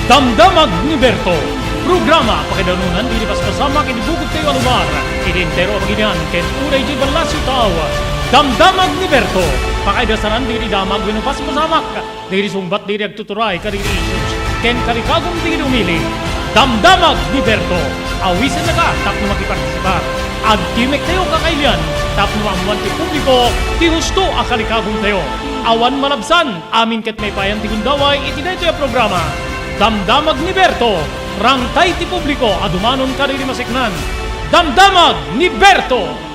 Damdamag ni Berto. Programa pakidanunan dili paspasama kinibugod kayo alubar. Identero paginian ken uray di balasyo tawa. Damdamag ni Berto. Pakaidasaran dili damag wenno paspasamak. Dili sumbat dili agtuturay kadiri issues. Ken kalikagom dili umili. Damdamag ni Berto. Awisan na ka tapno makipartisipa. Agtimek tayo kakailan. Tapno amuan ti publiko ti husto a kalikagom tayo. Awan malabsan amin ket may payan ti gundaway iti daytoy a programa. Damdamag ni Berto, rangtay ti publiko, adumanon kariri masiknan. Damdamag ni Berto!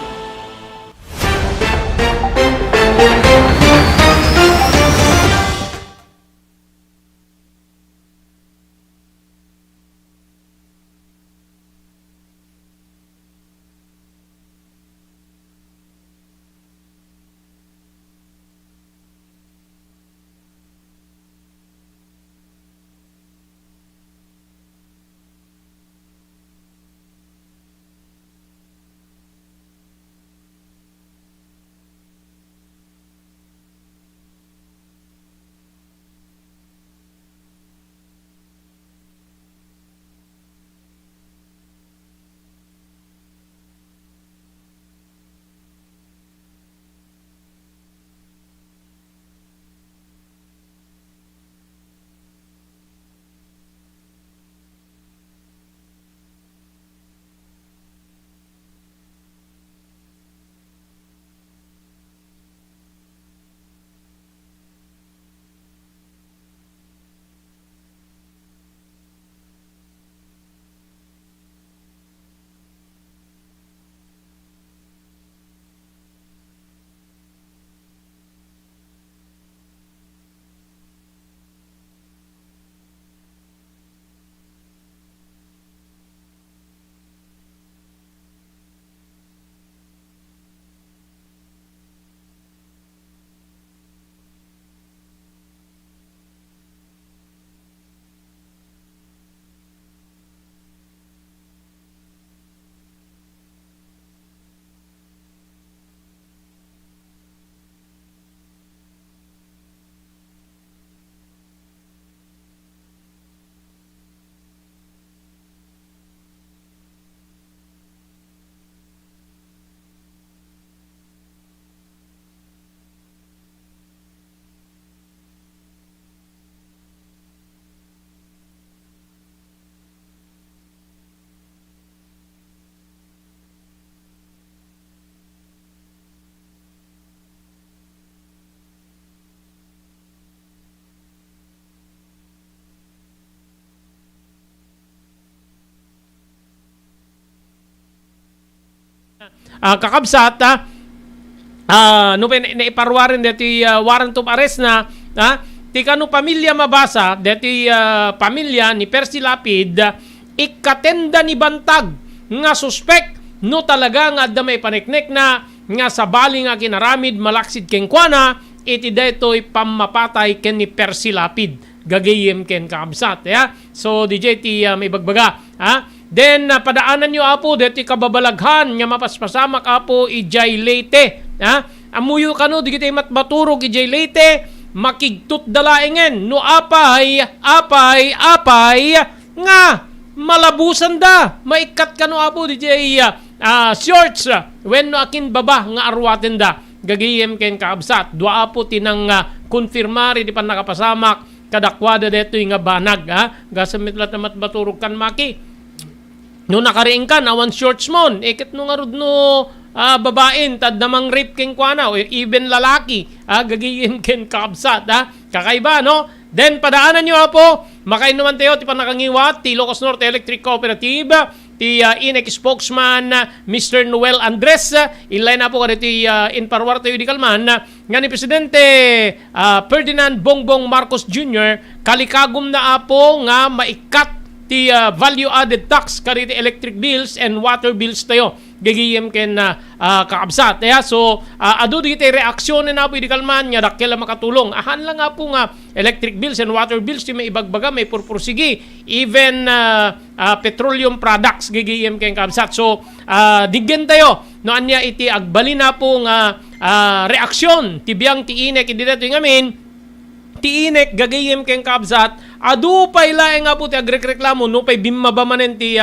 Kakabsat, no naiparwarin dati warrant of arrest na ti kanu pamilya mabasa dati pamilya ni Percy Lapid ikatenda ni bantag nga suspek no talaga nga adda may paniknek na nga sa bali nga kinaramid malaksid ken kuana iti daytoy pamapatay ken ni Percy Lapid gagayem ken kakabsat so DJ ti may bagbaga Then, padaanan nyo apo, deti kababalaghan, nga mapaspasamak apo, ijay Leyte. Amuyo ka no, di kita matbaturog ijay Leyte, makigtut dalaingen, no apay, nga, malabusan da, maikat ka no apo, DJ shorts, when no akin baba, nga arwaten da, gagayem ken kaabsat, dua apo tinang konfirmari di pa nakapasamak, kadakwada deto nga banag, gasamit lat na matbaturog kan maki, no nakariing ka, awan shorts mon, ikit no nga rod no babain, tad namang rape king kuana, o even lalaki, gagiyin ken kabsat, kakaiba, no? Then, padaanan nyo po, makain naman tayo, ti panakangiwat, ti Ilocos Norte Electric Cooperative, ti INEC spokesman, Mr. Noel Andres, inline na po kada ti inparwar tayo di kalman, nga ni Presidente Ferdinand Bongbong Marcos Jr., kalikagom na po nga maikat ti value-added tax kariti electric bills and water bills tayo. Gagiyem ken kakabsat. So, ado di tayo reaksyon na po di kalman nga dakkel makatulong. Ahan lang nga po nga electric bills and water bills ti may ibagbaga, may purpursigi. Even petroleum products gagiyem ken kakabsat. So, diggen tayo. No, anya iti agbali na po nga reaksyon. Tibiyang ti INEC, hindi natin ngamin, ti INEC gagayem ken kabsat adu pay laeng nga po ti agreklamo no pay bimabamanen ti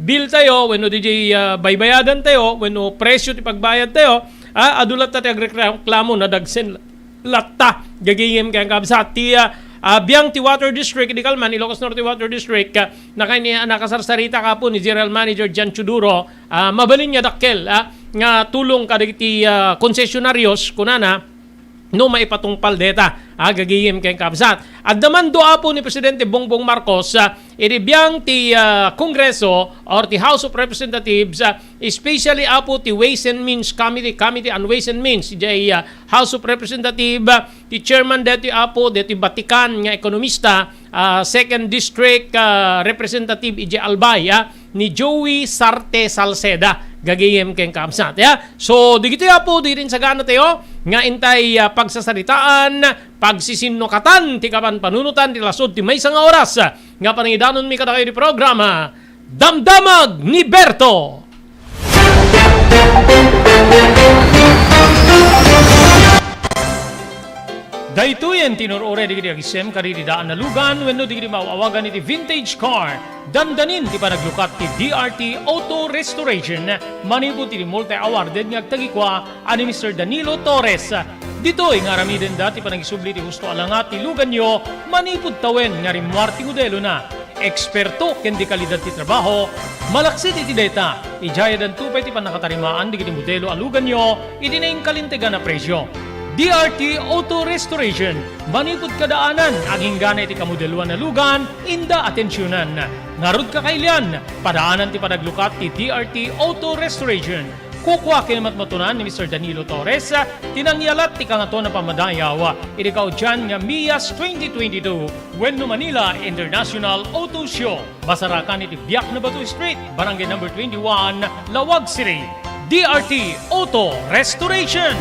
bill tayo wenno DJ baybayadan tayo wenno presyo ti pagbayad tayo adu latta ti agreklamo na dagsen latta gagingem kay kabsat ti biyang ti Water District di Calman Ilocos Norte Water District nakasarsarita ka po ni General Manager Jan Chuduro mabalin niya dakkel nga tulong kadagiti konsesyonaryo kunana no maipatungpal deta gagiyem kay kabsat. At naman doa po ni Presidente Bongbong Marcos iribiyang ti Kongreso or ti House of Representatives especially apo ti Ways and Means Committee on Ways and Means di House of Representative ti Chairman deti apo deti Batikan nga ekonomista Second District Representative Ije Albay ni Joey Sarte Salceda gagiyem keng kabsat so digito po di rin sa gana tayo nga intay pagsasaritaan pagsisinukatan ti kapan panunutan ti lasod ti maysa nga oras nga panangidanon mi kada kayo di programa Damdamag ni Berto. Daytoyen tinurure digiti agisem karididaan na lugan wenno digiti mauawagan iti vintage car. Dandanin ti panaglukat ti DRT Auto Restoration. Manipod ti multi-awarded nga agtagikwa ani Mr. Danilo Torres. Ditoy nga ramiden dati panagisubli ti husto alangat ti lugan nyo manipod tawen nga rimwar ti modelo na. Eksperto ken di kalidad ti trabaho, malaksit iti data. Ijayadan tupay ti panakatarimaan digiti modelo alugan nyo iti naing kalintegan na presyo. DRT Auto Restoration. Manipod kadaanan, aging gana iti kamodeluan na lugan, inda atensyonan. Ngarod kakailian, padaanan ti panaglukat ti DRT Auto Restoration. Kukwa kinamatmatunan ni Mr. Danilo Torres, tinangyalat ti kangato na pamadayaw. Irikaw dyan nga Mias 2022, Wenno Manila International Auto Show. Basarakan iti Biak na Batu Street, Barangay number 21, Lawag City. DRT Auto Restoration.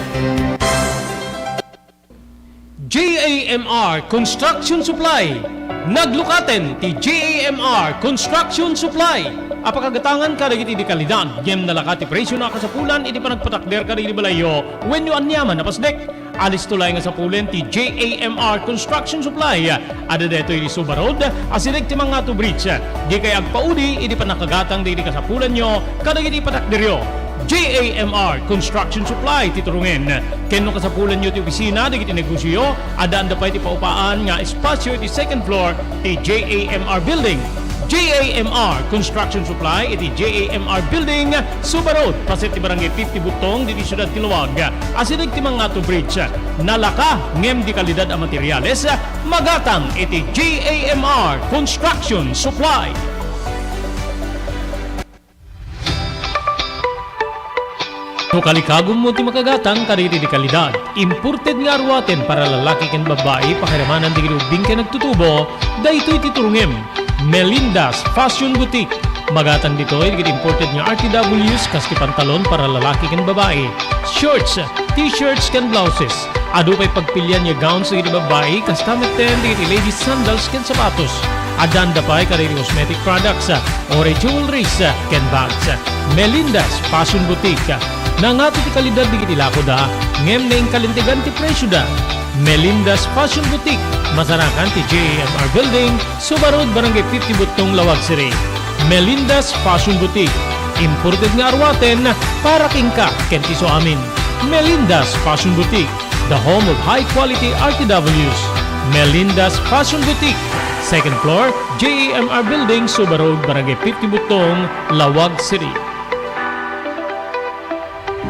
JAMR Construction Supply. Naglukaten ti JAMR Construction Supply. Apakagatangan ka dagiti di kalidad. Gem nalakat ti presyo na kasapulan iti panagpatakder ka di balayo when you anyaman na pasdek. Alis tulay nga sapulen ti JAMR Construction Supply. Ada deto iti Subarod asirig ti mga to bridge. Di kay agpaudi iti panakagatang di kasapulan nyo kadagiti patakderyo. JAMR Construction Supply titurungen. Kenno kasapulan nyo ti opisina digiti negosyo, adaan da pa iti paupaan nga espasyo iti second floor ti JAMR Building. JAMR Construction Supply iti JAMR Building, Subarod, pasit ti barangay 50 Butong diti Siyudad Tiluwag. Asinig ti mga to bridge. Nalaka ngem di kalidad a materyales, magatang iti JAMR Construction Supply. No kalikagom mo ti makagatang kariri di kalidad. Imported nga arwaten para lalaki ken babae pakiramanan di ubing ken nagtutubo. Daytoy titurungem. Melinda's Fashion Boutique. Magatang dito ay imported nga RTWs kaski pantalon para lalaki ken babae. Shorts, t-shirts ken blouses. Ado pay pagpilian nga gowns di babae kas kameten di ladies sandals ken sapatos. Adanda pay kariri cosmetic products, ore jewelries ken bags. Melinda's Fashion Boutique. Nangato ti kalidad di kiti lako da, ngem na yung kalintigan ti presyo da. Melinda's Fashion Boutique, masarakan ti JAMR Building, Subarod, Barangay 50 Butong, Lawag City. Melinda's Fashion Boutique, imported nga arwaten para kingka kenti so amin. Melinda's Fashion Boutique, the home of high-quality RTWs. Melinda's Fashion Boutique, second floor, JAMR Building, Subarod, Barangay 50 Butong, Lawag City.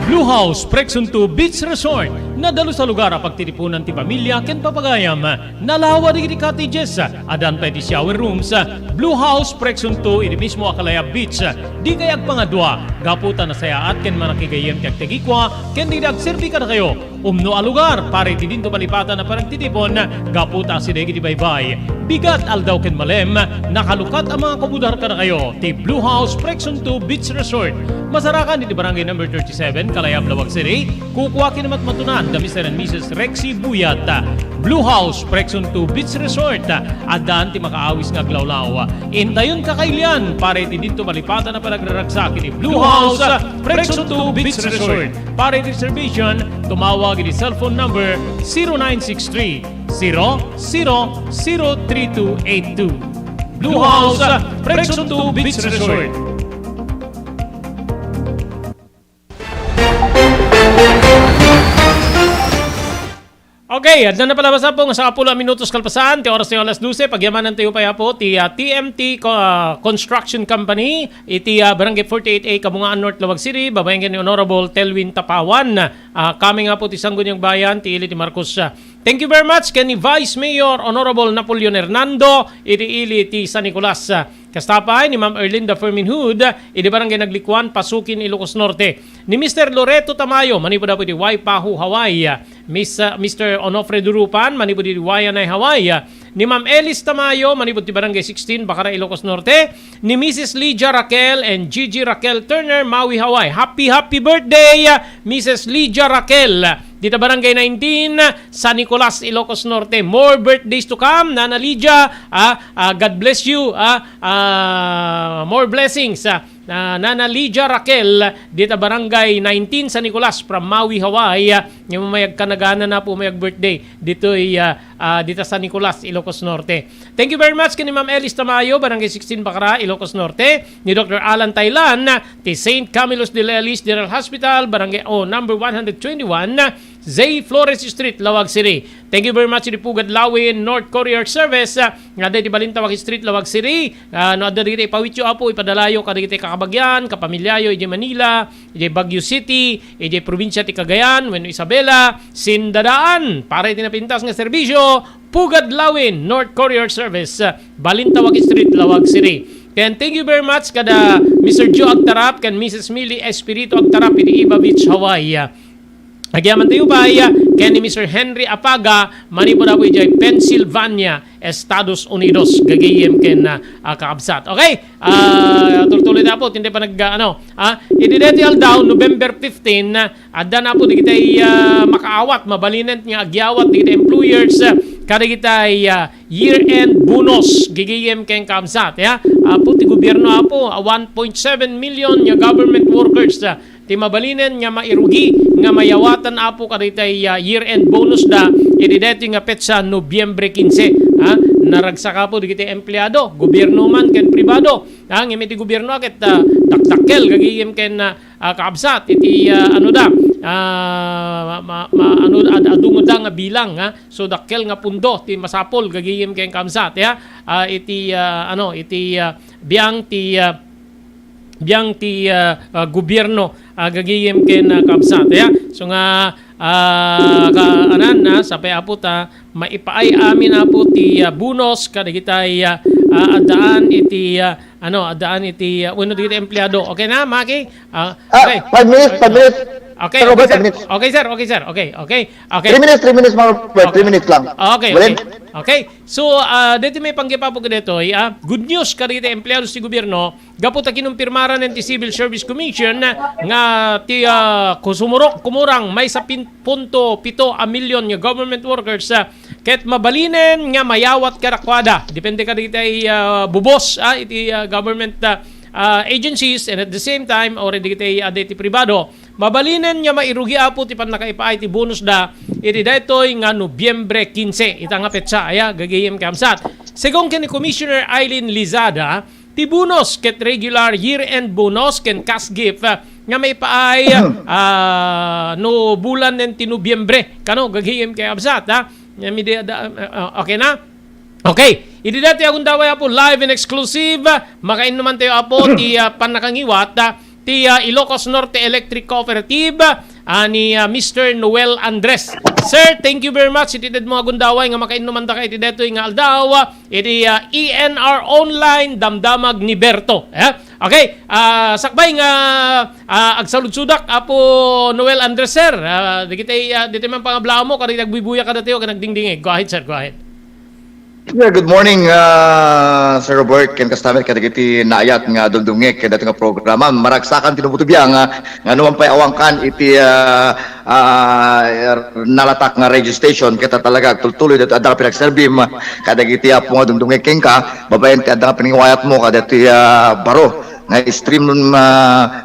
Blue House Prexon 2 Beach Resort. Nadalo sa lugar pagtitipunan ti pamilya ken papagayam. Nalawa di cottages. Adan pa ti shower rooms. Blue House Prexon 2 iti mismo Akalaya Beach. Di kay agpangadwa. Gaputan na sayaat ken manakigayem ti agtegikwa ken di agserbi ka na kayo. Umno a lugar pare ti dinto palipatan na parang titipon. Gaputa si degi ti baybay. Bigat aldaw ken malem. Nakalukat ang mga komudar ka na kayo. Ti Blue House Prexon 2 Beach Resort. Masarakan iti barangay number 37 Kalayab, Lawag City. Kukuha kinamat matunan da Mr. and Mrs. Rexy Buyat. Blue House, Prexon 2 Beach Resort, adaan ti makaawis nga glawlaw. Intayon kakailian, pare ti dito malipatan na panagraragsak ni Blue House, Prexon 2 Beach Resort. Pare reservation, tumawag ni cellphone number 0963 003282. Blue House, Prexon 2 Beach Resort. Okay, at na palabas na po sa 10 minutos kalpasan, ti oras ni alas 12, pagyamanan tayo pa po, ti TMT Construction Company, iti Barangay 48A, Kabungaan North, Lawag City, babayan ni Honorable Telwin Tapawan, kami nga po ti Sangguniang Bayan, ti Ili ti Marcos. Thank you very much kani Vice Mayor Honorable Napoleon Hernando, iti Ili ti San Nicolas. Kastapay ni Ma'am Erlinda Ferminhood, iti Barangay Naglikwan, Pasukin, Ilocos Norte. Ni Mr. Loreto Tamayo, manipod po iti Waipahu, Hawaii. Mr. Onofre Durupan, manipod iti Wayanay, Hawaii. Ni Ma'am Elis Tamayo, manipod ti Barangay 16, Bacara, Ilocos Norte. Ni Mrs. Lydia Raquel and Gigi Raquel Turner, Maui, Hawaii. Happy birthday, Mrs. Lydia Raquel. Dito Barangay 19, San Nicolas, Ilocos Norte. More birthdays to come, Nana Lydia. God bless you. More blessings. Nana Lydia Raquel, dito Barangay 19, San Nicolas, from Maui, Hawaii. Yung mayag kanagana na po mayag birthday. Dito dito San Nicolas, Ilocos Norte. Thank you very much kini Ma'am Elis Tamayo, Barangay 16, Bacara, Ilocos Norte. Ni Dr. Alan Taylan, ti St. Camillus de Lelis General Hospital, Barangay number 121, Zay Flores Street, Lawag City. Thank you very much ni Pugad Lawin North Courier Service, nga di Balintawak Street, Lawag City. No adda dito ipawityo apo ipadalayo kadagiti kakabagyan, kapamilyayo ije Manila, ije Baguio City, ije probinsya ti Cagayan, wenno Isabela, Sindadaan, para itinapintas nga serbisyo, Pugad Lawin North Courier Service, Balintawak Street, Lawag City. And thank you very much kada Mr. Joe Agtarap and Mrs. Millie Espirito Agtarap iti Iba Beach, Hawaii. Nagyaman tayo ba kaya ni Mr. Henry Apaga, manipod po ijay Pennsylvania, Estados Unidos, gagayim ken kakabsat. Okay, tuloy na po, hindi pa idideti aldaw, November 15, adda na po di kita makaawat, mabalinent nga agyawat, di kita employers, kada kita year-end bonus, gagayim ken kakabsat. Po, ti gobyerno po, 1.7 million nga government workers, ti mabalinen nga mairugi nga mayawatan apo kaditay year-end bonus da idideti nga petsa Nobyembre 15. Naragsak po di kita empleyado, gobyerno man ken pribado. Ang imiti gobyerno ket dakdakkel gagiyem ken kaabsat iti adungod nga bilang so dakkel nga pundo ti masapol gagiyem ken kaabsat iti biyang ti gobyerno gagiyem ken kabsat so nga sapay apo ta maipaay amin apo ti bonus kadagitay adaan iti wenno dito empleyado. Okay na Maki? Okay. 5 minutes. Okay, sir. Okay. 3 minutes more. 3 minutes lang. Okay. So, dito may panggipa po dito. Good news karita empleyado si gobyerno. Gapo ta kinumpirmaran ng Civil Service Commission nga ti kumurang may 10.7 milyon nga government workers ket mabalinen nga mayawat karakwada. Depende karita bubos iti government agencies and at the same time already kita adeti pribado mabalinen nga mairugi apo ti panakaipaay ti bonus da iti daytoy nga Nobyembre 15 ita nga petsa gagayem kamsat según ken Commissioner Eileen Lizada ti bonus ket regular year-end bonus ken cash gift nga may paay no bulan nen ti Nobyembre kano gagayem kay absat okay na. Okay, iti dati akong daway po live and exclusive. Makain naman tayo po ti panakangiwat ti Ilocos Norte Electric Cooperative ni Mr. Noel Andres. Sir, thank you very much. Iti dati mga gundaway nga makain naman ta iti dati nga aldaw iti ENR Online Damdamag ni Berto. Okay, sakbay nga agsaludsudak apo Noel Andres sir. Dito man pangablao mo kada nagbubuya kada tayo kada nagdingdingig. Go ahead sir, go ahead. Yeah, good morning, Sir Robert. Ken Kastamit, kadagiti naayat nga dundungek kada nga programa. Maragsakan tinubutubya nga naman pa'y awangkan iti nalatak nga radio station. Kita talaga tultuloy dito adang pinagserbim. Kadagiti apo nga dundungek ken ka. Babayan ti adang piningwayat mo kadagiti baro. Nga stream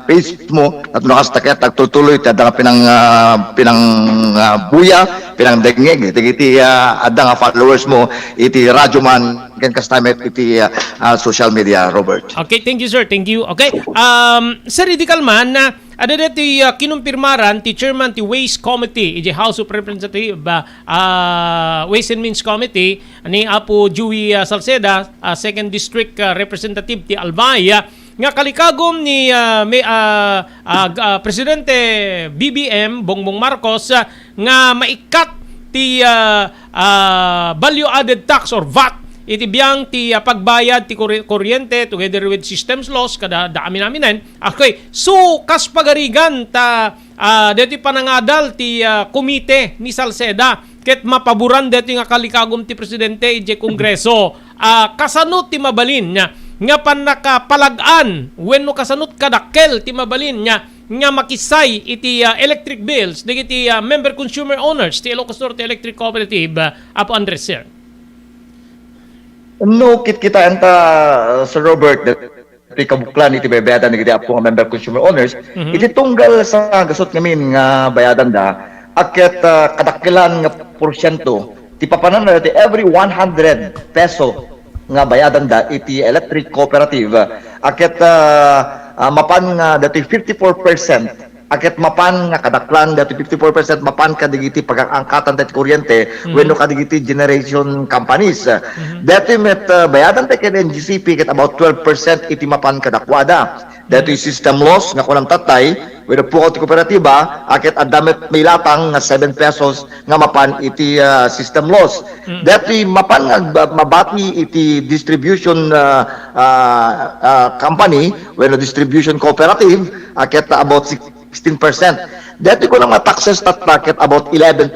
page mo at nakastakya tagtutuloy ti adang buya pinang dengeg iti adang followers mo iti radyo man ken kastamit iti social media, Robert. Okay, thank you sir. Thank you. Okay. Sir Ridikal man na ada dito kinumpirmaran ti chairman ti Ways Committee, iti House of Representatives Ways and Means Committee ni Apo Joey Salceda, second district representative ti Albay, nga kalikagom ni Presidente BBM Bongbong Marcos nga maikat ti value added tax or VAT iti biyang ti pagbayad ti kuryente together with systems laws kada daamin namin. Okay, so kas pagarigan ta deti panangadal ti komite ni Salceda ket mapaboran deti nga kalikagom ti presidente iti kongreso kasanot ti mabalin nga panakapalag-an wenno kasanot kadakkel ti mabalin nga makisay iti electric bills dagiti member consumer owners ti Ilocos Norte Electric Cooperative. Apo Andres sir. No, kita anta, Sir Robert, iti kabuklan iti bayadan iti apo nga member consumer owners, iti tunggal sa gasot ngamin nga bayadan da, aket kadakilan nga porsyento, ti papanan na iti every 100 peso nga bayadan da iti electric cooperative, aket mapan nga dati 54%, aket mapan nga kadaklan dati 54% mapan kadigiti pagangkatan dati kuryente wenno kadigiti generation companies. Dati met bayadan ta ken NGCP ket about 12% iti mapan kadakwada. Dati system loss nga kunam tatay wenno po ti kooperatiba aket adamet may latang nga 7 pesos nga mapan iti system loss. Dati mapan nga mabati iti distribution company wenno distribution cooperative aket about 16%. Dati ko lang taxes tat market about 11%.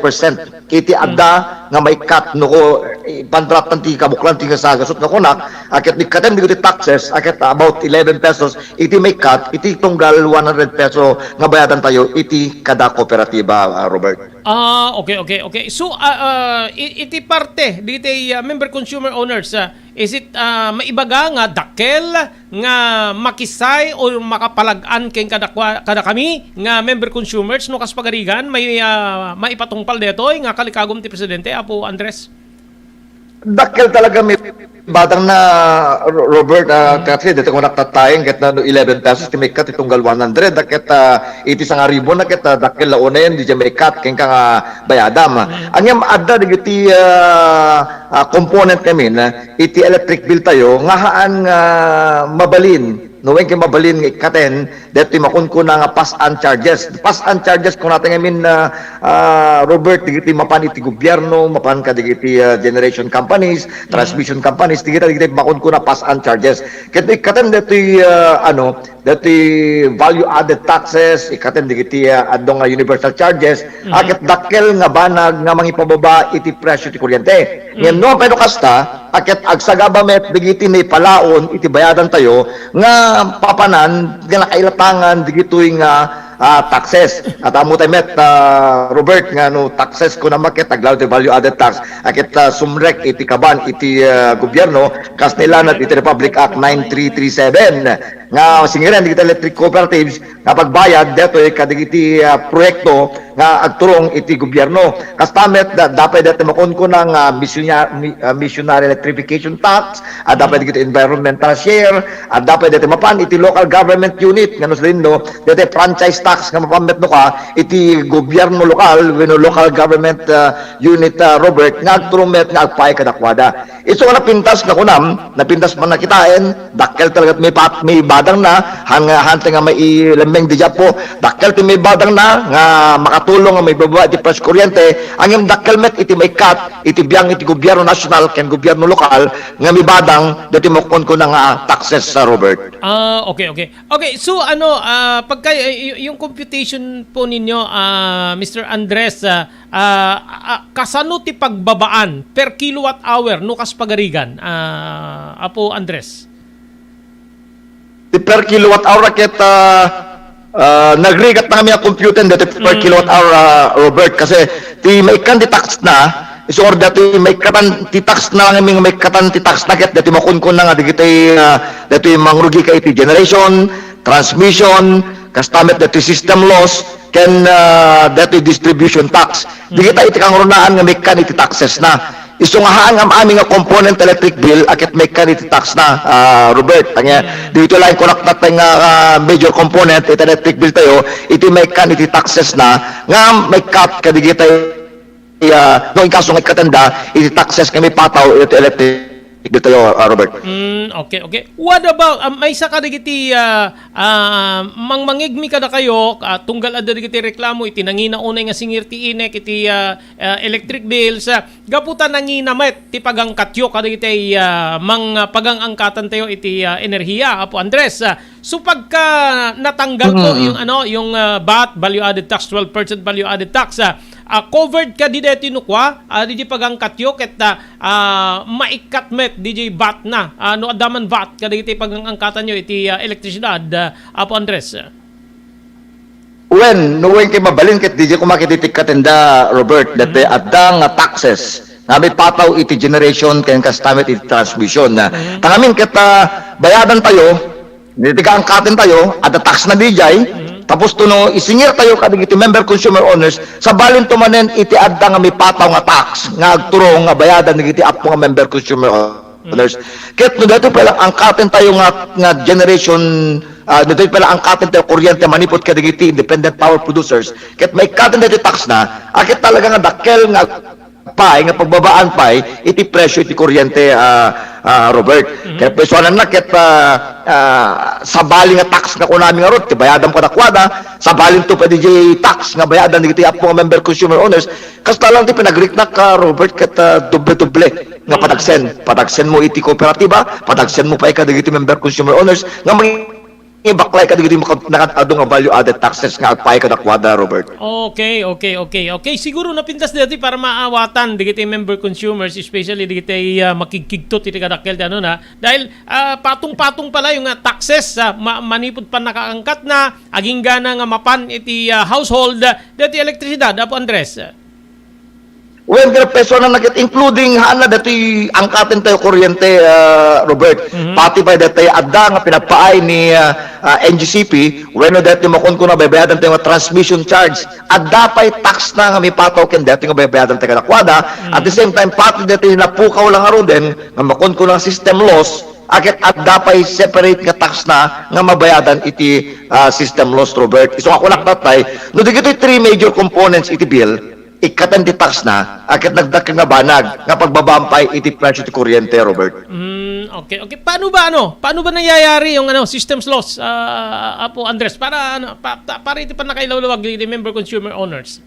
Kiti adda nga may cut no ko pantratan ti kabuklan ti sa gasot nga kunak aket ni katen di taxes aket about 11 pesos iti may cut iti tunggal 100 peso nga bayadan tayo iti kada kooperatiba, Robert. Okay. So iti parte diti member consumer owners is it maibaga nga dakkel nga makisay o makapalag-an ken kada kami nga member consumers no kas pagarigan may maipatungpal detoy nga kalikagom ti presidente Apo Andres. Dakkel talaga may badang na Robert kasi dito ko naktatayang ket na 11 pesos ti may cut itunggal 100 ket iti sang ribo na ket dakkel launa yan di may cut ken ka bayadam. Anyam adda digiti component kami na iti electric bill tayo nga haan mabalin no wen kay mabalin nga ikaten deti makunkun nga pass and charges kung natin ngamin Robert digiti mapan iti gobyerno mapan ka digiti generation companies transmission companies digiti makunkun na pass and charges ket ikaten deti deti value added taxes ikaten digiti adong universal charges aket dakkel nga banag nga mangipababa iti presyo ti kuryente ngem no pero kasta aket agsagabamet digiti ni palaon iti bayadan tayo nga papanan nga nakailatangan digitoy nga taxes at amo tayo met Robert nga no taxes ko na market aglaw ti value added tax akit sumrek iti kaban iti gobyerno kas nilanat iti Republic Act 9337 nga singiran digiti electric cooperatives nga pagbayad deto kadigiti proyekto nga agturong iti gobyerno kas tamet dapat dati makunko ng missionary electrification tax at dapat digiti environmental share at dapat dati mapan iti local government unit nga no slindo dati franchise tax nga mapamet no ka iti gobyerno lokal wenno local government unit Robert nga agturong met nga agpay kadakwada iso nga napintas na kunam napintas man nakitain dakkel talaga may badang na hante nga may ilameng di po dakkel ti may badang na nga makatulong nga may baba iti presyo kuryente ang yung dakkel met iti may cut iti biyang iti gobyerno national ken gobyerno lokal nga may badang dati mo kon ko nga taxes sa Robert. Okay. So pagka yung computation po ninyo, Mr. Andres, kasano ti pagbabaan per kilowatt hour nukas pagarigan, Apo Andres? Per kilowatt hour raket nagrigat na kami ang computer dito per kilowatt hour, Robert, kasi ti may kan ti tax na so or dati may katan ti tax na lang may katan ti tax na ket dati makunkun na nga dati mangrugi ka iti generation, transmission, customer dati system loss ken dati distribution tax. Di kita iti kang runaan nga may kan iti taxes na. Isungahaan ang aming nga component electric bill akit may kan iti tax na, Robert. Tanya dito lang konektat nga major component iti electric bill tayo iti may kan iti taxes na nga may cut kadigita no in kaso nga katanda iti taxes kami pataw iti electric dito Robert. Okay. What about may isa ka digiti mangmangigmi kada kayo tunggal adda digiti reklamo iti nangina unay nga singir ti inek iti electric bills gaputan nangina met ti pagangkatyo kada digiti mang pagangangkatan tayo iti enerhiya, Apo Andres. So pagka natanggal ko yung VAT value added tax 12% value added tax covered ka di deti nukwa di pagangkatyo ket maikat met DJ VAT na no adaman VAT kada iti pagangangkatan nyo iti elektrisidad, Apo Andres. When kay mabalin ket DJ ko makititik katenda, Robert, dati adda nga taxes nga may pataw iti generation ken kastamit iti transmission na tangamin ket bayadan tayo nitiga angkaten tayo ada tax na DJ tapos tuno isingir tayo kadig iti member consumer owners sa balin tumanen iti adda nga may pataw nga tax nga agturo nga bayadan iti apo nga member consumer owners ket no dato pala angkaten tayo nga generation dito pala angkaten tayo kuryente manipot kadig iti independent power producers ket may katen dito tax na akit talaga nga dakkel nga pay nga pagbabaan pay iti presyo iti kuryente, Robert. Kaya pesuanan na ket sabali nga tax nga kunami nga rot ti bayadan ko dakwada sabalin to pa DJ tax nga bayadan iti apo nga member consumer owners kasta lang ti pinagreknak ka, Robert, ket doble nga padagsen mo iti kooperatiba, padagsen mo pa ika iti member consumer owners nga ibaklay ka digiti nakadto nga value added taxes nga agpay ka dakwada, Robert. Okay. Siguro napintas dito para maawatan digiti member consumers, especially digiti makikigtot iti kadakkel ano na dahil patong-patong pala yung taxes manipod pa nakaangkat na aging gana nga mapan iti household dati elektrisidad, Apo Andres. When the peso na nakit including hana dati angkaten tayo kuryente, Robert, pati pa dati adda nga pinapaay ni NGCP when dati makon ko na bayadan tayo nga transmission charge adda pay tax na nga may pataw ken dati nga bayadan tayo dakwada at the same time pati dati napukaw lang aron din nga makon ko lang system loss akit adda pay separate nga tax na nga mabayadan iti system loss, Robert. So ako naktatay no digito 3 major components iti bill ikatan ti tax na akit nagdakkel nga banag nga pagbabampay iti presyo ti kuryente, Robert. Okay. Paano ba nangyayari yung systems loss, Apo Andres, para para iti pa nakailawlawag iti member consumer owners?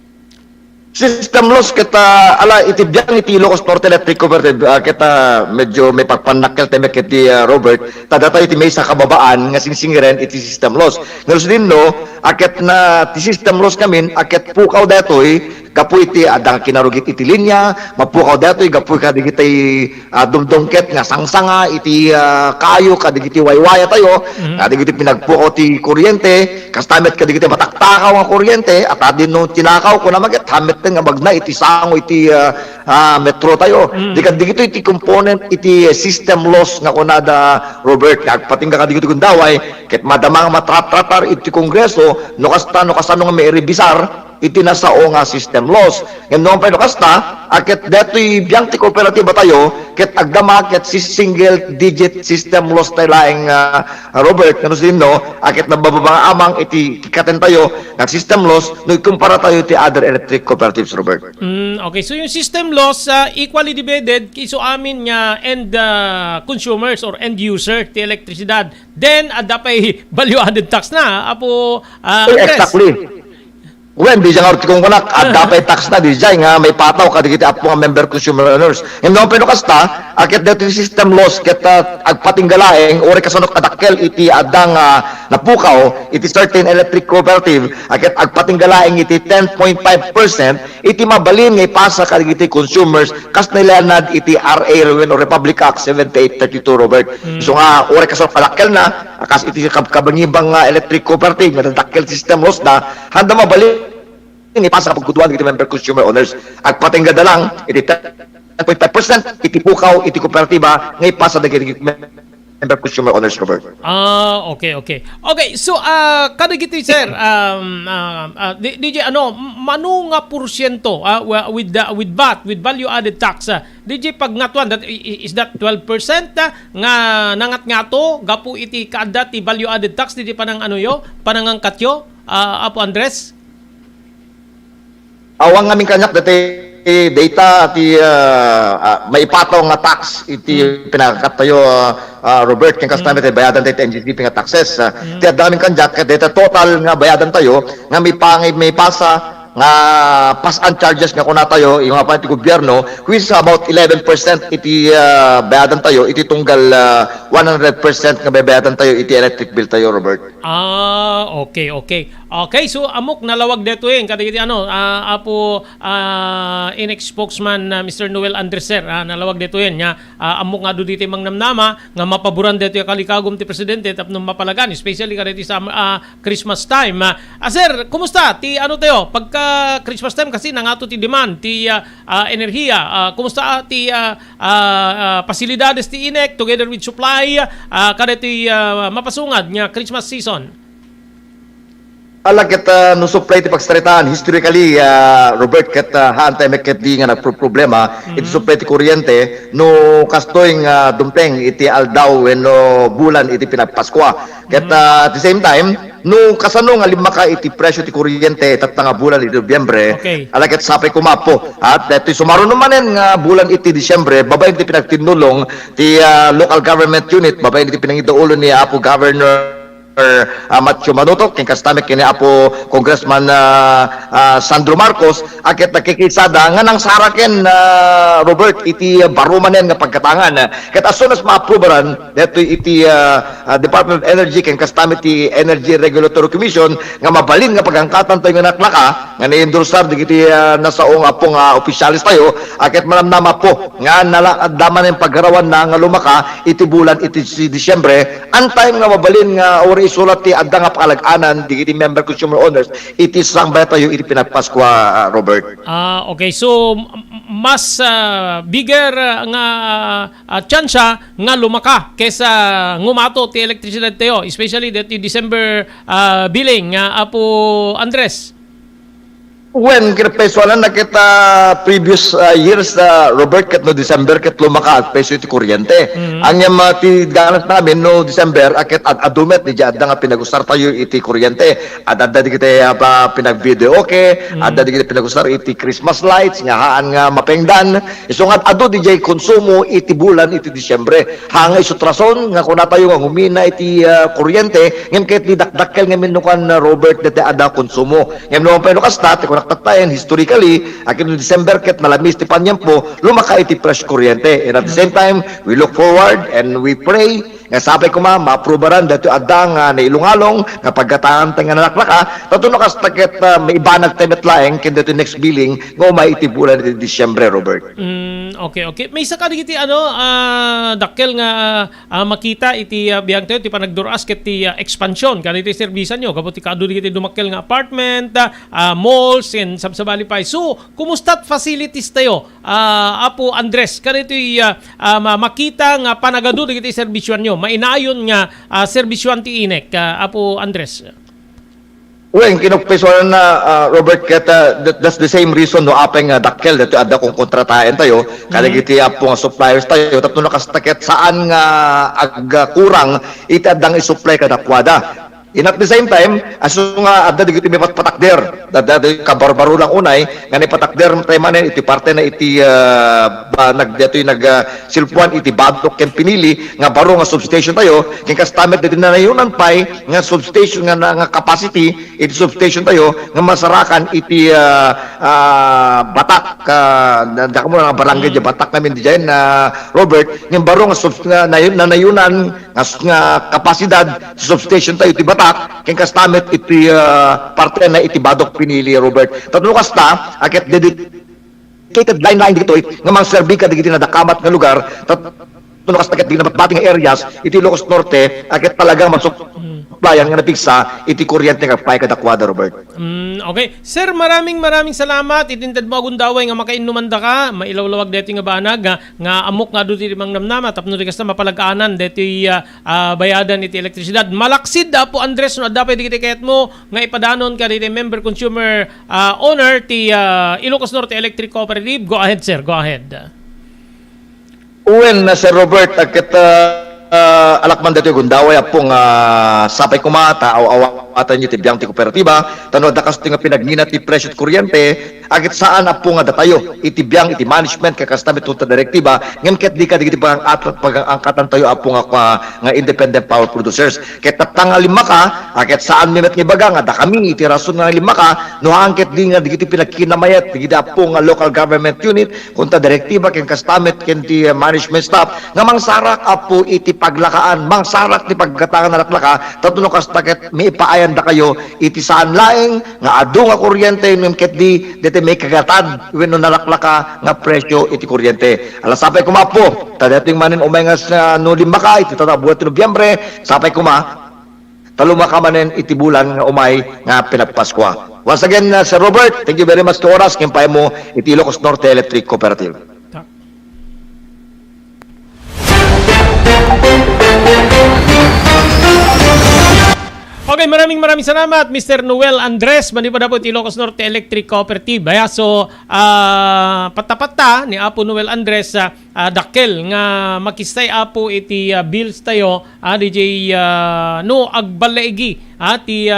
System loss kita ala itibyan iti Ilocos Norte Electric Cooperative kita medyo may pagpanakkel temek iti Robert tadata iti may sa kababaan nga singsingiren iti system loss. Ngayon din no akit na ti system loss kamin akit pukaw datoy gapu iti adang kinarugit iti linya mapukaw datoy gapu kadigiti dumdongket nga sangsanga iti kayo kadigiti waywaya tayo kadigiti pinagpukaw ti kuryente kastamet kadigiti mataktakaw nga kuryente at adin no tinakaw ko na maget hamet nga magna iti sango iti metro tayo digito iti component iti system loss nga kunada, Robert, nagpatingga kadigiti kundaway ket madamang matratratar iti kongreso no kasano nga may rebisar iti nasao nga system loss. Ngem no pa kasta aket detoy biyang ti kooperatiba tayo ket agdama ket single digit system loss tayo laeng Robert kano sino aket nabababa amang iti katen tayo nga system loss no ikumpara tayo ti other electric cooperatives, Robert. Okay, so yung system loss equally divided kiso amin nga end consumers or end user ti elektrisidad. Then adda pay value added tax na, Apo exactly. When di siya kung kunak at dapat tax na di siya nga may pataw kadigiti apo nga member consumer owners. Hindi naman pinukasta akit dito system loss kita agpatinggalaeng ori kasunok dakkel iti adang napukaw iti certain electric cooperative aket agpatinggalaing iti 10.5% iti mabalin nga ipasa kadigiti consumers kas nilanad iti RA Republic Act 7832 Robert. So nga ore kasong kalakkel na akas iti kabangibang electric cooperative nga dakkel system loss na handa mabalin ini pasa pagkutuan iti member consumer owners agpatingga lang iti 10.5% iti pukaw iti kooperatiba ngay pasa dagiti member consumer owners Robert. Okay. Okay, so kadigiti sir, DJ mano nga porsyento with VAT, with value added tax, DJ pag ngatuan that is that 12% nga nangat ngato gapu iti kaadda ti value added tax DJ panang panangang katyo Apo Andres? Awang aming kanyak dati data ati maipataw nga tax iti pinakatayo Robert kung kasama tayo bayadan tayo NGCP nga taxes ti adaming kanyak data total nga bayadan tayo nga may pasa nga pass and charges nga kuna tayo yung nga iti gobyerno which is about 11% iti bayadan tayo iti tunggal 100% nga bayadan tayo iti electric bill tayo Robert. Okay, so amok nalawag dito kadigiti Apo inex spokesman Mr. Noel Andreser nalawag dito nya amok nga do dito mangnamnama nga mapaboran dito kalikagom ti presidente tapno mapalagan especially kaditi sa Christmas time. Sir, kumusta ti tayo pagka Christmas time kasi nangato ti demand ti enerhiya kumusta ti pasilidades ti INEC together with supply kaditi mapasungad nga Christmas season? Alagit no supply ti pagstretahan historically Robert ket haantay ket di nga nagproblema iti supply ti kuryente no kastoy nga dumpeng iti aldaw wenno bulan iti pinagpaskwa ket at the same time no kasano nga lima ka iti presyo ti kuryente tatanga bulan iti Nobyembre alagit sapay kumapo at iti sumaro naman nga bulan iti Disyembre babay iti pinagtinulong ti local government unit babay iti pinangidaulo ni Apo Governor Matthew Manutok king kastamik kini Apo Congressman Sandro Marcos akit nakikisada nga nang saraken Robert iti barumanen nga pagkatangan ket as soon as ma-approveran dito iti Department of Energy king kastamik ti Energy Regulatory Commission nga mabalin nga pagangkatan tayo nga naklaka nga ni-endorsar digiti nasaong apong opisyalis tayo akit manamnama po nga naladaman ng paggarawan na nga lumaka iti bulan iti Disyembre antay nga mabalin nga ori isulat ti adda nga pakalaganan digiti member consumer owners iti sang tayo iti pinagpaskwa Robert. Okay, so mas bigger nga tsansya nga lumaka kesa ngumato ti electricity tayo especially that December billing Apo Andres. When kinapeswalan na kita previous years Robert ket no December ket lumaka at peso iti kuryente. Ang yung ti danas namin no December aket adumet ni adda nga pinagusar tayo iti kuryente. Adda di kita pinag-video adda di kita pinagusar iti Christmas lights nga haan nga mapengdan. Iso nga adu di jay konsumo iti bulan iti Disyembre. Hanga iso trason nga kuna tayo nga humina iti kuryente ngem ket di dakdakkel nga minukan Robert dete adda konsumo. Ngem no peno kasta tatayan historically akin no December ket malamis ti panyempo lumaka iti fresh kuryente and at the same time we look forward and we pray nga sabay ko ma-approveran dito adda nga nailungalong nga pagkataan nga nalaklaka tatuno kas taket may ibanag temet laeng ken dito next billing nga may iti bulan iti Disyembre Robert. Okay. May isa kadigiti dakkel nga makita iti biyang tayo ti panagduras ket ti expansion kaniti serbisan nyo kapot ti kadu digiti dumakkel nga apartment malls and sabsabali pa. So kumusta facilities tayo Apo Andres kaniti makita nga panagadu digiti serbisyon nyo mainayon nga serbisyon ti INEC Apo Andres. Well, kinukpesuan na Robert kata that's the same reason no apeng dakkel dito adda kung kontratahen tayo kaligiti apong suppliers tayo tapno nakastaket saan nga kurang iti addang i-supply kada kwada. In at the same time, aso nga adda digiti may patakder. Adda kabarbaro lang unay nga ni patakder tay manen iti parte na iti nagdetoy silpuan iti badok ken pinili nga baro nga substation tayo ken kastamet diti na nayunan pay nga substation nga capacity iti substation tayo nga masarakan iti batak da mo nga barangay di batak namin di diyan na Robert nga baro nga nayunan nga kapasidad substation tayo iti batak ken kastamet iti parte na iti badok pinili Robert tatlo kasta aket dedicated line dito nga mga serbi ka digiti na dakamat nga lugar tatlo kasta aket di na bating areas iti Ilocos Norte aket talagang magsuplayan nga napigsa iti kuryente nga pay kadakwada Robert. Okay. Sir, maraming salamat. Itintad mo agundaway nga makainumanda ka, mailawlawag dito nga banag, nga amok nga doon mang namnama, tapno rin kasta mapalagaanan dito bayadan iti elektrisidad. Malaksid po Andres, no, dapat di kayat mo nga ipadanon ka dito member consumer owner ti Ilocos Norte Electric Cooperative. Go ahead, sir. Go ahead. Uwen na Sir Robert agket alakman dito gundaway apong sapay kumata o awatan niyo ti biyang ti kooperatiba tanod da kasto nga pinagnina ti presyo ti kuryente agit saan apo nga datayo iti biyang iti management kakastamit ta direktiba ngem ket di ka digiti pagangkatan tayo apo nga independent power producers ket taptang lima ka agit saan mimet nga baga nga da kami iti rason nga lima ka no angket di nga digiti pinagkinamayat digiti apo nga local government unit kunta direktiba ken kastamit ken ti management staff nga mangsarak apo iti paglakaan mangsarak ti pagkatangan na laklaka tatlo kastaket may ipaayan da kayo iti saan laeng nga adu nga kuryente ngem ket di dete may kagatad wenno nalaklaka nga presyo iti kuryente ala sapay kumapo tadating manen umay nga no lima ka iti tatabuat ti Nobyembre sapay kuma taluma ka manen iti bulan nga umay nga pinagpaskwa. Once again Sir Robert, thank you very much to oras kimpay mo iti Ilocos Norte Electric Cooperative. Okay, maraming salamat Mr. Noel Andres, manipada po Ilocos Norte Electric Cooperative.Aya, so patapata ni Apo Noel Andres dakkel nga makistay apo iti bills tayo DJ no agbalaigi ti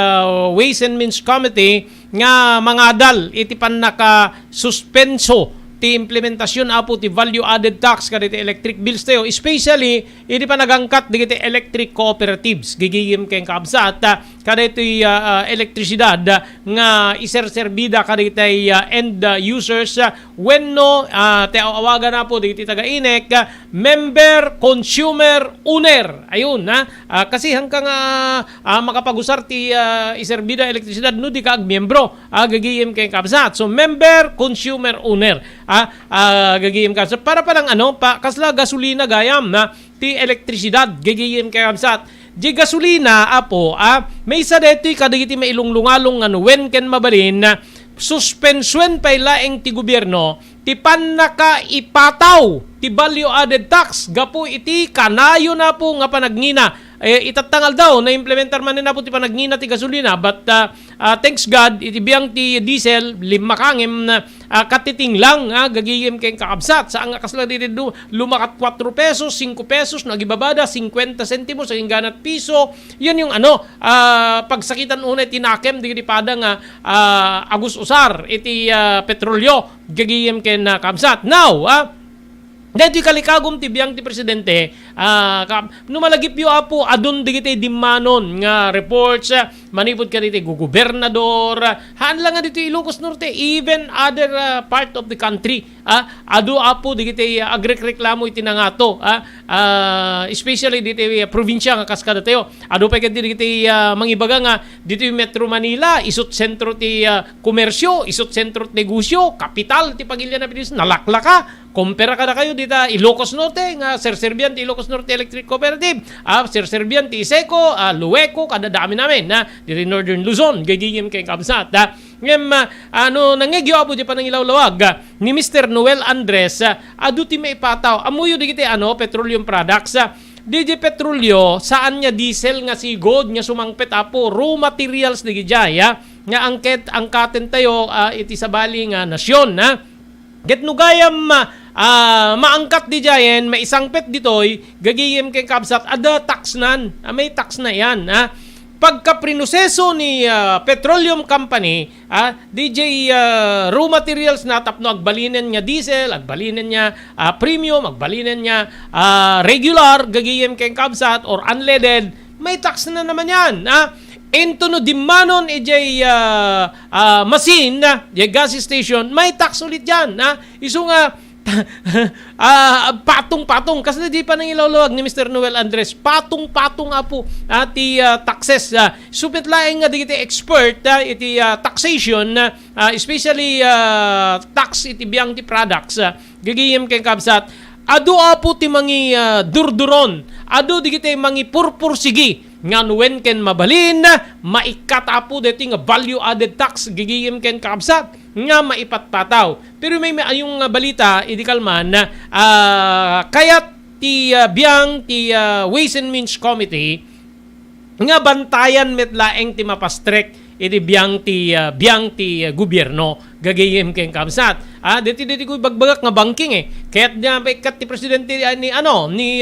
Ways and Means Committee nga mangadal iti panaka suspenso ti implementasyon apo ti value added tax kaditi electric bills tayo, especially iti pa nagangkat digiti electric cooperatives gigigim ken kabsat kaditi elektrisidad nga iserserbida kaditi end users wenno ti awagan na po digiti taga-inek member consumer owner ayun kasi hanggang makapag-usar ti iserbida elektrisidad no di ka agmiyembro gigigim ken kabsat so member consumer owner gagiyim ka. So, para palang kasla gasolina gayam na ti elektrisidad gagiyim ka kamsat. Di gasolina apo may isa deto'y kadagiti mailunglungalong when ken mabalin na suspensyon pay laeng ti gobyerno ti panaka ipataw ti value added tax gapo iti kanayo na po nga panagnina itatangal daw na implementar man na po ti panagnina ti gasolina but thanks God iti biyang ti diesel lima kangem katiting lang gagigim keng kakabsat saan nga kasla dito lumakat 4 pesos 5 pesos nagibabada 50 centimos sa ganat piso yan yung pagsakitan unay tinakem di pada nga agus usar iti petrolyo gagigim ken kakabsat now dito kalikagom ti biyang ti presidente numalagip yu apo adun digiti dimmanon nga reports manipod ka dito gubernador haan lang nga dito Ilocos Norte even other part of the country adu apo digiti agreklamo iti nangato especially dito probinsya nga kaskada tayo adu pa ket digiti mangibaga nga dito Metro Manila isut sentro ti komersyo isut sentro ti negosyo kapital ti pagilya na pinis nalaklaka kumpara kada kayo dito Ilocos Norte nga serserbian ti Ilocos Norte Electric Cooperative serserbian ti Iseco Lueco kada dami namin dito Northern Luzon gagigim kay kabsat ngem nangegyo abo di panangilawlawag ni Mr. Noel Andres adu ti maipataw amuyo digiti petroleum products DJ Petrolyo saan nya diesel nga sigod nga sumangpet apo raw materials digiti nga angkaten tayo iti sabali nga nasyon get nugayam maangkat di jayen maisangpet ditoy gagiyem kay kabsat ada tax nan may tax na yan pagka prinuseso ni Petroleum Company, DJ raw materials na tapno agbalinen niya diesel, agbalinen niya premium, agbalinen niya regular, gagayem keng kabsat or unleaded, may tax na naman yan. Into no dimanon ejay machine, gas station, may tax ulit yan. Iso nga, patong-patong kasi di pa nang ilawlawag ni Mr. Noel Andres, patong-patong po ati taxes, supit laing nga digiti expert iti taxation, especially tax iti biyang ti products, gagayem kay kabsat adu apo ti mangi durduron, adu digiti mangi purpursigi nga wen ken mabalin maikat apo deti nga value added tax gigiyem ken kabsat nga maipatpataw. Pero may yung balita idikalman kayat ti biyang ti Ways and Means Committee nga bantayan met laeng ti mapastrek iti biyang ti gobyerno gagayem ken kabsat. Deti ko bagbagak nga banking kaya't niya ikat ti presidente ni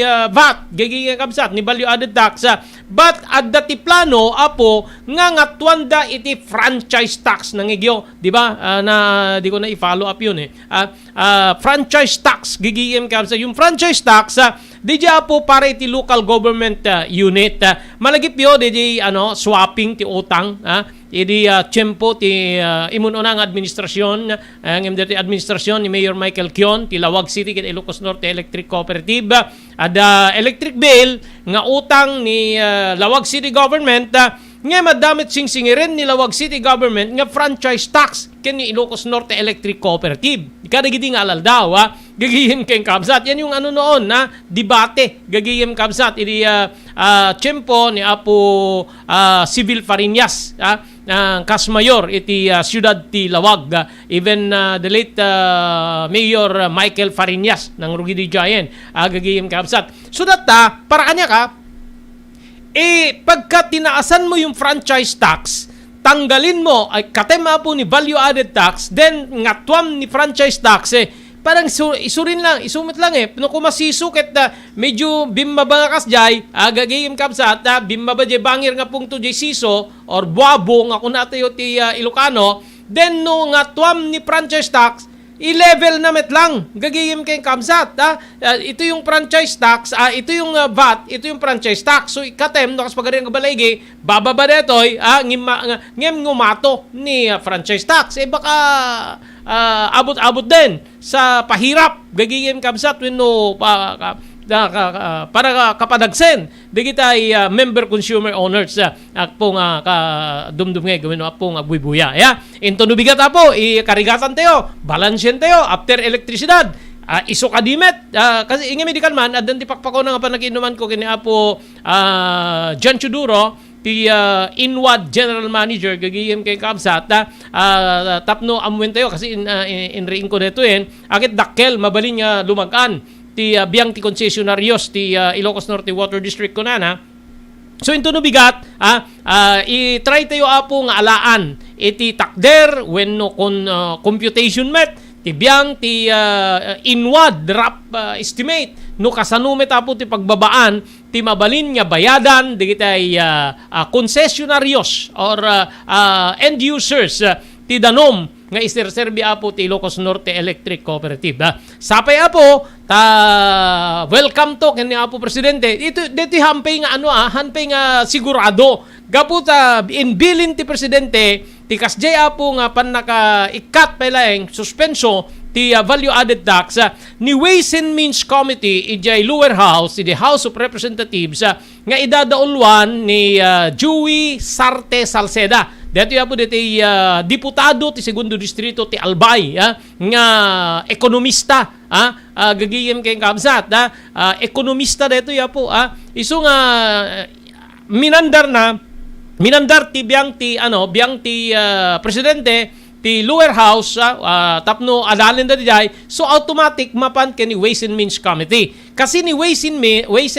VAT gagayem kabsat ni value added tax, but adda ti plano apo nga tuanda iti franchise tax nangigyo, di ba? Na di ko na i-follow up yun franchise tax gagayem kabsat. Yung franchise tax di apo para iti local government unit, malagip yo di swapping ti utang, idi tiyempo ti imununang administrasyon ang MDT administrasyon ni Mayor Michael Kion ti Lawag City ket Ilocos Norte Electric Cooperative, ada electric bill nga utang ni Lawag City government nga madamit singsingiren ni Lawag City government nga franchise tax ken ni Ilocos Norte Electric Cooperative. Kada gidi nga alal daw gagiyem keng kabsat. Yan yung noon debate gagiyem kabsat idi tiyempo ni Apo Civil Fariñas, Kasmayor iti siyudad ti Lawag, even the late Mayor Michael Fariñas ng Rugidi Giant gagiyem kabsat. So that para kanya ka pagka tinaasan mo yung franchise tax, tanggalin mo ay katema po ni value added tax, then ngatwam ni franchise tax parang isurin lang, isumit lang no kung masisukit medyo bimmabangakas jay gagayim kapsat bimmaba jay bangir nga pung to jay siso or buabo nga kung natayo ti Ilocano, then no ngatwam ni franchise tax i-level na met lang gagayim kay kamsat. Ito yung franchise tax, ito yung VAT, ito yung franchise tax. So ikatem no kas pagarian nga balaygi bababa detoy ngem ngumato ni franchise tax baka abot-abot din sa pahirap gagayim kamsat wenno para kapadagsen digitay member consumer owners po nga dumdum nga gawin po nga buibuya into nubigat apo ikarigatan tayo balansyen tayo after elektrisidad iso kadimet kasi inga medical man adan ti pakpako na nga panaginuman ko kini apo John Chuduro ti Inwad General Manager gagiyem kay kabsat tapno amwen tayo kasi inriing ko neto akit dakkel mabalin nga lumagan ti biyang ti concessionaryos ti Ilocos Norte Water District kunana. So into no bigat i-try tayo apo nga alaan iti takder wenno kon computation met ti biyang ti inward drop estimate no kasanumet apo ti pagbabaan ti mabalin nga bayadan digitay concessionaryos or end users ti danom nga iserserbi apo ti Ilocos Norte Electric Cooperative. Sapay apo welcome to ken ni apo presidente. Ito deti hampay nga hampay nga sigurado. Gaputa in bilin ti presidente ti kasjay apo nga panaka ikat pelaeng suspenso ti value added tax ni Ways and Means Committee ijay lower house the House of Representatives nga idadaulwan ni Joey Sarte Salceda. Dito po dito diputado ti segundo distrito ti Albay nga ekonomista gagiyem kay kabsat ekonomista dito po iso nga minandar ti biyang ti presidente ti lower house tapno adalin da dijay, so automatic mapan ken ni Ways and Means Committee. Kasi ni Ways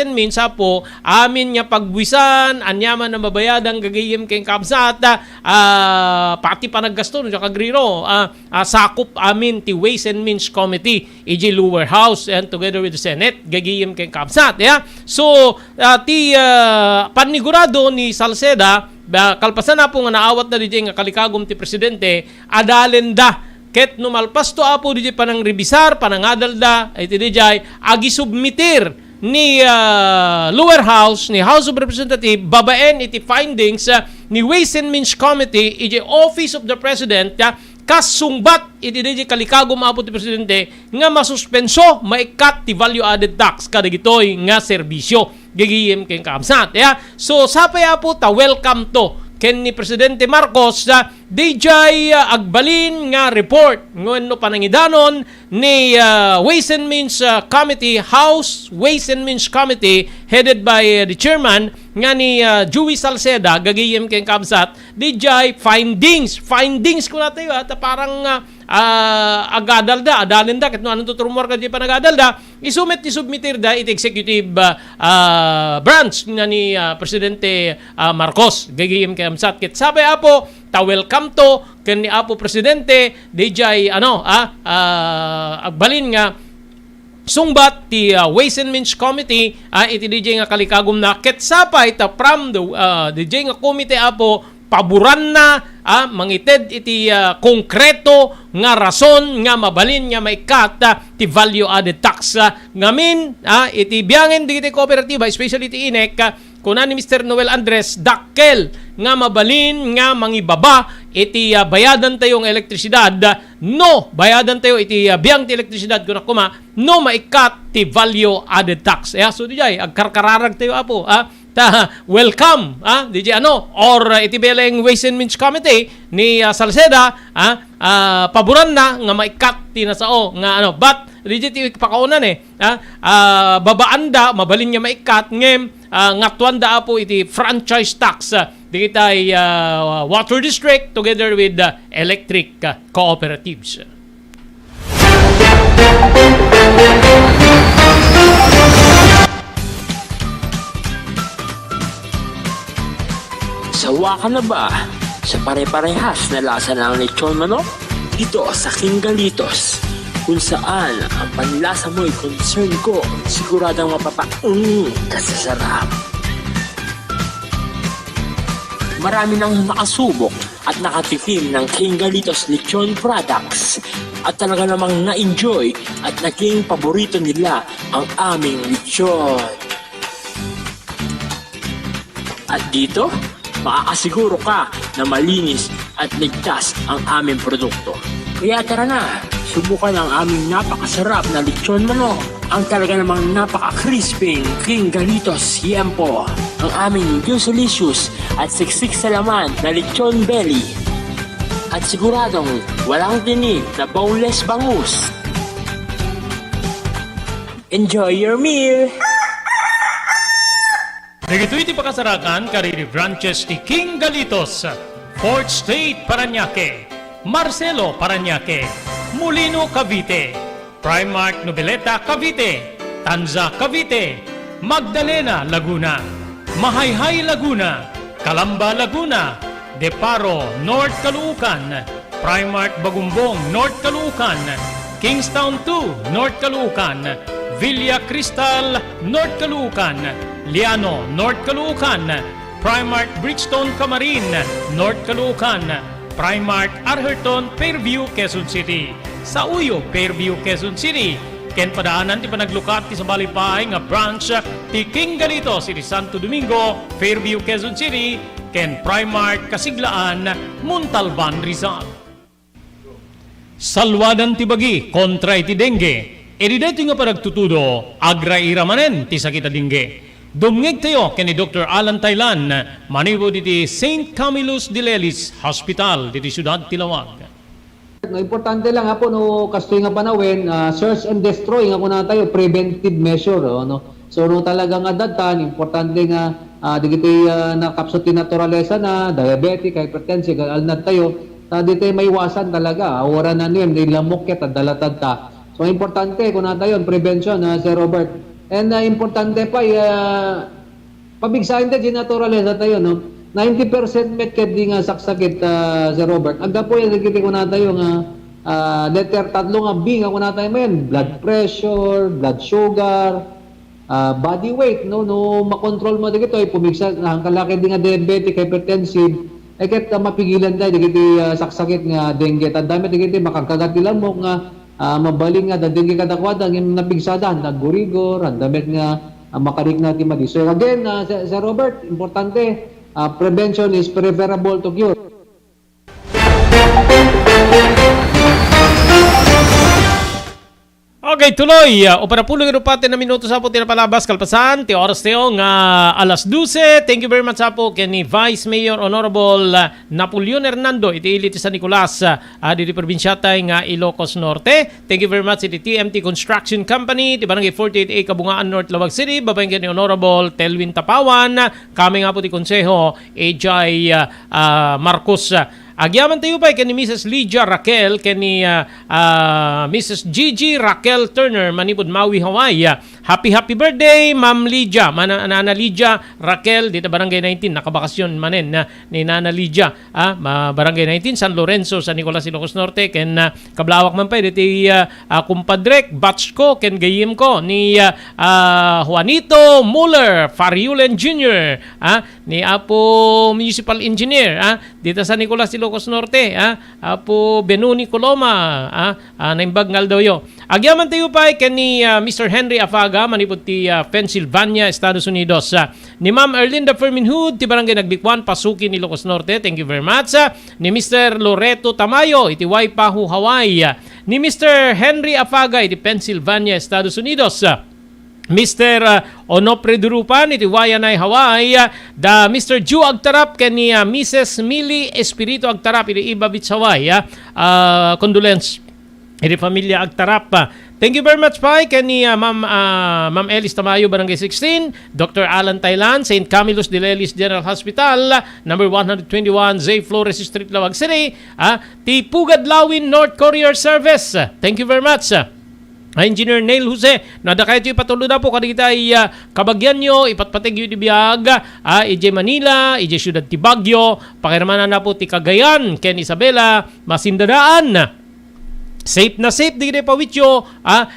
and Means po amin nga pagbuisan anyaman na mabayadang gagayem ken kabsat pati panaggasto no kagriro sakop amin ti Ways and Means Committee iji lower house and together with the Senate gagayem ken kabsat. So ti panigurado ni Salceda kalpasan na po nga naawat na DJ nga kalikagom ti presidente adalen da ket numalpas to apo DJ panang rebisar panangadal da iti DJ agi submitir ni lower house ni House of Representative babaen iti findings ni Ways and Means Committee iti Office of the President kasungbat iti DJ kalikagom apo ti presidente nga masuspenso maikat ti value added tax kadagitoy nga serbisyo gigiyem ken kamsat. So sapay apo ta welcome to ken ni Presidente Marcos DJ agbalin nga report ngano panangidanon ni Ways and Means Committee, House Ways and Means Committee headed by the chairman nga ni Joey Salceda gagayem ken kabsat DJ findings ko na tayo at parang agadal da adalin da ket no anong tuturumor ka di panagadal da submitir da it executive branch nga ni Presidente Marcos gagayem ken kabsat ket sabay apo ta welcome to ken ni apo presidente DJ agbalin nga sungbat ti Ways and Means Committee iti DJ nga kalikagom na ket sapay ta from the DJ nga committee apo paboran na mangited iti konkreto nga rason nga mabalin nga maikat ti value added tax ngamin iti biyangen digiti kooperatiba especially ti INEC kuna ni Mr. Noel Andres dakkel nga mabalin nga mangibaba iti bayadan tayo ng elektrisidad no bayadan tayo iti biyang ti elektrisidad kuna kuma no maikat ti value added tax so dijay agkarkararag tayo apo welcome DJ or iti beleng Ways and Means Committee ni Salceda paboran na nga maikat ti nasao nga but DJ ti pakaunan babaan da mabalin nga maikat ngem ngatuan da apo iti franchise tax digitay water district together with electric cooperatives. Sawa ka na ba sa pare-parehas na lasa ng lechon manok? Dito sa King Galitos, kung saan ang panlasa mo'y concern ko, siguradang kasasarap. Marami nang nakasubok at nakatikim ng King Galitos lechon products at talaga namang na-enjoy at naging paborito nila ang aming lechon. At dito, makakasiguro ka na malinis at ligtas ang aming produkto. Kaya tara na, subukan ang aming napakasarap na lechon manok. Ang talaga namang napaka-crispy King Galitos Yempo. Ang aming juicelicious at siksik sa laman na lechon belly. At siguradong walang tinig na boneless bangus. Enjoy your meal! Nagito iti pakasarakan kariri branches ti King Galitos, Fourth State Parañaque, Marcelo Parañaque, Molino Cavite, Primark Noveleta Cavite, Tanza Cavite, Magdalena Laguna, Mahayhay Laguna, Calamba Laguna, Deparo North Caloocan, Primark Bagumbong North Caloocan, Kingstown 2 North Caloocan, Villa Cristal North Caloocan, Liano, North Caloocan, Primark Bridgestone Camarin, North Caloocan, Primark Arherton, Fairview, Quezon City. Sa Uyo, Fairview, Quezon City. Ken padaanan ti panaglukat ti sa Balipay nga branch ti King Galitos iti Santo Domingo, Fairview, Quezon City. Ken Primark Kasiglaan, Montalban, Rizal. Salwadan ti bagi kontra iti dengue. Edi dito nga panagtutudo, agra-iramanen ti sakita dengue. Dumngeg tayo kani Dr. Alan Taylan, manibo diti St. Camillus de Lelis Hospital diti Siyudad Tilawag. Importante lang po no kastoy nga panawin, search and destroy nga kuna tayo preventive measure no. So no talagang adatan importante nga digiti na kapsot ti naturalesa na diabetic, hypertensive, alnad tayo dito may iwasan talaga. Ora na niyan, nilamok kita, dalatad ta. So, importante, kung nata yun, prevention, Sir Robert. And importante pa, pabigsahin din, naturalize tayo, no? 90% met ket di nga saksakit, Sir Robert. Agda po yung nagkiti ko nata yung letter tatlo nga B nga kunata mo yan, blood pressure, blood sugar, body weight, no makontrol mo dito ay pumigsa ang kalaki di nga diabetic, hypertensive, ay ket mapigilan dai digiti saksakit nga dengue. Tandami digiti makakagat nila mo nga mabaling nga dengue kadakwada ng napigsada nagurigor, andamit nga makarik na ti madi. So again, Sir Robert, importante, prevention is preferable to cure. Okay, tuloy. O para pulo nga pati na minuto sa po tinapalabas kalpasan, ti oras tayo nga alas 12. Thank you very much sa po kay ni Vice Mayor Honorable Napoleon Hernando iti ili ti San Nicolas diti probinsya tay nga Ilocos Norte. Thank you very much iti TMT Construction Company ti barangay 48A Kabungaan North Lawag City. Babayin ni Honorable Telwin Tapawan. Kami nga po ti Konseho AJ Marcos. Agyaman tayo pa kay ni Mrs. Lydia Raquel, kay ni Mrs. Gigi Raquel Turner, Manipod, Maui, Hawaii. Happy birthday, Ma'am Lydia. Nana Lydia Raquel, dito Barangay 19, nakabakasyon manen ni Nana Lydia. Barangay 19, San Lorenzo, San Nicolas, Ilocos Norte. Ken kablawak man pa, dito kumpadrek, batch ko, ken gayim ko, ni Juanito Muller, Fariulen Jr., ni Apo Municipal Engineer, dito sa Nicolas, Ilocos Norte, Apo Benuni Coloma, naimbag ngal daw yo. Agyaman tayo pa kay ni Mr. Henry Afaga, manipod ti Pennsylvania, Estados Unidos. Ni Ma'am Erlinda Ferminhood, ti Barangay Nagbikwan, Pasukin, Ilocos Norte. Thank you very much. Ni Mr. Loreto Tamayo, iti Waipahu, Hawaii. Ni Mr. Henry Afaga, iti Pennsylvania, Estados Unidos. Mr. Onopre Durupan, iti Wayanay, Hawaii. Mr. Ju Agtarap, kani Mrs. Millie Espiritu Agtarap, iti Iba Beach, Hawaii. Condolence, iti Pamilya Agtarap. Thank you very much pa kani Ma'am Elis Tamayo, Barangay 16, Dr. Alan Thailand, St. Camillus de Lelis General Hospital, number 121, Zay Flores Street, Lawag City, ti Pugadlawin North Courier Service. Thank you very much. Engineer Neil Jose, nada kayo ito ipatuloy na po kanita kabagyan nyo, ipatpatig yun di biyag, ije Manila, ije Ciudad Tibagyo, pakiramanan na po ti Cagayan, Ken Isabela, Masindadaan. Safe na safe digiti pawityo,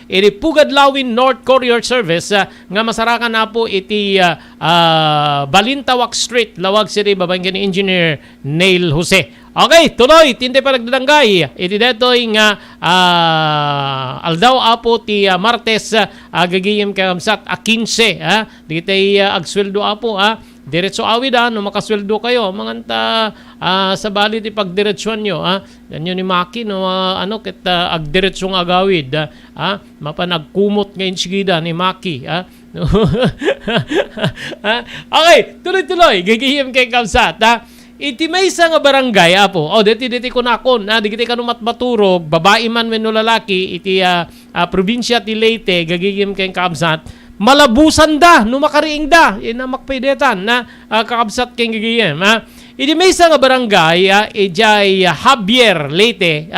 iti Pugadlawin North Courier Service, nga masarakan na po iti Balintawak Street, Lawag City, babayin ni Engineer Neil Jose. Okay, tuloy, tindi pa nagdadanggay. Iti detoy nga aldaw apo ti Martes gagiyem kamsat 15, digiti agsweldo apo, diretso awid no makasweldo kayo manganta sa bali ti pagdiretsyon nyo, ganyo ni Maki no ket agdiretsong agawid, mapanagkumot ngayon sigida ni Maki, okay, tuloy gagiyem kay kamsat, iti may isa nga barangay apo. Diti ko nakon, digiti kanu matmaturog, babae man wenno lalaki, iti probinsya ti Leyte, gagigim kay kamsat. Malabusan da, no makariing da, makpaidetan na kakabsat kay gagigim. Iti may isa nga barangay, ijay Javier Leyte,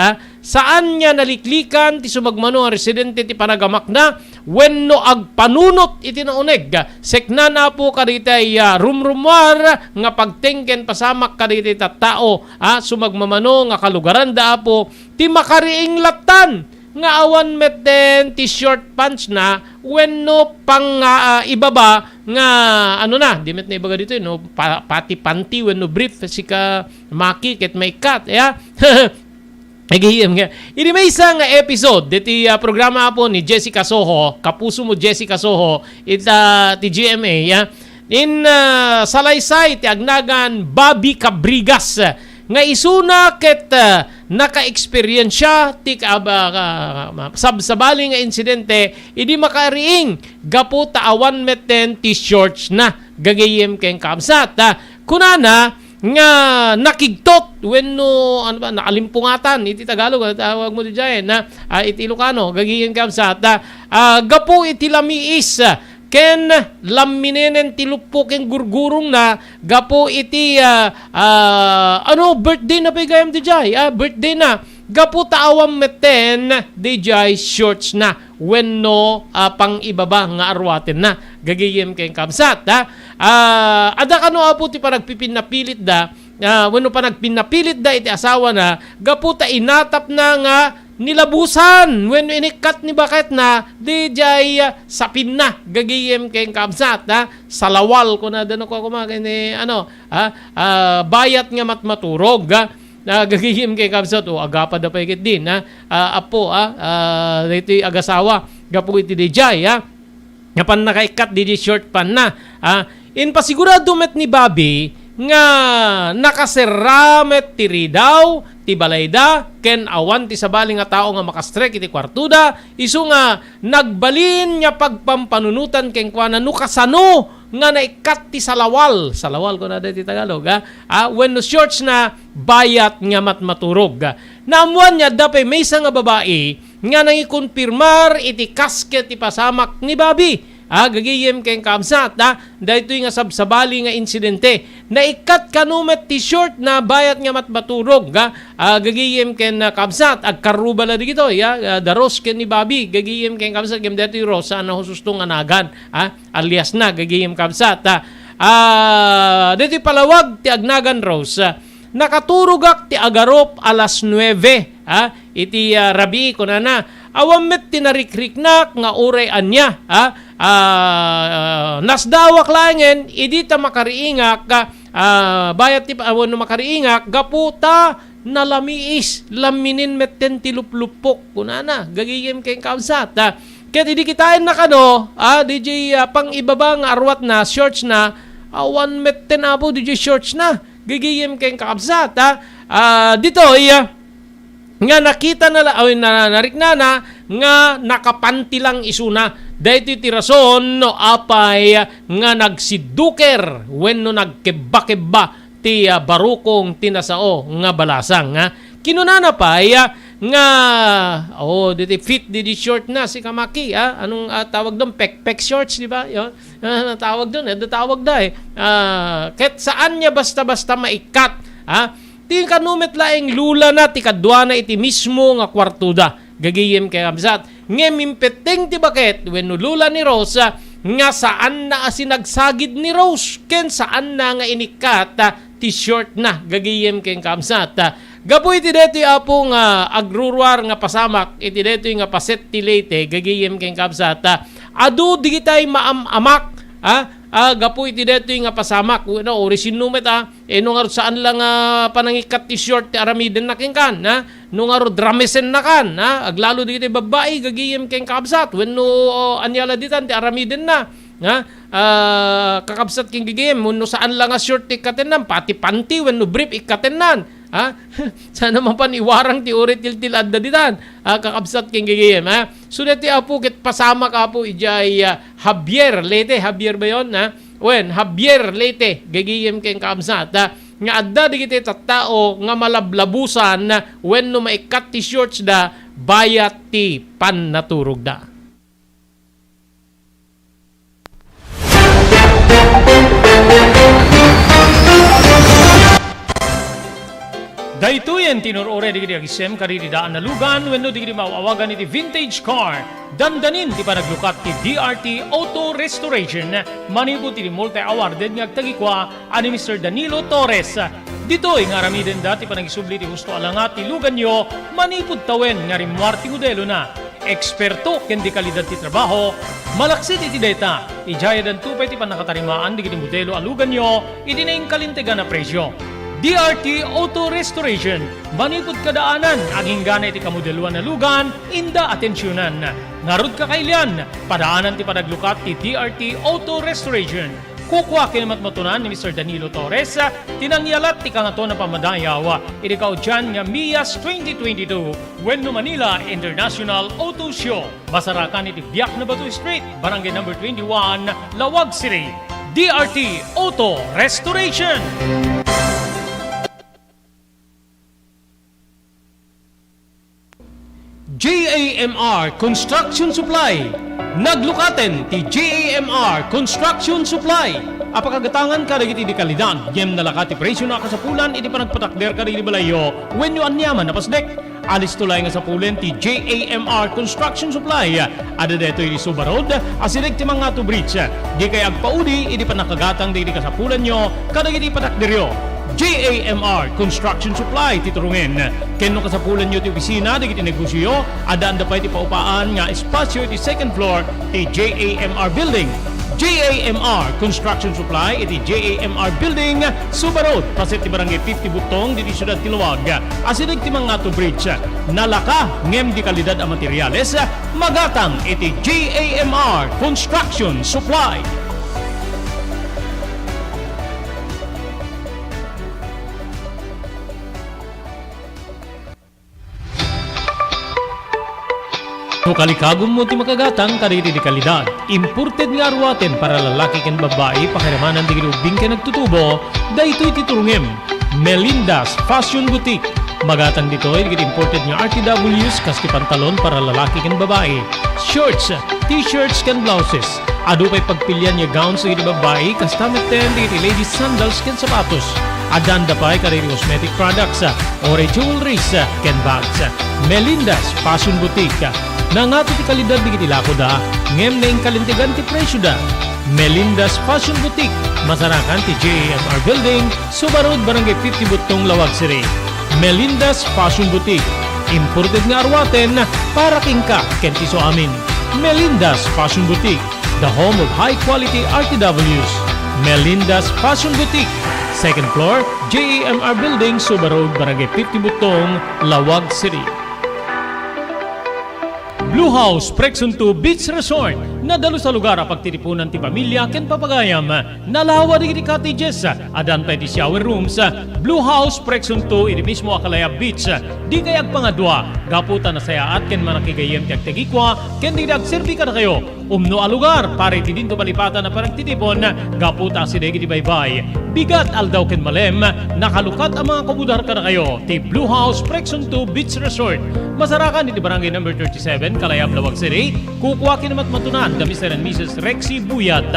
saan niya naliklikan ti sumagmano ang residente ti panagamak na wenno agpanunot iti nauneg sekna na po kaditay rumrumwar nga pagtengken pasamak kaditay tattao sumagmamano nga kalugaran da po ti makariing latan nga awan meten ti short pants na wenno pang ibaba nga ano na dimet na ibaga dito no pati panty wenno brief sika Maki ket may cut Nagihiyam nga. Ini may isang episode diti programa po ni Jessica Soho, kapuso mo Jessica Soho, ita ti GMA, in salaysay ti agnagan Bobby Cabrigas nga isuna ket naka-experience ti sabsabaling nga insidente idi makariing gapu taawan meten ti shorts na gagayem ken kamsat kunana nga nakigtot wenno ano ba nakalimpungatan iti Tagalog tawag mo di diyan na iti Ilocano gagiyan kam sa gapu iti lamiis ken laminenen ti luppo ken gurgurong na gapo iti birthday na pigayam di jay, birthday na gapo taawam meten di jay shorts na wenno pang ibaba nga arwaten na gagayem ken kamsat ada kano apo ti panagpipinapilit da wenno panagpinapilit da iti asawa na gapo ta inatap na nga nilabusan when inikat ni bakit na DJ sapin na gagiyem keng kamsat salawal ko na dano ko kumakin bayat nga matmaturog gagiyem keng kamsat agapa da paikit din apo dito agasawa gapo iti DJ nga pan nakaikat DJ short pan na in pasigurado met ni Bobby nga nakaseramet tiri daw ti balayda ken awan ti sabali nga tao nga makastrek iti kwartuda isu nga nagbalin nga pagpampanunutan ken kuana no kasano nga naikat ti salawal ko na dati Tagalog when no shorts na bayat nga matmaturog naamuan niya dapay may isa nga babae nga nangikonfirmar iti kasket ti pasamak ni Bobby gagiyem keng kamsat dahito nga sabsabali nga insidente na ikat kanumet t-shirt na bayat nga matmaturog gagiyem ken kamsat agkaruba na digito daros ken ni Bobby gagiyem ken kamsat gem dahito yung rosa na husustong anagan alias na gagiyem kamsat dahito palawag ti agnagan rose nakaturugak ti agarop alas 9 iti rabi ko na awamet tinarikrik-nak nga uray anya nasdawak langen idita makariingak bayat ti no makariingak gaputa nalamiis laminin metten ti luplupok kunana gagiyem keng kamsat ket idi kitain na kano DJ pang ibaba nga arwat na shorts na awan metten apo DJ shorts na gagiyem keng kamsat dito nga nakita na nariknana nga nakapanti lang isuna dahito ti rason no apay nga nagsiduker wenno nagkeba-keba ti barukong tinasao nga balasang kinunana pay nga dito fit di short na si Kamaki anong tawag doon pek shorts di ba tawag doon tawag da ket saan niya basta-basta maikat ti kanumet laeng lula na ti kadwa na iti mismo nga kwartuda gagiyem kay kamsat ngem impeteng ti baket wenno lula ni Rose nga saan na asinagsagid ni Rose ken saan na nga inikat ti short na gagiyem kay kamsat gapoy iti deti apo nga agrurwar nga pasamak iti deti nga paset ti leyte gagiyem kay kamsat adu digitay maamamak gapo iti deto nga pasamak orisin numet no nga saan lang panangikat ti short ti aramiden na kengkan no nga dramesen na kan aglalo dito babae gagiyem keng kakabsat wenno anyala ditan ti aramiden na kakabsat keng gagiyem no saan lang short ti katenan pati panty wenno brief ikatenan sana mapan iwarang ti uri til adda ditan kakabsat king gigiyem so deti apo ket pasama ka apo ijay Javier Leyte ba yon Javier Leyte gigiyem king kakabsat nga adda digiti tattao nga malablabusan wenno maikat ti shorts da bayat ti pannaturog da. Daytoyen tinurore digiti agisem karidi daan na lugan wenno digiti mawawagan iti vintage car dandanin ti panaglukat ti DRT Auto Restoration manipud ti multi-awarded nga agtagikwa ani Mr. Danilo Torres. Ditoy nga aramiden dati panagisubli ti husto alangat ti lugan nyo manipud tawen nga rimwar ti modelo na eksperto ken di kalidad ti trabaho malaksit iti data ijayadan tupay ti panakatarimaan digiti modelo alugan nyo iti naing kalintegan na presyo. DRT Auto Restoration, manipod kadaanan, aging gana iti kamodeluan na lugan, inda atensyonan. Narod ka kailian, padaanan ti panaglukat ti DRT Auto Restoration. Kukwa kinamatmatunan ni Mr. Danilo Torres, tinangyalat ti kangato na pamadayaw, iti kaudyan nga MIAS 2022, Wenno Manila International Auto Show. Basarakan iti Biak na Batu Street, Barangay number 21, Lawag City. DRT Auto Restoration. JAMR Construction Supply, Naglukaten ti GAMR Construction Supply. Apakagatangan ka dagiti di kalidad. Yem nalakati presyo na kasapulan iti panagpatakder ka di balayo when you anyaman napasdek. Alis tulay nga sa pulen ti JAMR Construction Supply. Ada deto iti Subarod, asirig ti mga to bridge. Di kay agpaudi iti panakagatang di kasapulan nyo kadagiti patakderyo. JAMR Construction Supply titurungin. Kenno kasapulan nyo ti opisina di kiti negosyo, adaan da pa iti paupaan nga espasyo iti second floor ti JAMR Building. JAMR Construction Supply iti JAMR Building Subarod pasit ti barangay 50 Butong diti Syudad Tiluag asidig ti mga to bridge nalaka ngem di kalidad a materyales magatang iti JAMR Construction Supply. No kalikagom mo ti makagatang kadiri di kalidad. Imported nga arwaten para lalaki ken babae pakiramanan di ubing ken nagtutubo, daytoy titurungem. Melinda's Fashion Boutique. Magatang ditoy di imported nga RTWs kas ti pantalon para lalaki ken babae. Shorts, t-shirts ken blouses. Adu pay pagpilian nga gowns di babae kas tameten di ladies sandals ken sapatos. Adanda pay kadiri cosmetic products, ore jewelries ken bags. Melinda's Fashion Boutique. Nangato ti kalidad di kiti lako da, ngem na kalintigan ti presyo da. Melinda's Fashion Boutique, masarakan ti JAMR Building, Subarod, Barangay 50 Butong, Lawag City. Melinda's Fashion Boutique, imported nga arwaten para kingka kenti so amin. Melinda's Fashion Boutique, the home of high-quality RTWs. Melinda's Fashion Boutique, second floor, JAMR Building, Subarod, Barangay 50 Butong, Lawag City. Blue House Prexunto Beach Resort. Nadalo sa lugar a pagtitipunan ti pamilya ken papagayam. Nalawa di cottages. Adan pa ti shower rooms. Blue House Prexunto iti mismo Akalaya Beach. Di kay agpangadwa. Gaputan na sayaat ken manakigayem ti agtegikwa ken di agserbi ka na kayo. Umno a lugar pare ti dinto malipatan na parang titipon. Gaputa si degi di baybay. Bigat aldaw ken malem. Nakalukat ang mga kabudar ka na kayo. Ti Blue House Prexunto Beach Resort. Masarakan iti barangay number 37 Kalayab, Lawag City. Kukuha kinamat matunan kami Mr. and Mrs. Rexy Buyat.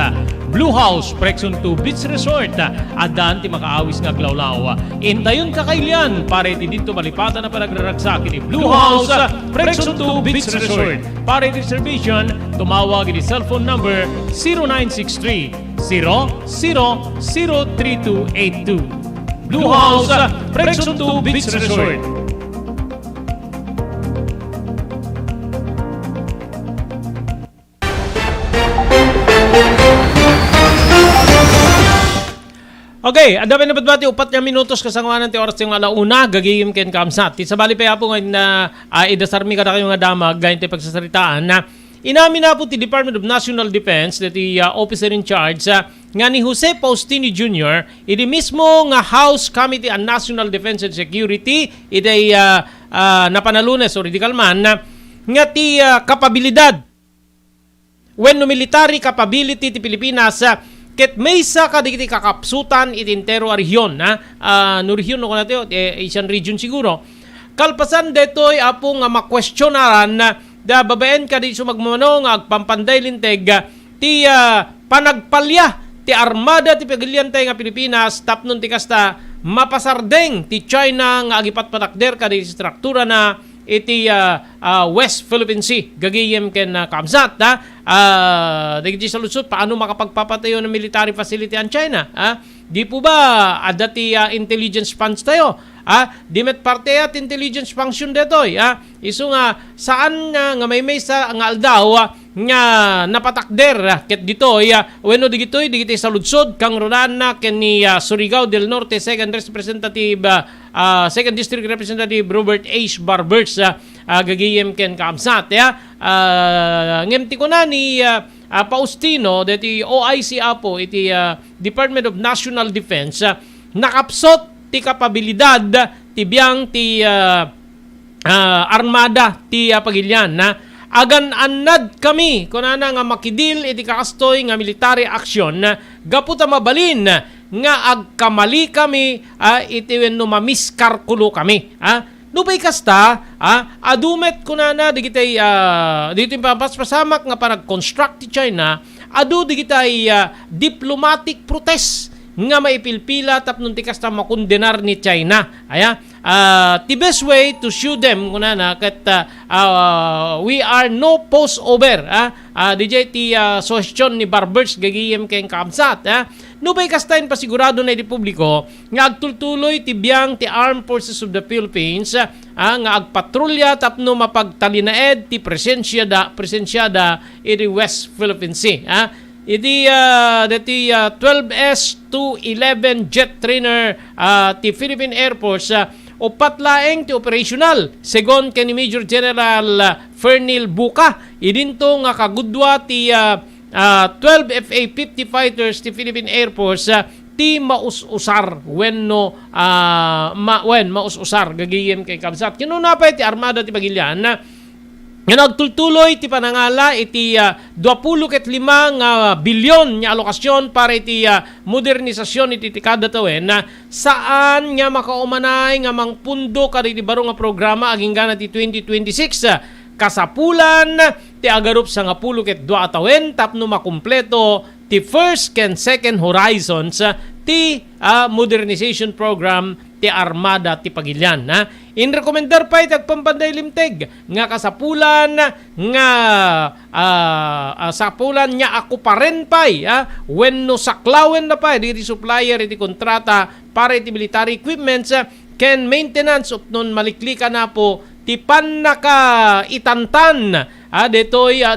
Blue House Prexunto Beach Resort. Adan ti makaawis nga glawlaw. Intayon kakailian pare ti dito malipatan na panagraragsak iti Blue House Prexunto Beach Resort. Pare ti reservation tumawag iti cellphone number 0963 003282. Blue House Prexunto Beach Resort. Okay, adapin na batbati upat niya minutos kasangwanan ti oras yung alauna gagayim ken kamsat. Ti sabali pa po ngayon na idasarmi ka na kayo nga damag gayon ti pagsasaritaan na inamin na po ti Department of National Defense that the officer in charge nga ni Jose Faustini Jr. Iti mismo nga House Committee on National Defense and Security iti napanalunes o radical man nga ti kapabilidad when no military capability ti Pilipinas ket maysa ka digiti kakapsutan iti entero a region no region no kanatyo Asian region siguro kalpasan detoy apo nga makwestionaran da babaen ka di sumagmano nga agpampanday linteg ti panagpalya ti armada ti pagiliantay nga Pilipinas tapnon ti kasta mapasardeng ti China nga agipat patakder ka di struktura na iti West Philippine Sea gagayem ken kamsat digiti sa lusot paano makapagpapatayo ng military facility ang China di po ba adati intelligence funds tayo di met parte at intelligence function detoy isu nga saan nga may sa nga aldaw nga napatakder ket ditoy wenno digiti sa lutsod kang Rodana ken ni Surigao del Norte Second District Representative Robert H. Barbers gagayem ken kamsat ngemti ko na ni Faustino deti OIC apo iti Department of National Defense nakapsot ti kapabilidad ti biang ti armada ti pagilyan agan annad kami kunana nga makidil iti kakastoy nga military action gaputa mabalin nga agkamali kami iti wenno mamiskarkulo kami Nubay kasta, adumet ko na digitay dito yung pampasamak nga para construct ti China, adu digitay diplomatic protest nga maipilpila tapnon ti kasta makondenar ni China. The best way to show them kunana kat we are no post over. DJ ti suggestion ni Barbers gagiyem kay kamsat. Nubay kastain pasigurado na republiko nga agtultuloy ti biyang ti Armed Forces of the Philippines nga agpatrolya tapno mapagtalinaed ti presensyada iti West Philippine Sea. Iti 12S-211 jet trainer ti Philippine Air Force upat laeng ti operational segon ken ni Major General Fernil Buca idinto nga kagudwa ti 12 FA-50 fighters ti Philippine Air Force ti maus-usar wenno maus-usar gagiyem kay kabsat kinuna pa ti armada ti Pagilian nga nagtultuloy ti panangala iti 25 nga bilyon nga alokasyon para iti modernisasyon iti tikada tawen na saan nga makaumanay nga mangpundo kada iti baro nga programa aging gana ti 2026 kasapulan ti agarup sa nga 12 tawen tapno makumpleto ti first ken second horizons ti modernization program ti armada ti Pagilian. In rekomendar pa iti agpambanday limteg nga kasapulan nga sapulan nya ako pa ren pay wenno saklawen na pa iti supplier iti kontrata para iti military equipments ken maintenance upnon maliklikan na po ti panaka itantan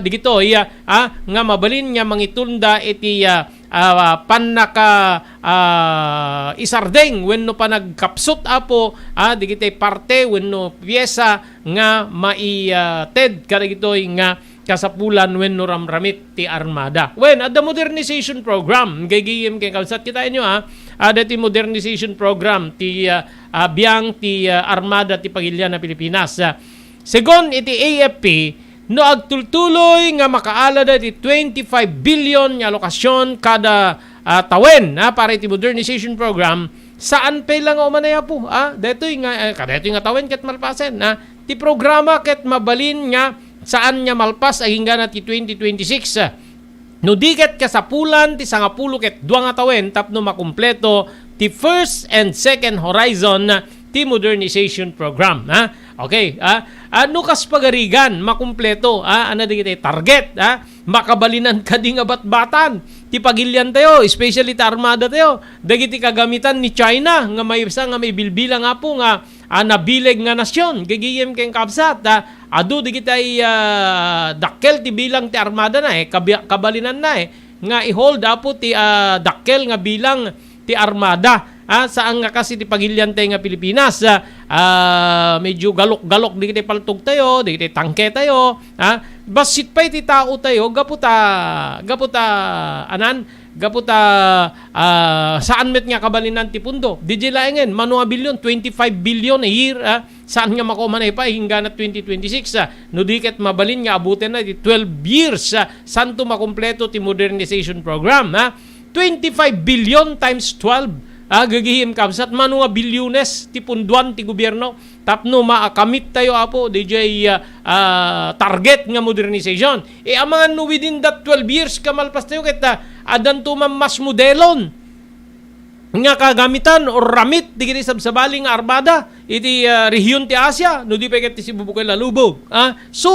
digitoy nga mabalin nga mangitunda iti panaka isardeng wenno pa nagkapsot apo digitay parte wenno piyesa nga maited kadagitoy nga kasapulan wenno ramramit ti armada. At the modernization program gagiyem kay kalsat kita inyo dati modernization program ti biyang ti armada ti Pagilian na Pilipinas. Segon iti AFP no agtultuloy nga makaala iti 25 billion nga alokasyon kada tawen para iti modernization program saan pa lang umanaya po detoy nga tawen ket malpasen ti programa ket mabalin nga saan nga malpas aging gana ti 2026 no diket kasapulan ti 10 ket 2 nga tawen tapno makumpleto ti first and second horizon ti modernization program. Okay, ano kas pagarigan makumpleto ano digiti target makabalinan kading abat-batan ti Pagilian tayo especially ti armada tayo dagiti kagamitan ni China nga may isa nga may bilbilang nga po nga nabileg nga nasyon gagiyem keng kabsat adu digiti dakkel ti bilang ti armada na kabalinan na nga i-hold apo ti dakkel nga bilang ti armada saan nga kasi ti Pagilian tayo nga Pilipinas medyo galok-galok di paltog tayo di tangke tayo basit pa iti tao tayo gaputa saan met nga kabalinan ti pundo di laengen manuwa bilyon 25 billion a year saan nga makumanay pa hingga na 2026 no diket mabalin nga abutin na ti 12 years santo makumpleto ti modernization program 25 billion times 12 gagihim kabsat manuwa bilyones ti punduan ti gobyerno tapno maakamit tayo apo DJ target nga modernization ang mga within that 12 years kamalpas tayo kita adan to mas modelon nga kagamitan or ramit digiti sabsabaling nga armada iti rehiyon ti Asia no di pa ket ti sibubukay lalubog so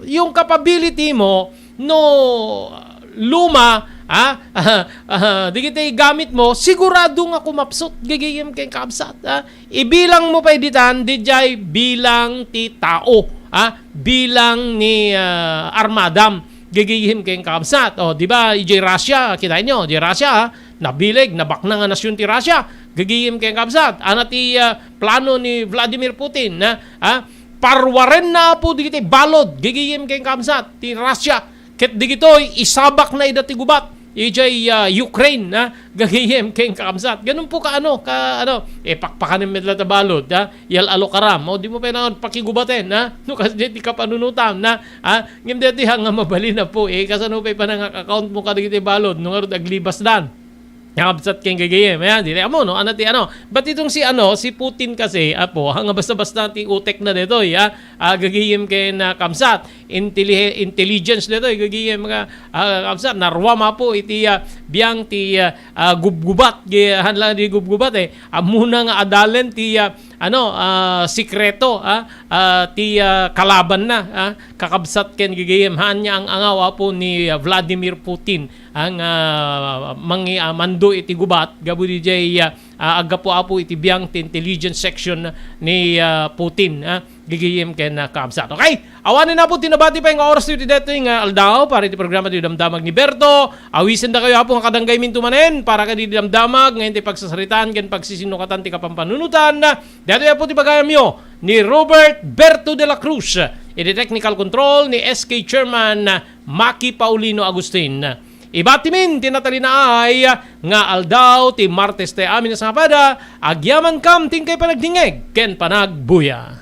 yung capability mo no luma digitay gamit mo sigurado nga kumapsot gagayem kay kabsat ibilang mo pa editan dijay bilang ti tao bilang ni armadam gagayem kay kabsat di ba ijay Russia kita nyo di Russia nabileg nabakna nga nasyon ti Russia gagayem kay kabsat ti plano ni Vladimir Putin parwaren na po digitay balod gagayem kay kabsat ti Russia ket digitoy isabak na idati gubat ijay Ukraine gagayem keng kakamsat ganun po pakpakan ng medla tabalod yal alokaram di mo pa na pakigubaten no kasi di ka panunutam ngem deti nga mabali na po kasano pa nang account mo kadigiti balod no nga aglibas dan Nakabsat keng gagayem. Ayan, dili mo, no? Ano, But itong si Putin kasi, hanga basta-basta ti utek na dito, gagayem kay na kamsat. Intelligence dito, gagayem mga kamsat. Narwa ma po, iti biyang ti gubgubat. Hanlang di gubgubat muna nga adalen ti sikreto, ti kalaban na, kakabsat ken gagayem. Hanya ang angawa po ni Vladimir Putin ang mando iti gubat gabu DJ agapo-apo iti biyang ti intelligence section ni Putin gigiyem ken kaabsat. Okay, awanin na po tinabati pa yung oras iti dito yung aldaw para iti programa ti Damdamag ni Berto. Awisen da kayo apo nga kadanggay min tumanen para ka di damdamag ngayon ti pagsasaritaan ken pagsisinukatan ti kapampanunutan. Dito po ti pagayam yo ni Robert Berto de la Cruz, iti technical control ni SK Chairman Maki Paulino Agustin. Ibatimin tinatalina ay nga aldaw ti Martes te amin sa kapada agyaman kam tingkay panagdingeg ken panagbuya.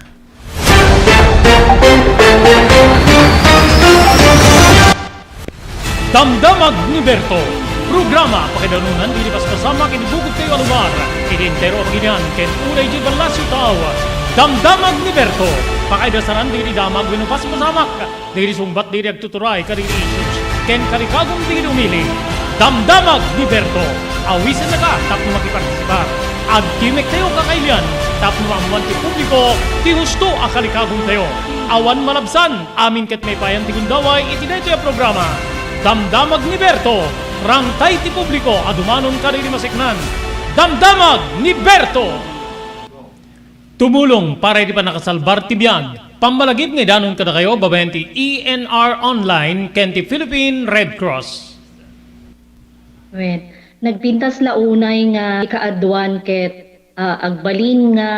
Damdamag ni Berto, programa pakidanunan dilipas kasama kinibugod kayo alumar identero paginian ken unay di balasyo tawa. Damdamag ni Berto, pakaidasaran diri damag winupas masamak diri sumbat diri agtuturay kadiri issues ken karikagong diri umili. Damdamag ni Berto, awisan na ka tapno makipartisipar. Agkimek tayo kakailian tapno maamuan ti publiko ti husto a karikagong tayo. Awan malabsan amin ket may payan ti gundaway iti daytoy a programa. Damdamag ni Berto, rangtay ti publiko adumanon kadiri masiknan. Damdamag ni Berto. Tumulong para iti panakasalbar ti biyag. Pambalagip nga danon kada kayo babayan ti ENR Online ken ti Philippine Red Cross. Nagpintas launay nga ikaadwan ket agbalin nga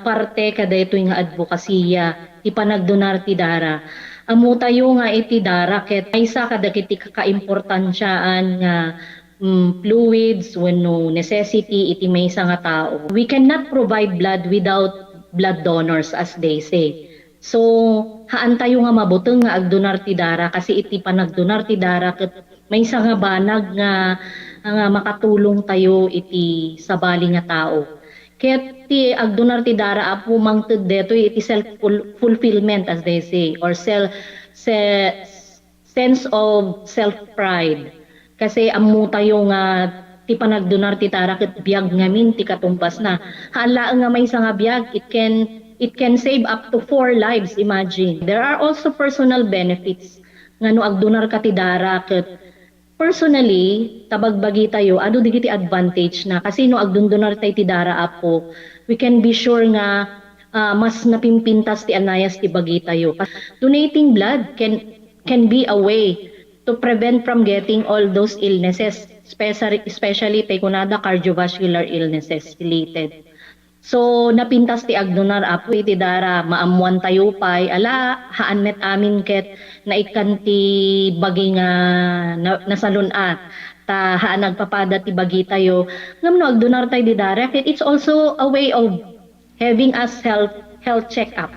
parte kada ito nga advokasya ti panagdonar ti dara. Amo tayo nga iti dara ket aysa kada kiti kakaimportansyaan nga fluids wenno necessity iti maysa nga tao. We cannot provide blood without blood donors as they say. So, haan tayo nga mabuteng nga agdonar ti dara kasi iti panagdonar ti dara ket maysa nga banag nga makatulong tayo iti sabali nga tao. Ket ti agdonar ti dara apo mangted deto iti self-fulfillment as they say or sense of self-pride. Kasi ammo tayo nga ti panagdonar ti dara ket biag ngamin ti katumbas na. Hala nga maysa nga biag it can save up to 4 lives, imagine. There are also personal benefits nga no agdonar ka ti dara ket personally tabagbagi tayo adu digiti advantage na kasi no agdonar tay ti dara apo we can be sure nga mas napimpintas ti anayas ti bagi tayo. Donating blood can be a way to prevent from getting all those illnesses, especially tay kunada cardiovascular illnesses related. So napintas ti agdonar apo iti dara maamuan tayo pay ala haan met amin ket naikan ti bagi nga nasalun-at ta haan nagpapada ti bagi tayo ngam agdonar tayo di dara ket it's also a way of having us health check-up.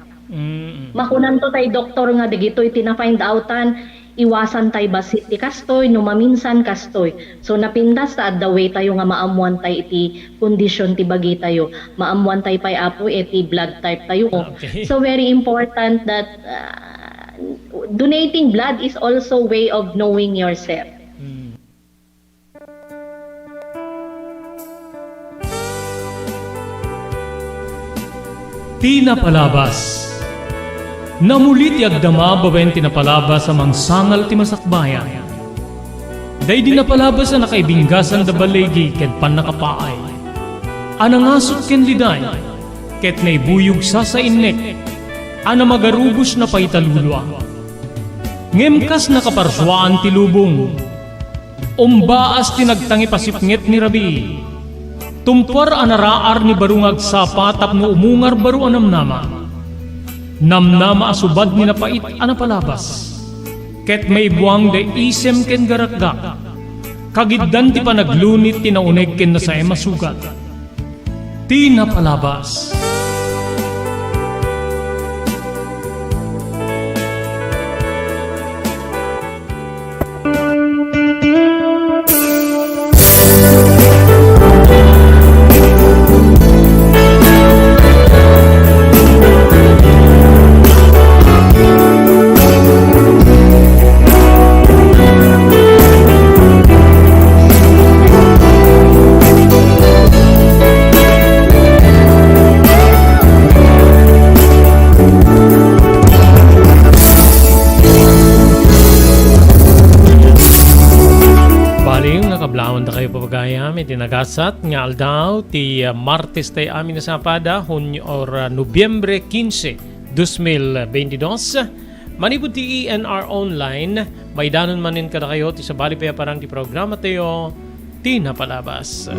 Makunan to tay doktor nga digitoy tina-find outan iwasan tay basit ti kastoy no maminsan kastoy. So napindas ta the way tayo nga maamuan tay iti kondisyon ti bagi tayo. Maamuan tay pay apo iti blood type tayo. Okay. So very important that donating blood is also way of knowing yourself. Pinapalabas. Namulit ti agdama babaen tinapalabas sa mangsangal ti masakbayan. Day di napalabas na nakaibinggasan da balegi ket pan nakapaay. Anangasot ken liday ket naibuyog sa innek. Ana magarubos na paitalulwa. Ngemkas nakaparswaan ti lubong. Umbaas ti nagtangi pasipnget ni Rabi. Tumpar anaraar ni barungag sapa tapno umungar baru anamnama. Namnama asubad ni napait anapalabas. Ket may buwang de isem ken garakgak. Kagiddan ti panaglunit ti nauneg ken nasae masugat. Ti napalabas. papagayam iti nagasat nga aldaw ti Martes tayo amin na sapada Nobyembre 15, 2022. Manipod ti ENR Online, may danon manin kada kayo ti sabali pa parang ti programa tayo ti napalabas.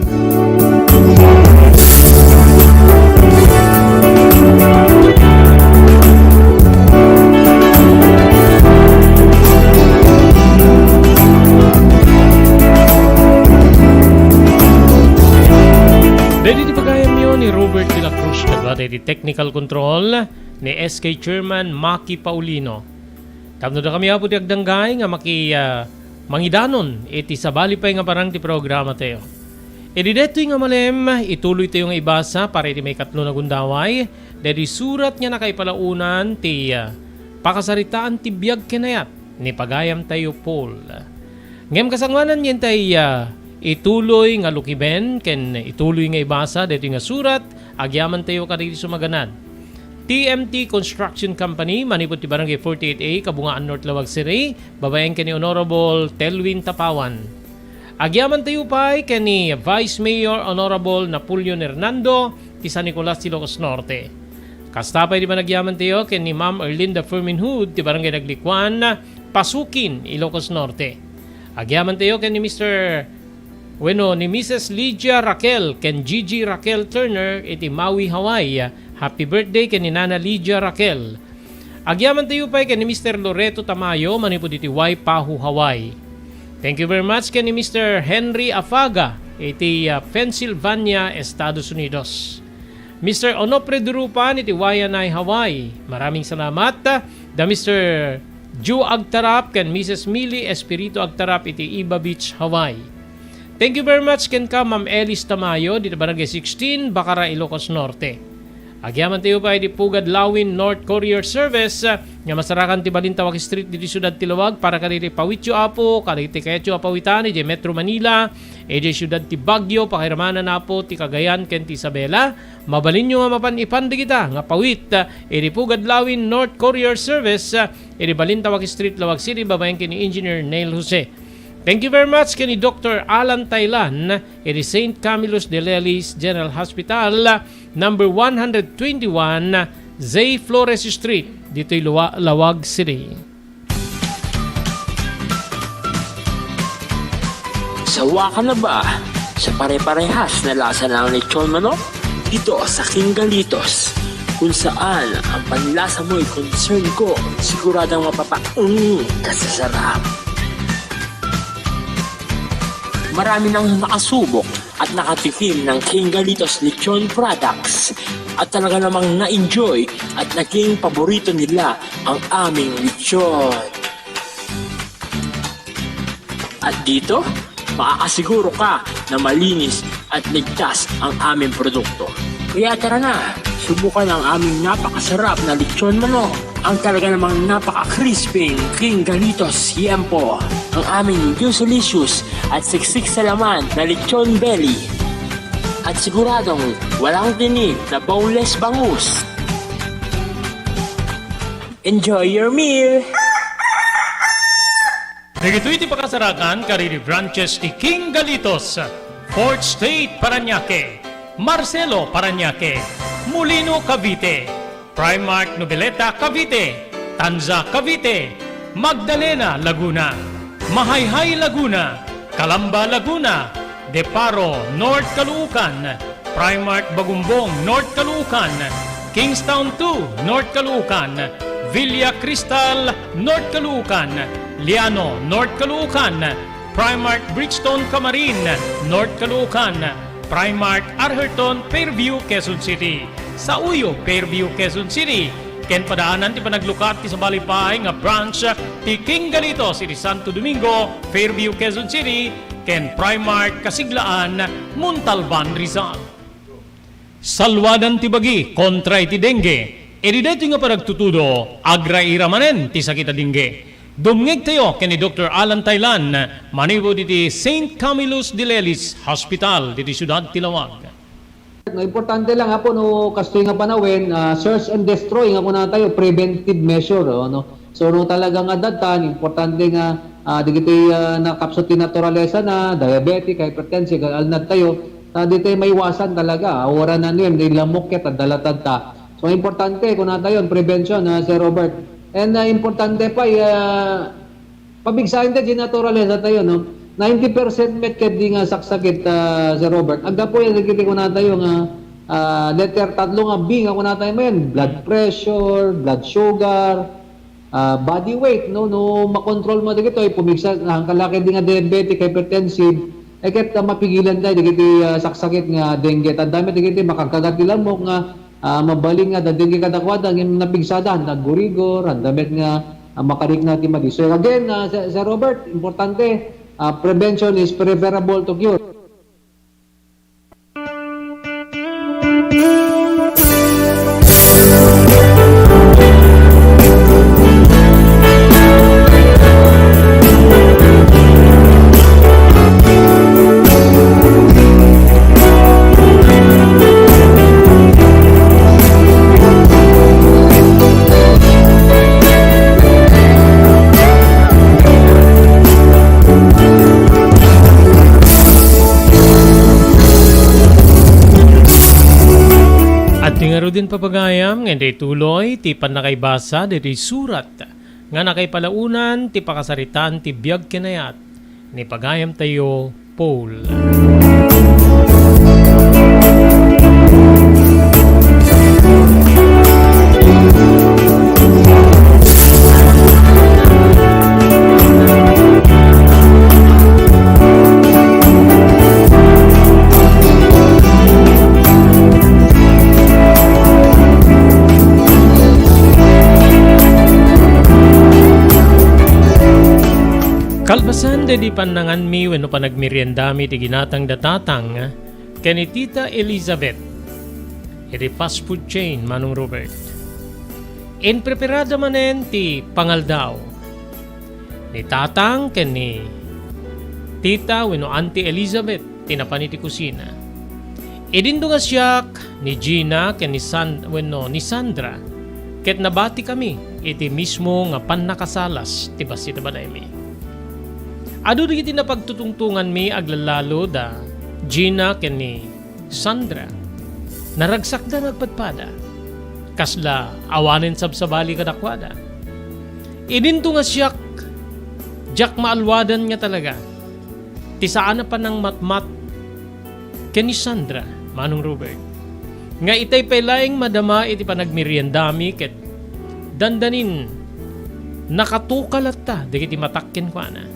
Dahil di pagayam yun ni Robert de la Cruz kadwa di technical control ni SK Chairman Maki Paulino. Tapno da kami apo di agdanggay nga mangidanon iti sabali pa nga parang ti programa tayo. E di deto nga malem ituloy tayo nga ibasa para iti may katlo na gundaway dahil surat nga nakaipalaunan ti pakasaritaan ti biyag kinayat ni pagayam tayo Paul. Ngem kasangwanan yan tayo ituloy nga lukiben ken ituloy nga ibasa dito nga surat agyaman tayo kaditi sumaganan. TMT Construction Company manipod ti Barangay 48A Kabungaan North Lawag City babayan ken ni Honorable Telwin Tapawan. Agyaman tayo pay ken ni Vice Mayor Honorable Napoleon Hernando ti San Nicolas Ilocos Norte. Kastapay di man agyaman tayo ken ni Ma'am Erlinda Ferminhood ti Barangay Naglikwan Pasukin Ilocos Norte. Agyaman tayo ken ni ni Mrs. Lydia Raquel ken Gigi Raquel Turner iti Maui, Hawaii. Happy birthday ken ni Nana Lydia Raquel. Agyaman tayo pa ken ni Mr. Loreto Tamayo manipod iti Waipahu, Hawaii. Thank you very much ken ni Mr. Henry Afaga iti Pennsylvania, Estados Unidos. Mr. Onopre Durupan iti Waianae, Hawaii. Maraming salamat. Da Mr. Ju Agtarap ken Mrs. Millie Espiritu Agtarap iti Iba Beach, Hawaii. Thank you very much ken ka Ma'am Elis Tamayo dito Barangay 16, Bacara, Ilocos Norte. Agyaman tayo pa iti Pugad Lawin North Courier Service nga masarakan ti Balintawak Street dito Syudad Tilawag para kaditi Pawityo Apo, kaditi Kaetyo Apawitan iti Metro Manila, iti Syudad ti Baguio, pakiramanan Apo ti Cagayan ken ti Isabela. Mabalin nyo nga mapanipandi kita nga pawit iti Pugad Lawin North Courier Service iti Balintawak Street, Lawag City, babayan ken ni Engineer Neil Jose. Thank you very much kay ni Dr. Alan Taylan at St. Camillus de Lelis General Hospital, number 121, Zay Flores Street, dito'y Lawag City. Sawa ka na ba sa pare-parehas na lasa ng lechon manok? Dito sa King Galitos, kung saan ang panlasa mo'y concern ko, siguradang kasasarap. Marami nang nakasubok at nakatikim ng King Galitos Lechon products at talaga namang na-enjoy at naging paborito nila ang aming lechon. At dito, makakasiguro ka na malinis at ligtas ang aming produkto. Kaya tara na, subukan ang aming napakasarap na lechon manok. Ang talaga namang napaka-crispy King Galitos Yempo. Ang aming juice-licious at siksik sa laman na lechon belly. At siguradong walang tinig na boneless bangus. Enjoy your meal! Nagito'y ti pakasarakan kariri branches ti King Galitos, Fort State, Parañaque, Marcelo, Parañaque, Molino, Cavite, Primark Noveleta, Cavite, Tanza, Cavite, Magdalena, Laguna, Mahayhay, Laguna, Calamba, Laguna, Deparo, North Caloocan, Primark Bagumbong, North Caloocan, Kingstown 2, North Caloocan, Villa Cristal, North Caloocan, Liano, North Caloocan, Primark Bridgestone, Camarin, North Caloocan, Primark Arherton, Fairview, Quezon City. Sa Uyo, Fairview, Quezon City. Ken padaanan ti panaglukat ti sa balipay nga branch ti King Galitos iti Santo Domingo, Fairview, Quezon City. Ken Primark Kasiglaan, Montalban, Rizal. Salwadan ti bagi kontra iti dengue. Edi dito nga panagtutudo agraira manen ti sakita dengue. Dumngeg tayo ken ni Dr. Alan Taylan manipod iti St. Camillus de Lelis Hospital diti Syudad Tilawag. Importante lang po no kastoy nga panawin, search and destroy nga kuna tayo preventive measure no. So no talagang adatan importante nga digiti nakapsot ti naturalesa na diabetic, hypertensive, alnad tayo, dito may iwasan talaga. Awara na niyan, di lamok ket dalatad ta. So importante kung tayo prevention Sir Robert. And importante pa pabigsahin din naturalesa tayo no. 90% met ket di nga saksakit Sir Robert. Agda po yan digiti ko tayo nga letter tatlo nga B nga kuna tayo men, blood pressure, blood sugar, body weight no makontrol mo digito ay pumigsa ang kalaki di nga diabetic, hypertensive ket mapigilan tayo digiti saksakit nga dengue at dami digiti makakagat lang mo nga mabaling nga dengue kadakwada ng napigsada nagurigor ang damit nga makarik na ti madi. So again Sir Robert, importante prevention is preferable to cure. Tingaro din papagayam, nga day tuloy, ti panakaybasa, day surat, nga nakaypalaunan, ti pakasaritan, ti biyag kinayat, ni pagayam tayo, Paul. Kalbasan di panangan mi wenno panagmeriendami ti ginatang datatang kani Tita Elizabeth iti fast food chain Manong Robert. In preparada manen ti pangaldaw ni tatang kani Tita wenno Auntie Elizabeth tinapani ti kusina. Idindo nga siyak ni Gina ken ni Sandra ket nabati kami iti mismo nga pannakasalas ti basita baday mi. Ado digiti na pagtutungtungan mi aglalalo da Gina ken ni Sandra. Naragsak da nagpadpada. Kasla awanen sabsabali kadakwada. Idinto nga siyak jak maalwadan nga talaga. Tisaan na pa ng matmat ken ni Sandra, Manong Robert. Nga itay pailaing madama iti panagmeriendami ket dandanin nakatukalat ta digiti matakken ko na.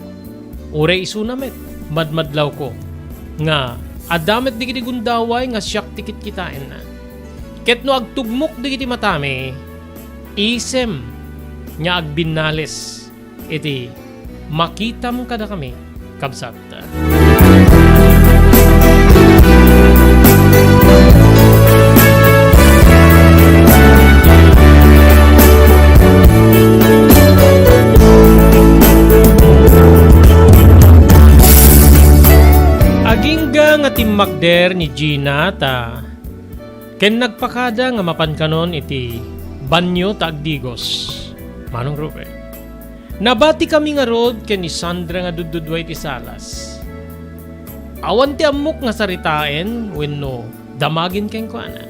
Uray isunamet, madmadlaw ko. Nga, adamet di kiti gundaway nga siyak tikit kitain na. Ket no agtugmok di kiti matami, isem nga agbinales. Iti, makitam kada kami, kabsat. Agingga nga timmagder ni Gina ta ken nagpakada nga mapankanon iti banyo ta agdigos. Manong Robert. Nabati kami nga rod ken ni Sandra nga dududway ti salas. Awan ti ammok nga saritaen wenno damagin ken kuana.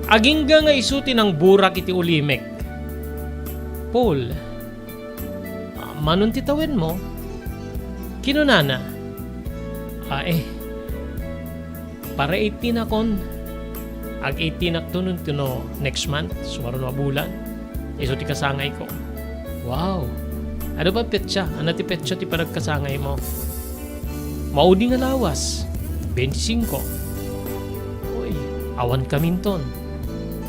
Agingga nga isuti ng burak iti ulimek. Paul, manon ti tawen mo? Kinunana? Para 18 akon. Ag 18 akton no next month. Sumaron na bulan. Iso ti kasangay ko. Wow. Ano ba petsa? Ano ti petsa ti panagkasangay mo? Maudi nga lawas. 25. Uy, awan kaminton.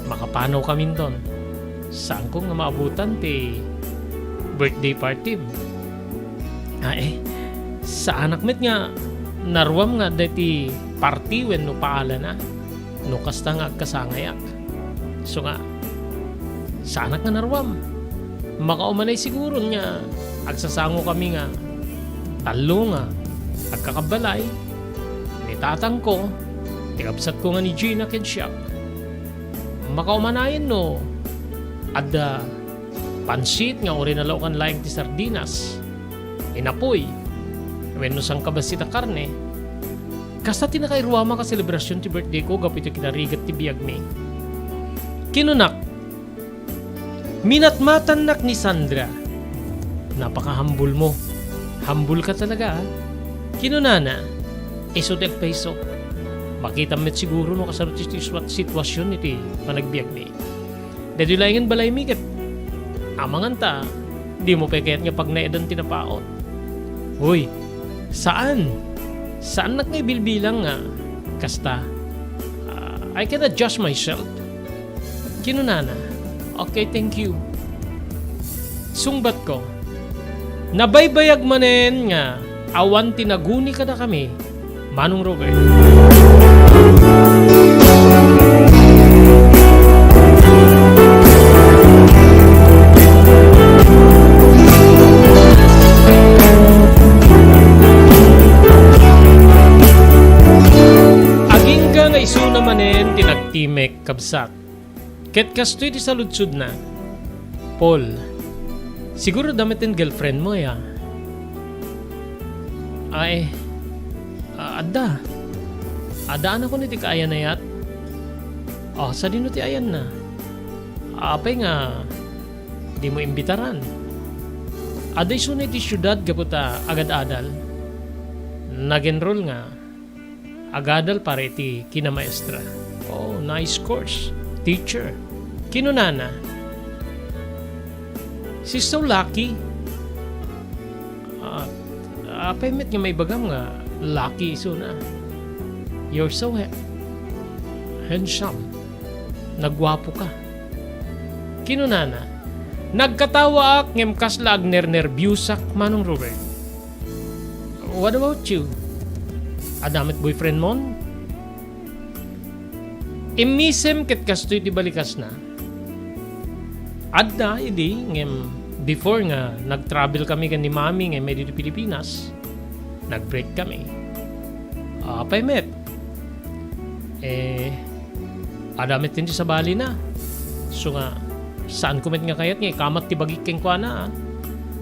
Makapanaw kaminton. Saan ko nga maabutan ti birthday party? Sa anak met nga narwam nga dati party when no paala na no kasta nga agkasangayak. So nga sana nga narwam makaumanay siguro nga agsasango kami nga talo nga agkakabalay ni tatang ko tikabsat ko nga ni Gina ken siya makaumanayin no adda pansit nga ori nalaw kan laing ti sardinas inapoy. Wenno sang kabasita karne. Kasta tinakairuama ka selebrasyon ti birthday ko gapit yung kinarigat ti biyag mi. Kinunak. Minatmatan nak ni Sandra. Napaka-humble mo. Humble ka talaga, ha? Kinunana. Isotek peso. Makita met siguro no kasarot ti sitwasyon iti panagbiag mi. Dadulayangan balay mi ket amangan ta. Di mo pekayat nga pag naedan tinapaot. Hoy, saan? Saan nak ngay bilbilang nga? Kasta, I can adjust myself. Kinunana. Okay, thank you. Sungbat ko. Nabaybayag manen nga awan tinaguni ka na kami. Manong Robert. Isuna manen tinagtimek kabsat. Ket kastoy ti saludsud na. Paul, siguro damitin girlfriend mo ya. Ay, adda. Adaan ako ni ti kaayan na yat. Oh, sa dino ti ayan na. Apay nga, di mo imbitaran. Aday sunay ti syudad kaputa agad-adal. Nag-enroll nga. Agadal para iti kinamaestra. Oh, nice course. Teacher. Kinunana. She's so lucky. Paymet nga may bagam nga lucky iso na. You're so handsome. Nagwapo ka. Kinunana. Nagkatawa ak ngem kasla agner-nerbyusak Manong Robert. What about you? Adamit boyfriend mon? Imisem ket kastoy ti balikas na. Adda idi ngem before nga nag-travel kami kan ni Mami ngem medyo Pilipinas. Nag-break kami. Apay met. Adamit din sa Bali na. So nga saan kumit nga kayat nga kamat ti bagikeng kwa na.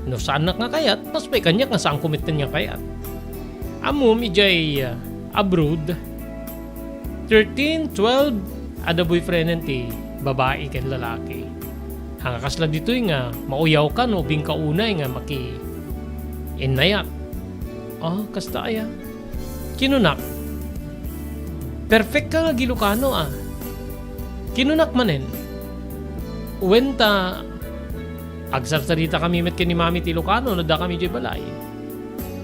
No saan nak nga kayat, mas may kanya nga saan kumit nga kayat. Amom ijay abroad 13, 12 ada boyfriend ti babae ken lalaki. Hanga kasla ditoy nga mauyaw ka no bing kaunay nga maki inayat. Oh, kasta aya. Kinunak. Perfect ka nga Gilocano ah. Kinunak manen. Wenta agsarsarita kami met ken ni Mami ti Ilocano no da kami jay balay.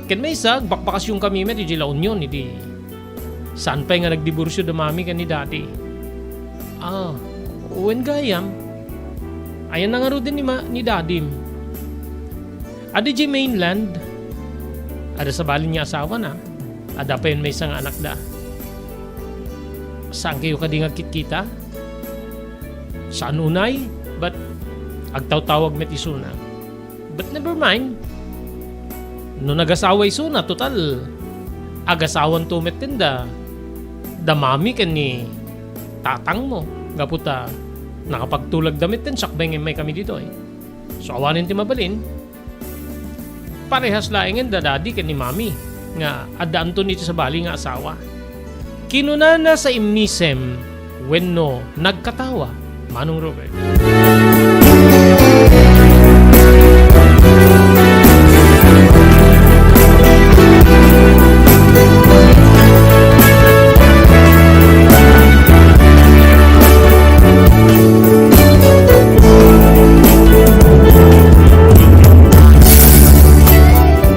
Ken may isag, bakbakasyon kami met, di La Union, di saan pa nga nagdiborsyo da Mami kan ni Daddy. Uwen gayam, ayan na nga ro din ni Daddy. Adi di mainland, ada sa balin niya asawa na, ada pa yun may isang anak da. Saan kayo ka di kita? Saan unay? But, agtaw-tawag met isuna. But never mind. No nag-asawa iso na, total agasawan tumet tinda damami kan ni tatang mo gaputa nakapagtulag damit din sakbeng may kami dito eh. So awanin ti mabalin parehas laingin da daddy kan ni Mami nga adaan to nito sa bali nga asawa. Kinunana sa imisem wenno nagkatawa Manong Robert.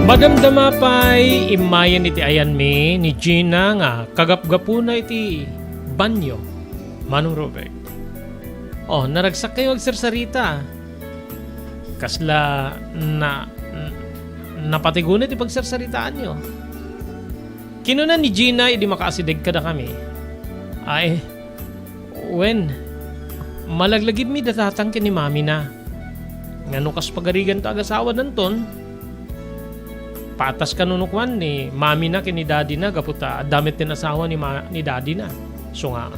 Madamdama pa'y imayan iti ayan mi ni Gina nga kagapgapuna iti banyo. Manong Robert. Oh, naragsak kayo agsarsarita. Kasla napatigunit iti pagsarsaritaan nyo. Kinunan ni Gina idi makaasideg kada kami. Ay, when malaglagid mi datatang kin ni Mami na. Ngano kas pagarigan ta agasawa nanton. Patas kanunukwan ni Mami na kin ni Daddy na gaputa damit din asawa ni Daddy na. So nga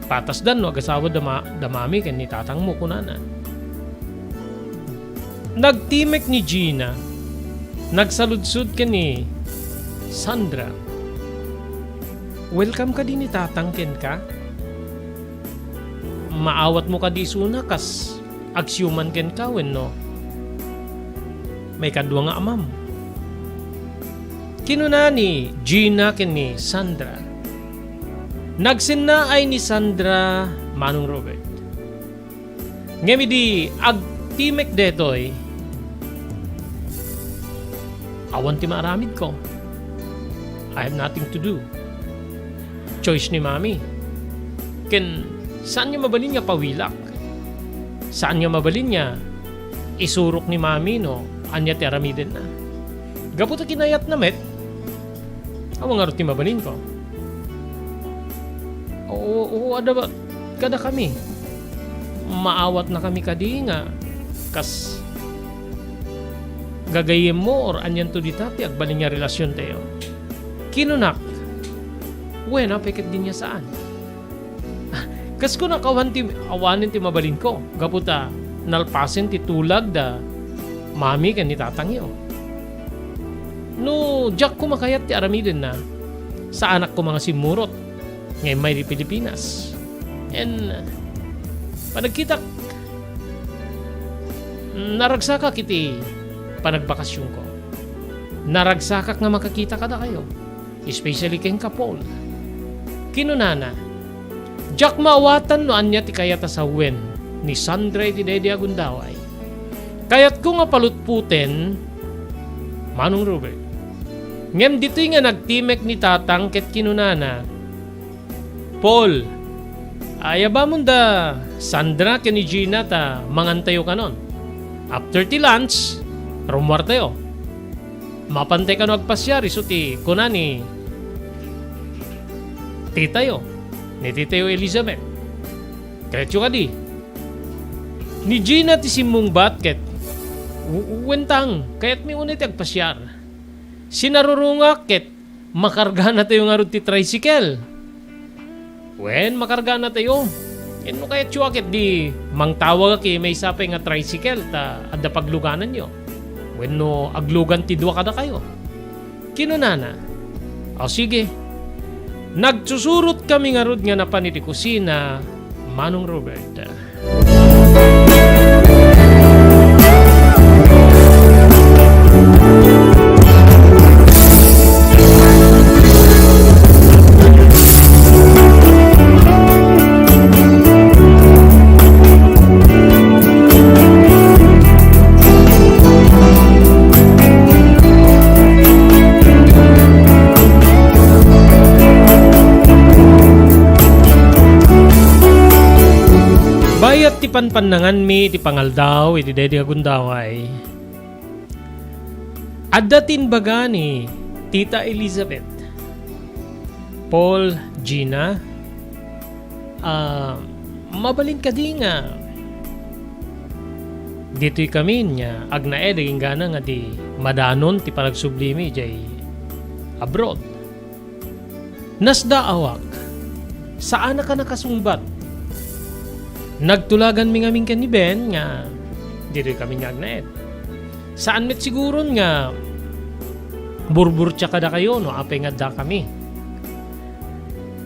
patas dan no agasawa da Mami kin ni tatang mo kunana. Nagtimek ni Gina Nagsaludsud ka ni Sandra. Welcome ka din ni tatangken ka. Maawat mo ka di suna kas agsyuman ken ka wenno. May kadwa nga amam. Kinuna ni Gina ken ni Sandra. Nagsinna ay ni Sandra Manong Robert. Ngemi di agtimek detoy. Awan ti maaramid ko. I have nothing to do. Choice ni Mami. Ken saan niya mabalin niya pawilak? Saan niya mabalin niya isurok ni Mami no? Anya ti aramiden na. Gaputa kinayat na met. Awang nga ti mabalin ko. Oo, ada ba? Kada kami. Maawat na kami kadi nga. Kas gagayem mo or anyan to ditati agbalin niya relasyon tayo. Kinunak. Wena, peket din niya saan? Kas ko nakawan ti awanin ti mabalin ko. Gaputa nalpasin ti tulag da mami kan ni tatangyo. No, jak ko makayat ti aramiden na sa anak ko mga simurot ngayon may di Pilipinas. And panagkita naragsaka kiti panagbakasyon ko. Naragsakak nga makakita kada kayo. Especially keng Kapol. Kinunana. Jak maawatan no anya ti kayata sa wen ni Sandra ti Dede Agundaway. Kayat ko nga palutputen Manong Robert. Ngem dito'y nga nagtimek ni tatang ket kinunana. Paul, ayaba mo da Sandra ken ni Gina ta mangantayo kanon. After ti lunch, rumwar tayo. Mapantay ka no agpasyari so ti kunani titayo ni titayo Elizabeth. Kretyo ka di. Ni Gina ti simong batket. Wentang, kaya't may unit agpasyar. Sinarurunga ket makarga na tayo nga ron ti tricycle. Wen, makarga na tayo. Yan mo kaya't ket di mangtawag ki may sapay nga tricycle ta adda pagluganan nyo. Wen no aglugan ti dua kada kayo. Kinunana. O sige. Nagsusurot kami nga rod nga napan iti kusina Manong Robert. Bayat ti panpanangan mi ti pangaldaw iti Dede Agundaway. Addatin baga ni Tita Elizabeth, Paul, Gina, mabalin ka di nga. Dito'y kami niya agnae daging gana nga di madanon ti panagsublimi jay abroad. Nasda awak, saan ka nakasungbat? Nagtulagan mi ngamin kan ni Ben nga dito kami nga agnaed. Saan met siguro nga burbur tsa kada kayo no apay nga da kami.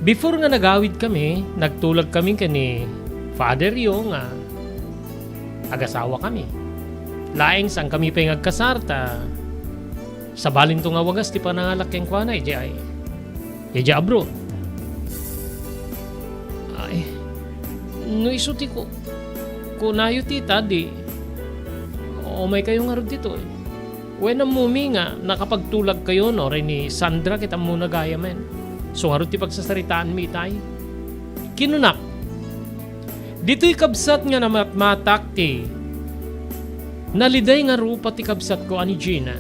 Before nga nagawid kami, nagtulag kami kan ni Father yo nga agasawa kami. Laeng sang kami pay ngagkasar ta sa balin to nga wagas ti panangalak keng kuanay jay abroad. No isuti ko kunayo tita di o may kayo nga rin dito eh. When ang mumi nga nakapagtulag kayo no rin ni Sandra kita muna gaya men. So nga rin ti pagsasaritaan mi tayo. Kinunak. Dito'y kabsat nga na matmatak ti naliday nga rupa ti kabsat ko ani Gina.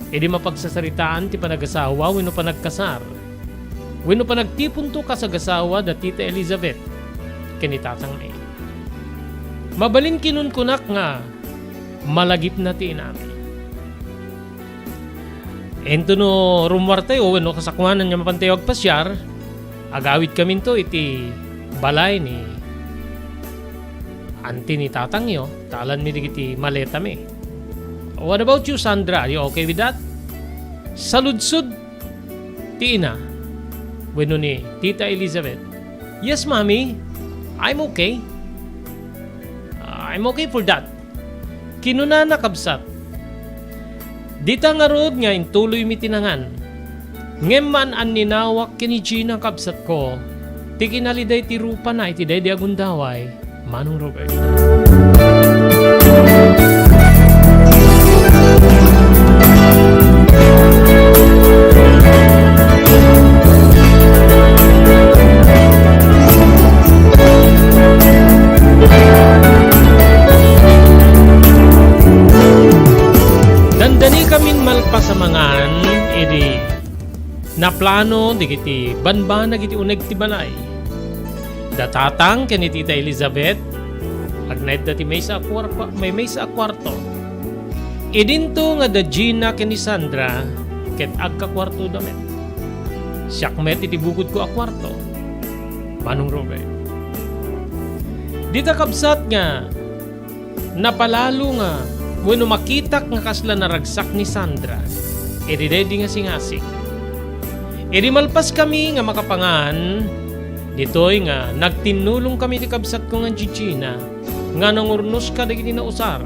E di mapagsasaritaan ti panagasawa wino panagkasar. Wino panagtipunto ka sa gasawa da Tita Elizabeth. Kinitatang may. Mabalin kinunkunak nga malagip na ti namin. Ento no rumwarte o no kasakwanan niya mapantayog pasyar agawid kami to iti balay ni anti ni tatang yo talan mi digiti maleta mi. What about you, Sandra? Are you okay with that? Saludsud ti ina. Bueno ni Tita Elizabeth. Yes, Mommy. I'm okay. I'm okay for that. Kinuna na kabsat. Dita nga rod nga intuloy mi tinangan. Ngeman an ninawak kini Gina kabsat ko. Ti kinaliday ti rupa na iti day di agundaway. Manong Robert. Dandani kaming malpasamangan, edi na plano di kiti banban na kiti uneg ti balay. Datatang ken ni Tita Elizabeth, agnaid dati may sa kwarto. Idinto nga da Gina ken ni Sandra, ket agka kwarto damet. Siyak met iti bugod ko a kwarto. Manong Robert. Dita kabsat nga, napalalo nga, bueno makitak nga kasla naragsak ni Sandra, edi ready nga singasing. Edi malpas kami nga makapangan, ditoy nga nagtinulong kami ti kabsat ko nga Gina, nga nangurnos ka dagiti na usar,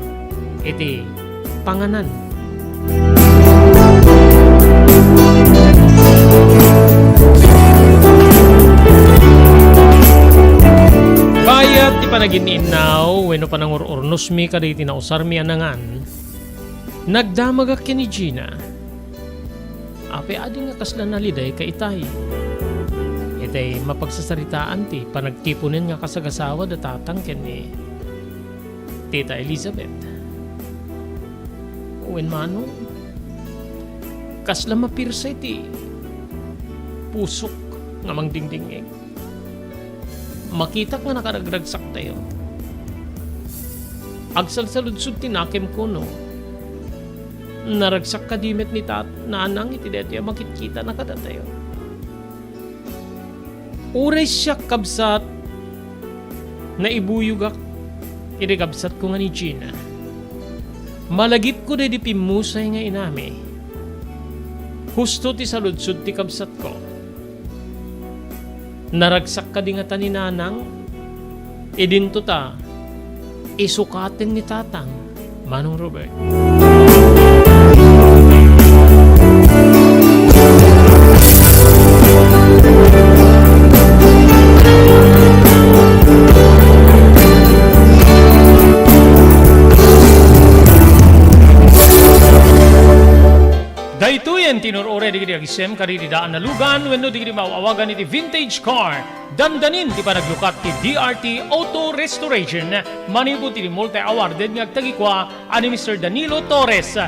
iti panganan. Bayat ti panaginaw, wenno panangururnos mi kadagiti na usar mi anangan. Nagdamagak ni Gina. Ape adi nga kasla naliday ka itay. Itay mapagsasaritaan ti panagtipunin nga kasagasawa da tatang ken ni Tita Elizabeth. Wen mano kasla mapirsa iti pusok nga mangdingdingeg. Makitak nga nakaragragsak tayo. Agsalsaludsud tinakim ko no. Naragsak kadimet ni nanang iti deti makitkita na kada tayo. Uray siya kabsat na ibuyugak iti kabsat ko nga ni Gina. Malagip ko di pimusay nga inami. Husto ti saludsud ti kabsat ko. Naragsak ka di nga ta ni nanang, idinto ta, isukatin ni tatang, Manong Robert. Daytoyen tinurore di kiti agisem kariti daan na lugan wenno di kiti mauawagan iti vintage car. Dandanin ti panaglukat ti DRT Auto Restoration. Manipod ti multi-awarded nga agtagikwa ani Mr. Danilo Torres.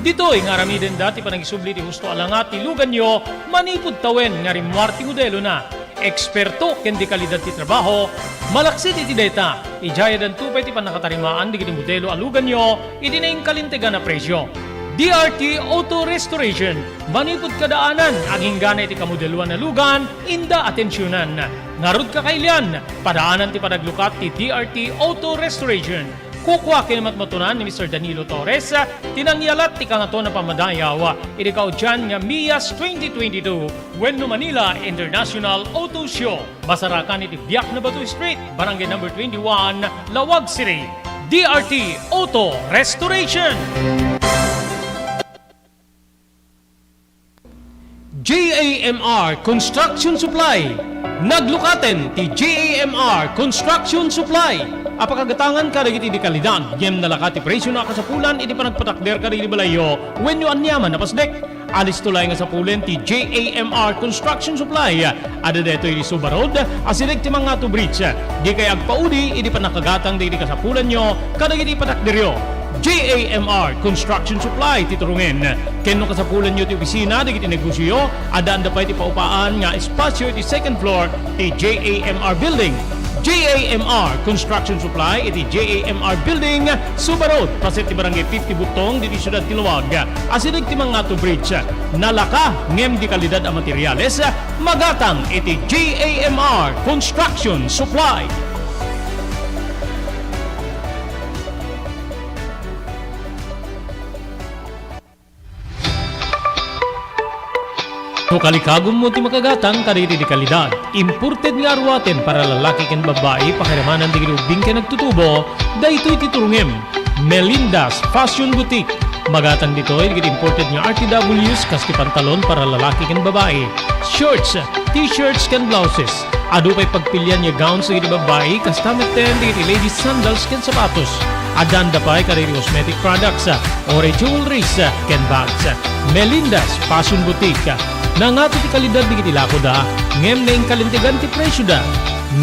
Ditoy nga ramiden dati panagisubli ti husto alangat ti lugan nyo manipod tawen nga rimwarti modelo na. Eksperto ken di kalidad ti trabaho, malaksit iti data. Ijaya dan tupay ti panakatarimaan di kiti modelo alugan nyo iti naing kalintegan na presyo. DRT Auto Restoration. Manipod kadaanan, aging gana iti kamodeluan na lugan, inda atensyonan. Ngarod ka kailian, padaanan ti panaglukat ti DRT Auto Restoration. Kukwa kinamatmatunan ni Mr. Danilo Torres, tinangyalat ti kangato na pamadayaw. Irikaw dyan nga Mias 2022, Wenno Manila International Auto Show. Masarakan iti Biak na Batu Street, Barangay number 21, Lawag City. DRT Auto Restoration. JAMR Construction Supply. Naglukaten ti JAMR Construction Supply. Apakagatangan ka dagiti di kalidad, yem nalakati presyo na kasapulan, iti panagpatakder ka di balayo, wenno anyaman na pasdek. Alis tulay nga sapulen ti JAMR Construction Supply. Ada deto iti Subarod, asilig ti mga bridge. Di kay agpaudi, iti panakagatang di kasapulan nyo, kadagiti patakderyo. JAMR Construction Supply titurungin. Kenno kasapulan nyo ti opisina, di kiti negosyo, adaan da pa iti paupaan nga espasyo iti second floor ti JAMR Building. JAMR Construction Supply iti JAMR Building, Subarod, paset ti barangay 50 Butong, diti syudad ti Luwag. Asinig ti mga bridge, nalaka ngem di kalidad a materyales, magatang iti JAMR Construction Supply. No kalikagom mo ti makagatang kariri di kalidad. Imported nga arwaten para lalaki ken babae pakiramanan di ubing ken nagtutubo. Daytoy titurungem. Melinda's Fashion Boutique. Magatan dito ay imported nga RTWs kaski pantalon para lalaki ken babae. Shorts, t-shirts ken blouses. Ado pa'y pagpilyan nga gowns sa babae kastamit ten di ladies sandals ken sapatos. Adanda pa'y kariri cosmetic products, ore jewelries ken bags. Melinda's Fashion Boutique. Nangato ti kalidad di kiti lako da, ngem na inkalintigan ti presyo da.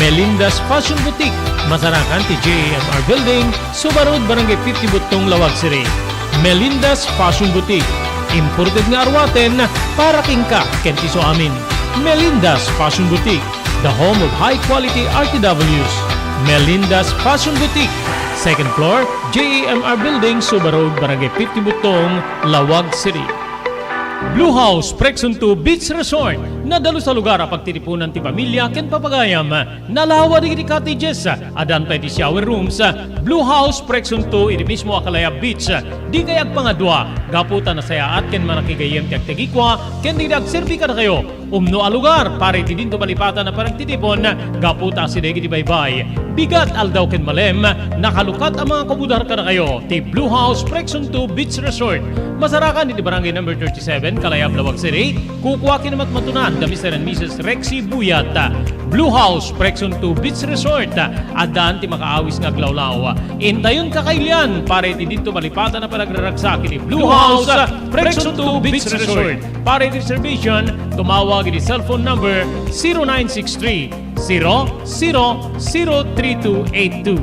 Melinda's Fashion Boutique, masarakan ti JMR Building, Subarod Barangay 50 Butong, Lawag City. Melinda's Fashion Boutique, imported nga arwaten para kingka kenti so amin. Melinda's Fashion Boutique, the home of high quality RTWs. Melinda's Fashion Boutique, second floor, JMR Building, Subarod Barangay 50 Butong, Lawag City. Blue House Prexon 2 Beach Resort. Nadalo sa lugar pagtitipunan ti pamilya ken papagayam. Nalawa di cottages. Adan pa ti shower rooms. Blue House Prexon 2 iti mismo Akalaya Beach. Di kayag pangadwa. Gaputa na sayaat ken manakigayem ti agtegikwa ken di agserbi ka na kayo. Umno a lugar pare ti dinto malipatan na parang titipon. Gaputa si degi ti baybay. Bigat aldaw ken malem. Nakalukat ang mga kabudar ka na kayo. Ti Blue House Prexon 2 Beach Resort. Masarakan iti barangay number 37 Kalayab, Lawag City. Kukuha kinamat matunan da Mr. and Mrs. Rexy Buyat. Blue House Prexon 2 Beach Resort. Adan ti makaawis nga glawlaw. Intayon kakailian pare ti dito malipatan na panagraragsak iti Blue House Prexon 2 Beach Resort. Pare ti reservation tumawag iti cellphone number 0963 003282.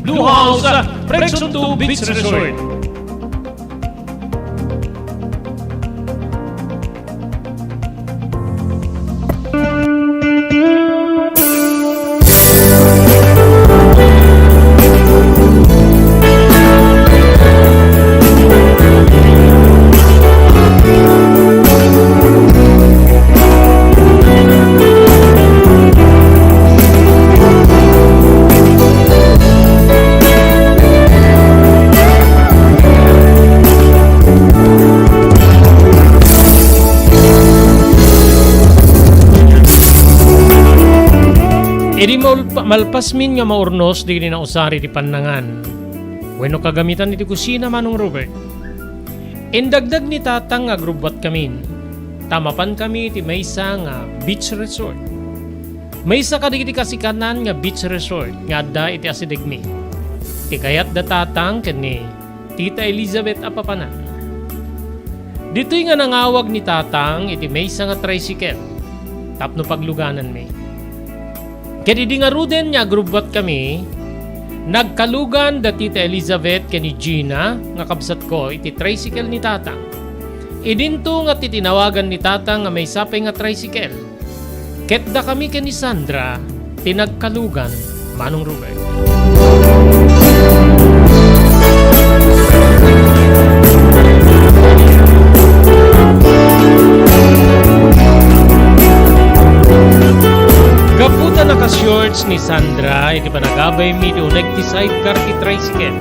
Blue House Prexon 2 Beach Resort. Edi malpasmin nga maurnos di na usari di panangan. Wenno kagamitan iti kusina manong Robert. Indagdag ni tatang nga grubat kami. Tamapan kami ti maysa nga beach resort. Maysa kadigiti kasikanan nga beach resort nga adda iti asidegmi. Ti kayat da tatang ken ni Tita Elizabeth apapanan. Dito'y nga nangawag ni tatang iti maysa nga tricycle. Tapno pagluganan mi. Kaya di nga ruden niya grubat kami, nagkalugan da Tita Elizabeth kani Gina, nga kabsat ko, iti tricycle ni tatang. Idinto nga titinawagan ni tatang nga may sapay nga tricycle. Ket da kami kani Sandra, tinagkalugan, manong Robert. Gaputa naka-shorts ni Sandra, iti panagabay mi do nagti-sidecar ti tricycle.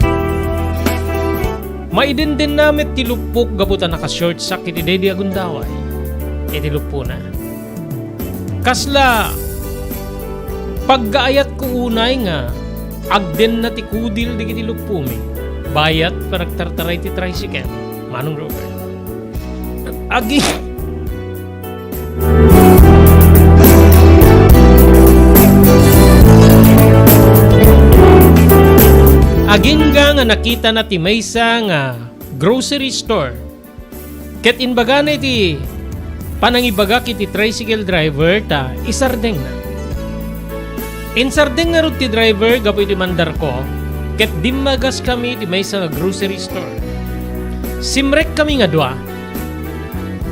Maidin namit ti lupok gaputa naka-shorts sak iti dedi agundaway. Iti lupo na. Kasla, paggaayat ko unay nga, agden na ti kudil di kiti lupo mi. Bayat panagtartaray ti tricycle. Manong Robert. Agingga nga nakita na ti maysa nga grocery store. Ket inbaga na iti panangibaga kiti tricycle driver ta isardeng na. Insardeng nga rod ti driver gapo iti mandar ko. Ket dimmagas kami ti maysa nga grocery store. Simrek kami nga dua.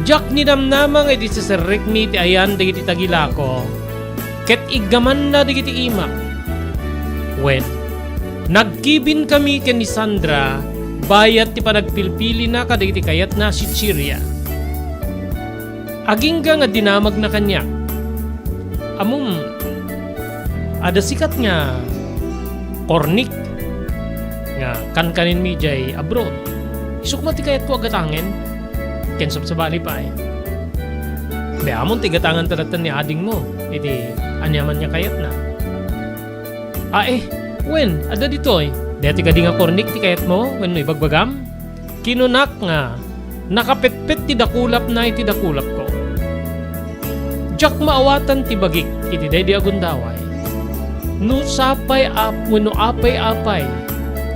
Jak ni damnama nga iti sasarek mi ti ayan dagiti tagilako. Ket iggaman na dagiti imak. When nagkibin kami ken ni Sandra, bayat ti panagpilpili na kadagiti kayat na si Chiria. Agingga nga dinamag na kanya. Amum, ada sikat nga kornik nga kankanin mi jay abroad. Isukma ti kayat ko agatangin, ken sabsabali pa eh. Be amon tigatangan talatan ni ading mo. Iti anyaman niya kayat na. Wen, ada dito eh. Dati ka di nga kornik ti kayat mo, when may bagbagam. Kinunak nga, nakapetpet ti dakulap na iti dakulap ko. Jak maawatan ti bagik, iti day di agundaway. No sapay no apay-apay,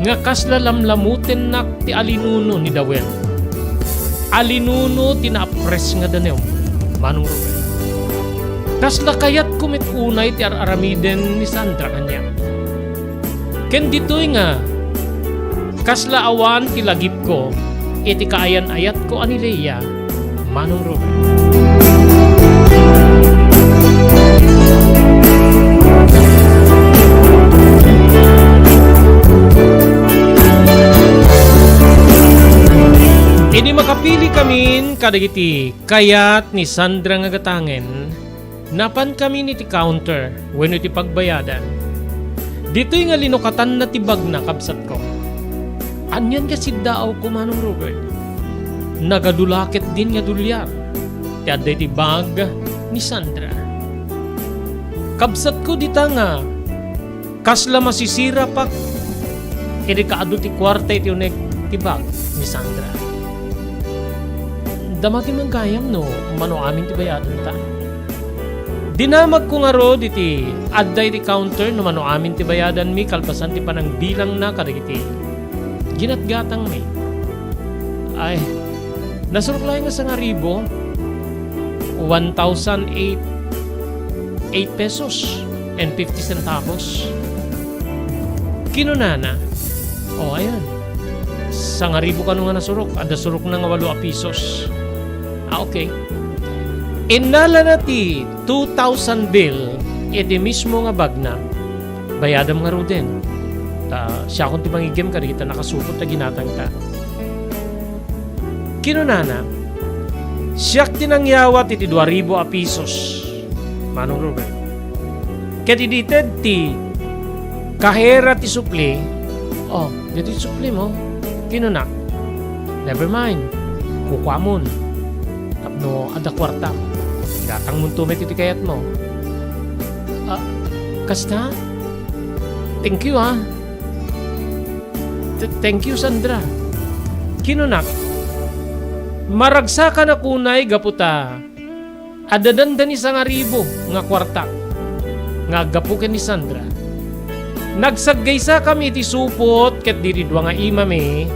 nga kaslalamlamuten nak ti alinuno ni Dawel. Alinuno tinapres nga danew, manong Ruben. Kasla kayat kumit unay ti aramiden ni Sandra kanya. Ken dito'y nga, kasla awan ti lagip ko, iti kaayan-ayat ko ani Leia, manong Ruben. Ini makapili kamin kadagiti kayat ni Sandra nga gatangen, napan kami ni ti counter wenno ti pagbayadan. Dito'y nga linukatan na tibag na kabsat ko. Anyan ka siddaaw ko manong Robert. Nagadulakit din nga dulyar. Ti adday ti bag ni Sandra. Kabsat ko dita nga kasla masisira pak iti kaadu ti kwarta iti unek ti bag ni Sandra. Damati man gayam no, mano amin ti bayadan ta. Dinamag ko nga ro diti adday ti counter no mano amin ti bayadan mi kalpasan ti panang bilang na kadagiti. Ginatgatang mi. Ay, nasuruklay nga sa nga ribo, 1,008 pesos and 50 centavos. Kinunana. O, ayan. Sa nga ribo ka nga nasurok, ada surok na nga 8 pesos. Okay. Inala na ti 2,000 bill, edi mismo nga bag na, bayadam nga ro din. Siya kung ti mangigim ka kita nakasupot na ginatang ta. Kinunana, siyak tinangyawat iti 2,000 a pesos. Manong Ruben. Kadidited ti kahera ti supli. Oh, dito ti supli mo. Kinunak. Never mind. Kukwamon. Tapno ada kwarta. Gatang mo tumit iti kayat mo. Kasta? Thank you Thank you Sandra. Kinunak. Maragsa ka na kunay gaputa. Adadandan ni 1,000 nga kwarta. Nga gapuken ni Sandra. Nagsaggaysa kami iti supot ket diri dua nga imame.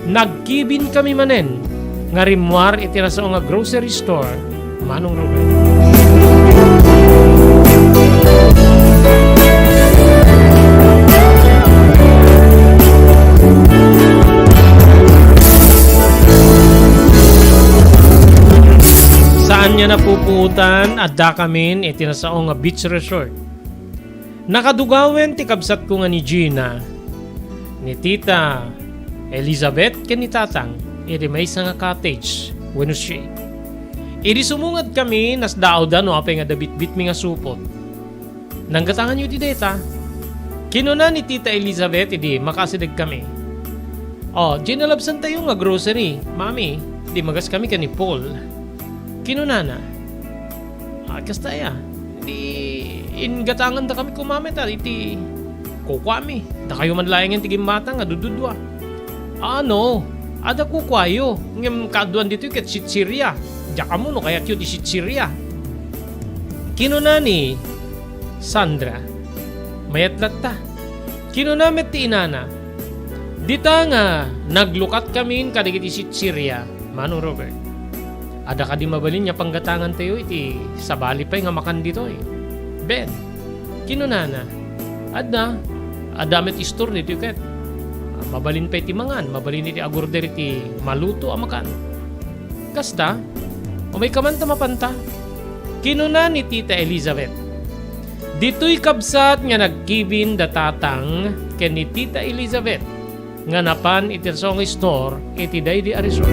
Nagkibin kami manen. Nga rimwar iti nasao nga grocery store. Manong Ruben. Saan niya napuputan adda kamin iti nasao nga beach resort. Nakadugawen ti kabsat ko nga ni Gina, ni Tita Elizabeth ken ni Tatang iti may nga cottage wenno siya. Iti sumungad kami nas daaw da no apay nga dabitbit mi nga supot. Nanggatangan yu ti deta. Kinuna ni Tita Elizabeth iti makasidag kami. Oh, ginalabsan tayo nga grocery. Mami, di magas kami ka ni Paul. Kinuna na. Kasta ya. Di ingatangan da kami kumamit iti kukwami. Da kayo man layang yung tigimata nga dududwa. Ano? Ada kukwayo. Ngem kaduan dito ket Sitsiria. Diaka mo no kaya cute di Sitsiria. Kinuna ni Sandra. Mayatlat ta. Kinunamit ti inana. Dita nga naglukat kami kadagiti Sitsiria. Manong Robert. Ada ka di mabalin niya panggatangan tayo iti sabali pa'y nga makan dito eh. Ben, kinunana. Adamit istor nito ket. Mabalin pa iti mangan, mabalin iti agurder iti maluto a makan. Kasta, o may kamanta mapanta. Kinuna ni Tita Elizabeth. Dito'y kabsat nga nagkibin datatang ken ni Tita Elizabeth nga napan iti song store iti daydi a resort.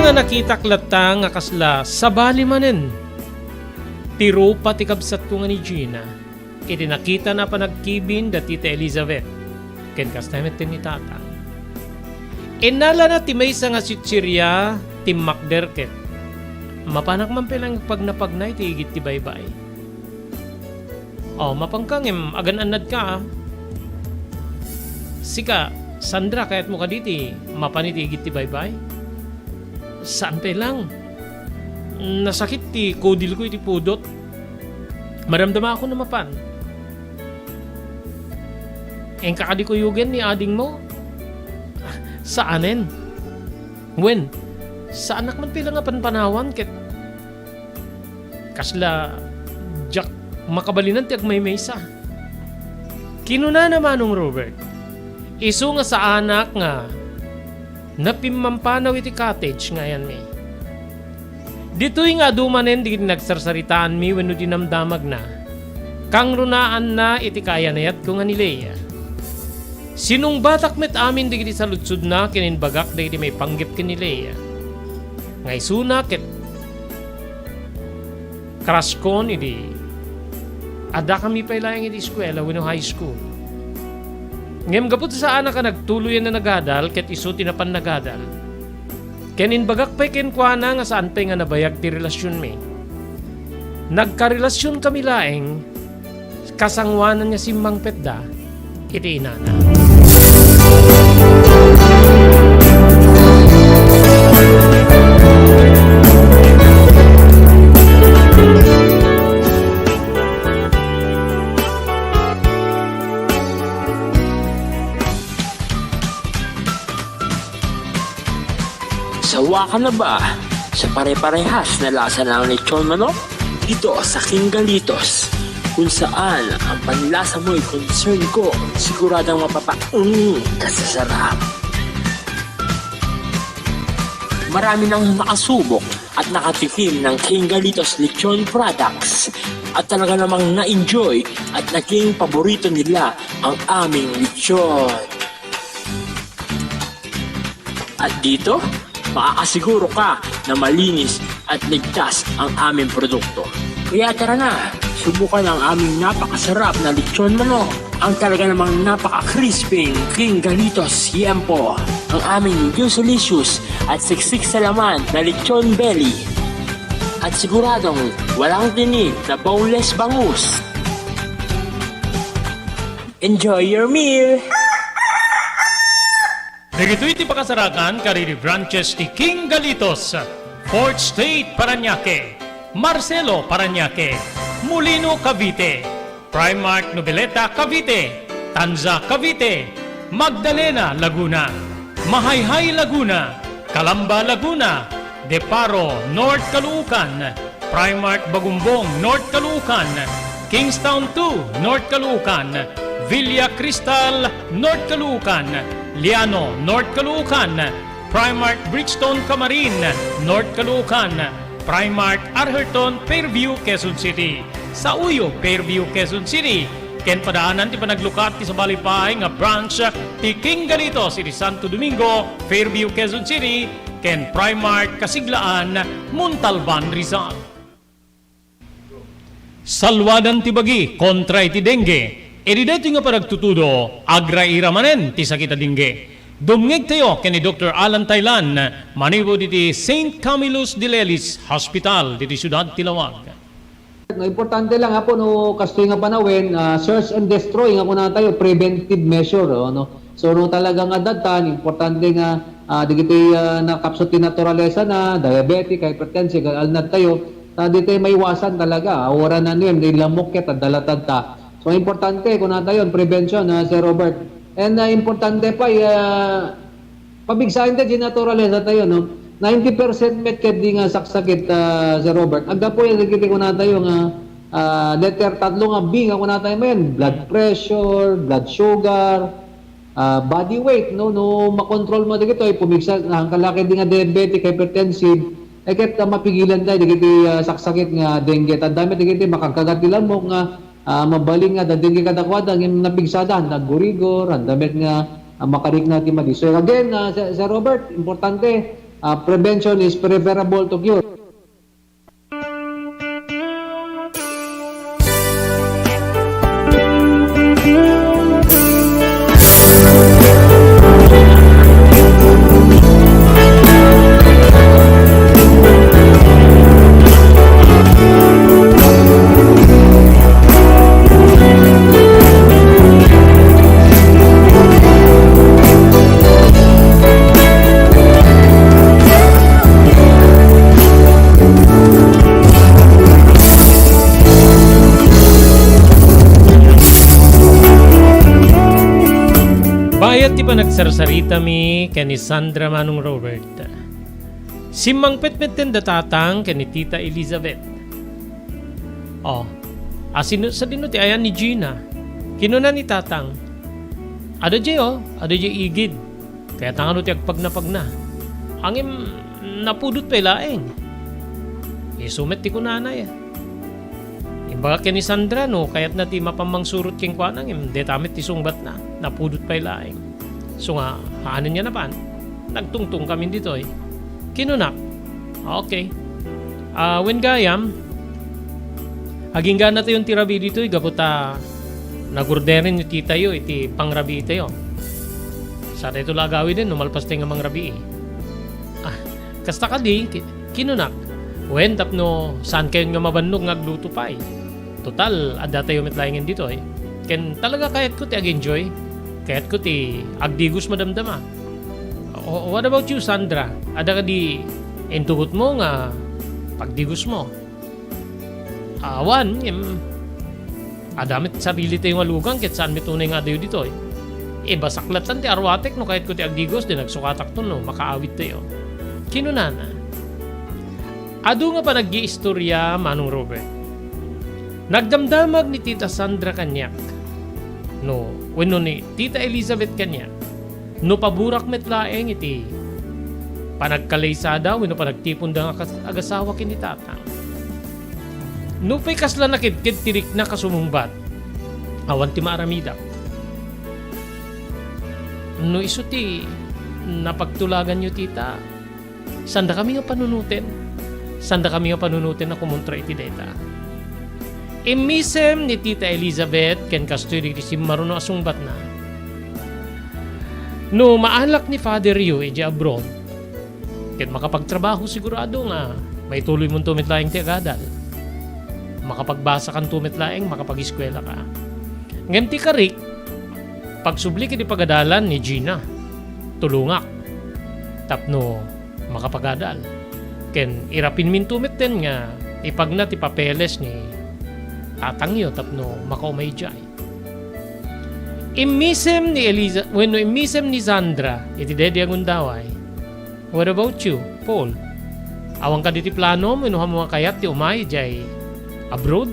nga nakita klata nga kasla sabali manen. Tiro pati kabsat ko nga ni Gina. Iti nakita na pa nagkibin da Tita Elizabeth. Ken kastamet ni Tata. Inala na ti maysa nga sitsirya ti Makderket. Mapanak man pelang pag napagnay ti igit ti baybay. Oh, mapangkangem agan anad ka. Sika, Sandra, kayat mo ka diti, mapanit igit ti baybay? Saan pelang? Nasakit ti kodil ko iti pudot. Maramdama ako na mapan. Eng kakadi ko yugen ni ading mo? Saanen? When? Sa anak man pila nga panpanawan ket kasla jak makabalinan ti agmaymaysa. Kinuna namanong Robert. Isu nga sa anak nga napimampanaw iti cottage ngayon mi. Dito'y nga dumanen di nagsarsaritaan mi wenno dinamdamag na. Kang runaan na iti kaya nayat ko nga ni Leia. Sinong batak met amin di sa lutsud na kininbagak da iti may panggip kin ni Leia. Ngay suna ket crush kon iti ada kami pailayang iti eskwela wenno high school. Ngem gapot sa anak ka nagtuluyan na nagadal ket isu tinapan nagadal. Kenin bagak pay ken kuana nga saan pay nga nabayag ti relasyon mi. Nagkarelasyon kami laeng kasangwanan niya si Mang Petda iti inana. Sawa ka na ba sa pare-parehas na lasa ng lechon manok? Dito sa King Galitos, kung saan ang panlasa mo'y concern ko, siguradang ka sa sarap. Marami nang nakasubok at nakatikim ng King Galitos lechon products at talaga namang na-enjoy at naging paborito nila ang aming lechon. At dito, makakasiguro ka na malinis at ligtas ang aming produkto. Kaya tara na, subukan ang aming napakasarap na lechon manok. Ang talaga namang napaka-crisping King Galitos Yempo. Ang aming juicelicious at siksik sa laman na lechon belly. At siguradong walang tinig na boneless bangus. Enjoy your meal! Nagito'y ti pakasarakan kariri branches ti King Galitos, Fort State, Parañaque, Marcelo, Parañaque, Molino, Cavite, Primark, Noveleta, Cavite, Tanza, Cavite, Magdalena, Laguna, Mahayhay, Laguna, Calamba, Laguna, Deparo, North Caloocan, Primark, Bagumbong, North Caloocan, Kingstown 2, North Caloocan, Villa Cristal, North Caloocan, Liano, North Caloocan, Primark Bridgestone Camarin, North Caloocan, Primark Arherton, Fairview, Quezon City. Sa Uyo, Fairview, Quezon City. Ken padaanan ti panaglukat ti sa balipay nga branch ti King Galitos iti Santo Domingo, Fairview, Quezon City. Ken Primark Kasiglaan, Montalban, Rizal. Salwadan ti bagi kontra iti dengue. Edi dito nga paragtutudo, agra-ira manen ti sakita dingge. Dumngeg tayo kani Dr. Alan Taylan, manibo diti St. Camillus de Lelis Hospital, diti Siyudad Tilawag. No, importante lang po no kastoy nga panawin, search and destroy nga kuna tayo preventive measure no. So no talagang adatan importante nga digiti nakapsot ti naturalesa na diabetic, hypertensive, alnad tayo, dito may iwasan talaga. Ora na niyan di lamok ket dalatad ta. So, importante kung tayo, prevention, Sir Robert. And importante pa, pabigsahin tayo, ginaturalesa tayo, no? 90% met ket di nga saksakit, Sir Robert. Agda po yung nagkiti ko na tayo nga, letter tatlo nga B nga kung na tayo mayan, blood pressure, blood sugar, body weight, no? No, makontrol mo dito, pumigsa, ang kalaki di nga diabetic, hypertensive, ket mapigilan tayo, dito saksakit nga dengue. Tandami, dito makagkagatilan mo nga, mabaling nga dadingi kadakwada ng napigsada nagurigor ang damit nga makarik natin madi. So again, Sir Robert, importante prevention is preferable to cure. Bayat ti pa nagsarsarita mi ken ni Sandra Manong Robert. Simang petmeten datatang ken ni Tita Elizabeth. Oh, asino sa dino ti ayan ni Gina. Kinuna ni Tatang. Ada di igid. Kaya tangano ti agpag na. Angim napudot pa ilaeng. Isumet ti kunanay. Imbaga ken ni Sandra no, kayat na ti mapamang surot king kwanang de tamit ti sungbat na. Napudot pa ilaeng. So nga, haanin niya na pan. Nagtungtong kami dito eh. Kinunak. Okay. When gayam, aging gana tayo yung tirabi dito eh. Gaputa, nagurderin yung tita yo, iti pangrabi tayo. Sa tayo lagawi din, numalpas tayo nga mangrabi eh. Kasta ka di, kinunak. When tapno, saan kayo nga mabannog ngagluto pa eh. Total, ada tayo mitlayangin dito eh. Ken talaga kayat ko ti ag-enjoy. Kayat ko ti agdigos madamdama. What about you, Sandra? Ada ka di entugot mo nga pagdigos mo? Awan, adamit sarili tayo nga lugang ket saan mitunay nga dayo dito eh. Basaklatan ti arwatek no kayat ko ti agdigos di nagsukatak to no makaawit tayo. Kinunana. Adu nga pa nag-iistorya Manong Robert. Nagdamdamag ni Tita Sandra kanyak. No, wenno ni Tita Elizabeth kanya. No paburak met laeng iti panagkalaysada wenno panagtipon da agasawa kini Tatang. No pay kasla nakidkid tirik na kasumumbat. Awan ti maaramidak. No iso ti napagtulagan nyo tita. Sanda kami nga panunutin. Sanda kami nga panunutin na kumontra iti data. Imisem ni Tita Elizabeth ken kastoy ti maruno asungbat na. No maalak ni Father Yu edi abroad. Ket makapagtrabaho sigurado nga may tuloy mong tumitlaeng ti agadal. Makapagbasa kan tumitlaeng makapag-eskwela ka. Ngem ti karik pagsubli kiti pagadalan ni Gina. Tulungak. Tapno makapagadal. Ken irapin min tumitten nga ipagna ti papeles ni Tatangyo tapno makaumay-jay. Imisem ni imisem ni Sandra iti dedi ang undaway. What about you, Paul? Awang ka diti plano minuha mo kayat ti umay jay abroad?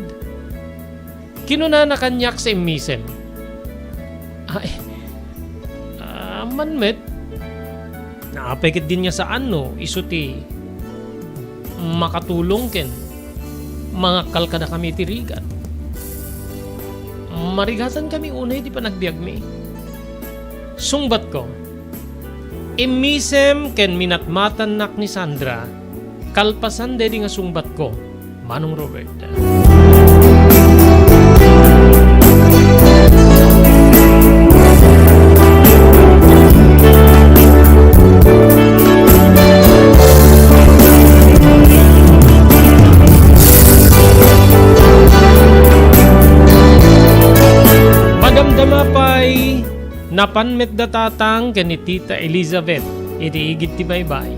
Kinuna na kanyak sa imisem. Ay, manmet. Naapekit din niya sa ano, iso ti makatulong ken mga kalkada kami tirigat. Marigatan kami unay di pa nagbiag mi. Sungbat ko. Imisem ken minatmatan nak ni Sandra. Kalpasan dedi nga sungbat ko. Manong Robert. Napanmet da Tatang ken ni Tita Elizabeth iti igit ti baybay.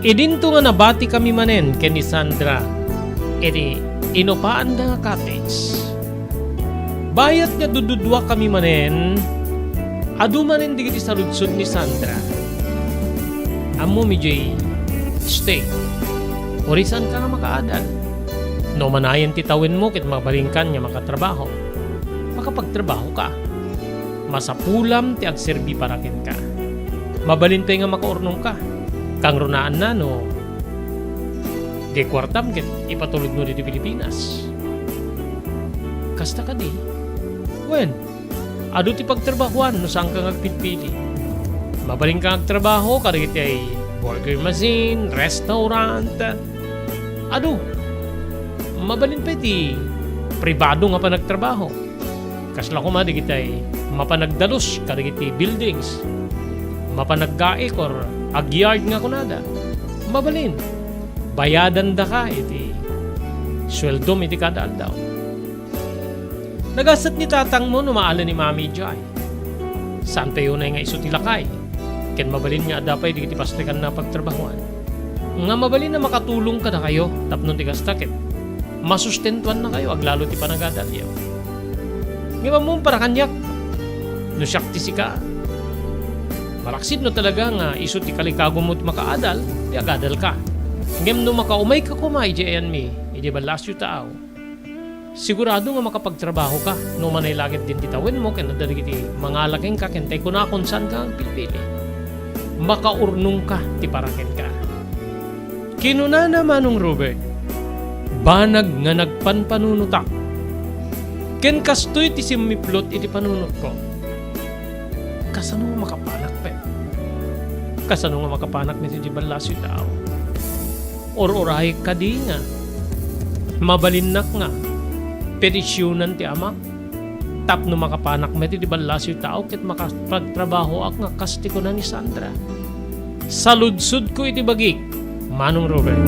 Idinto nga nabati kami manen ken ni Sandra iti inopaan da nga cottage. Bayat nga dududwa kami manen adu manen digiti sa ludsod ni Sandra. Ammo mi jay stay. Orisan ka nga makaadal. No manayan ti tawin mo ket mabalingkan nga makatrabaho. Makapagtrabaho ka. Masapulam ti agserbi paraken ka. Mabalintay nga makaurnong ka. Kang runaan na no. Di kwartam ket ipatulod mo dito Pilipinas. Kasta ka di. Wen, adu ti pagtrabahuan no saan ka ngagpitpili. Mabaling ka ngagtrabaho karigit ay burger machine, restaurant. Ado, mabalin pa iti pribado nga pa nagtrabaho. Kasla ko di kitay mapanagdalos kadagiti buildings, mapanaggaik or agyard nga kunada. Mabalin, bayadan da ka iti sweldom iti kada aldaw. Nagasat ni tatang mo numaala ni mami jay. Saan tayo na nga iso tilakay? Ken mabalin nga adapay di kiti pastikan na pagtrabahuan. Nga mabalin na makatulong ka na kayo tapnon ti gastakit. Masustentuan na kayo aglalo ti panagadalyaw. Ngayon mo para kanyak no siyak ti sika. Malaksid no talaga nga iso ti kalikago mo't makaadal ti agadal ka. Ngayon no makaumay ka kumay di ayan mi hindi balas yu tao. Sigurado nga makapagtrabaho ka no manay langit din titawin mo kaya nadarigiti mga laking ka kentay ko na kung saan ka ang pilpili. Makaurnong ka ti parakin ka. Kinuna naman nung Robert, banag nga nagpanpanunutak. Ken kastoy ti simiplot iti panunot ko. Kasano nga makapanak pe? Kasano nga makapanak ni ti balasyo tao? Or-oray ka di nga. Mabalinnak nga. Petisyonan ti ama. Tapno makapanak met ti balasyo tao ket makapagtrabaho ak nga kasti ko na ni Sandra. Saludsud ko iti bagik. Manong Robert.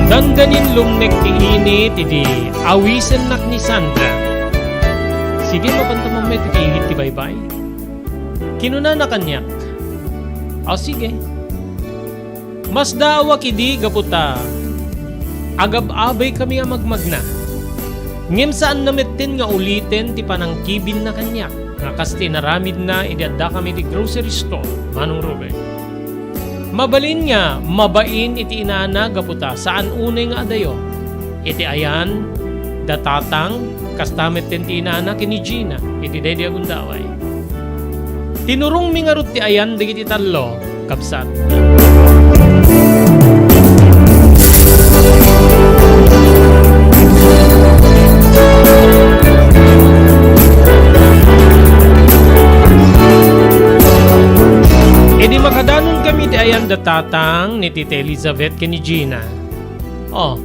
Dandanin lumnek ti init iti awisen nak ni Sandra. Sige mapantamang met iti igit ti baybay. Kinuna na kanyak. O sige. Mas dawa kidi gaputa. Agab-abay kami nga magmagna. Ngem saan nametin nga ulitin ti panangkibin na kanyak. Nga kasti naramid na idadda kami ti grocery store. Manong Robert. Mabalin nga, mabain iti inana gaputa saan unay nga adayo. Iti ayan, datatang, kastamit tin ti inana kini Gina. Iti day agundaway. Tinurong mi nga rut ti ayan digiti tallo, kapsat. E di makadanon kami ti ayan datatang ni Tita Elizabeth kini Gina. Oh,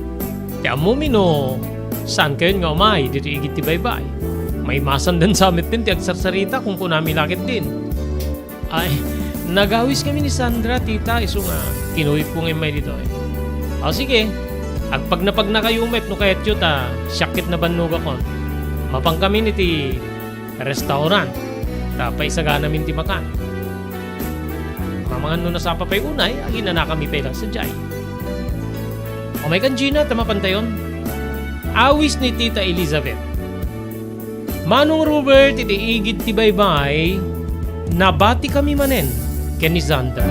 ti amo mino, saan kayo nga umay dito igit ti baybay? May masan din sa amin din ti agsarsarita kung kunami lakit din. Ay, nagawis kami ni Sandra, tita, iso nga, kinuhip ko ngayon may dito eh. O sige, agpag na kayo umet no kayat yun ta, syakit na banuga ko. Mapang kami ni ti restaurant, tapay saga namin ti makan. Mamangan no nasapa pa'y unay, agina na kami pa'y lang sa jay. O may kan Gina, tamapantayon. Awis ni Tita Elizabeth. Manong Robert, iti igid ti baybay, nabati kami manen ken ni Sandra.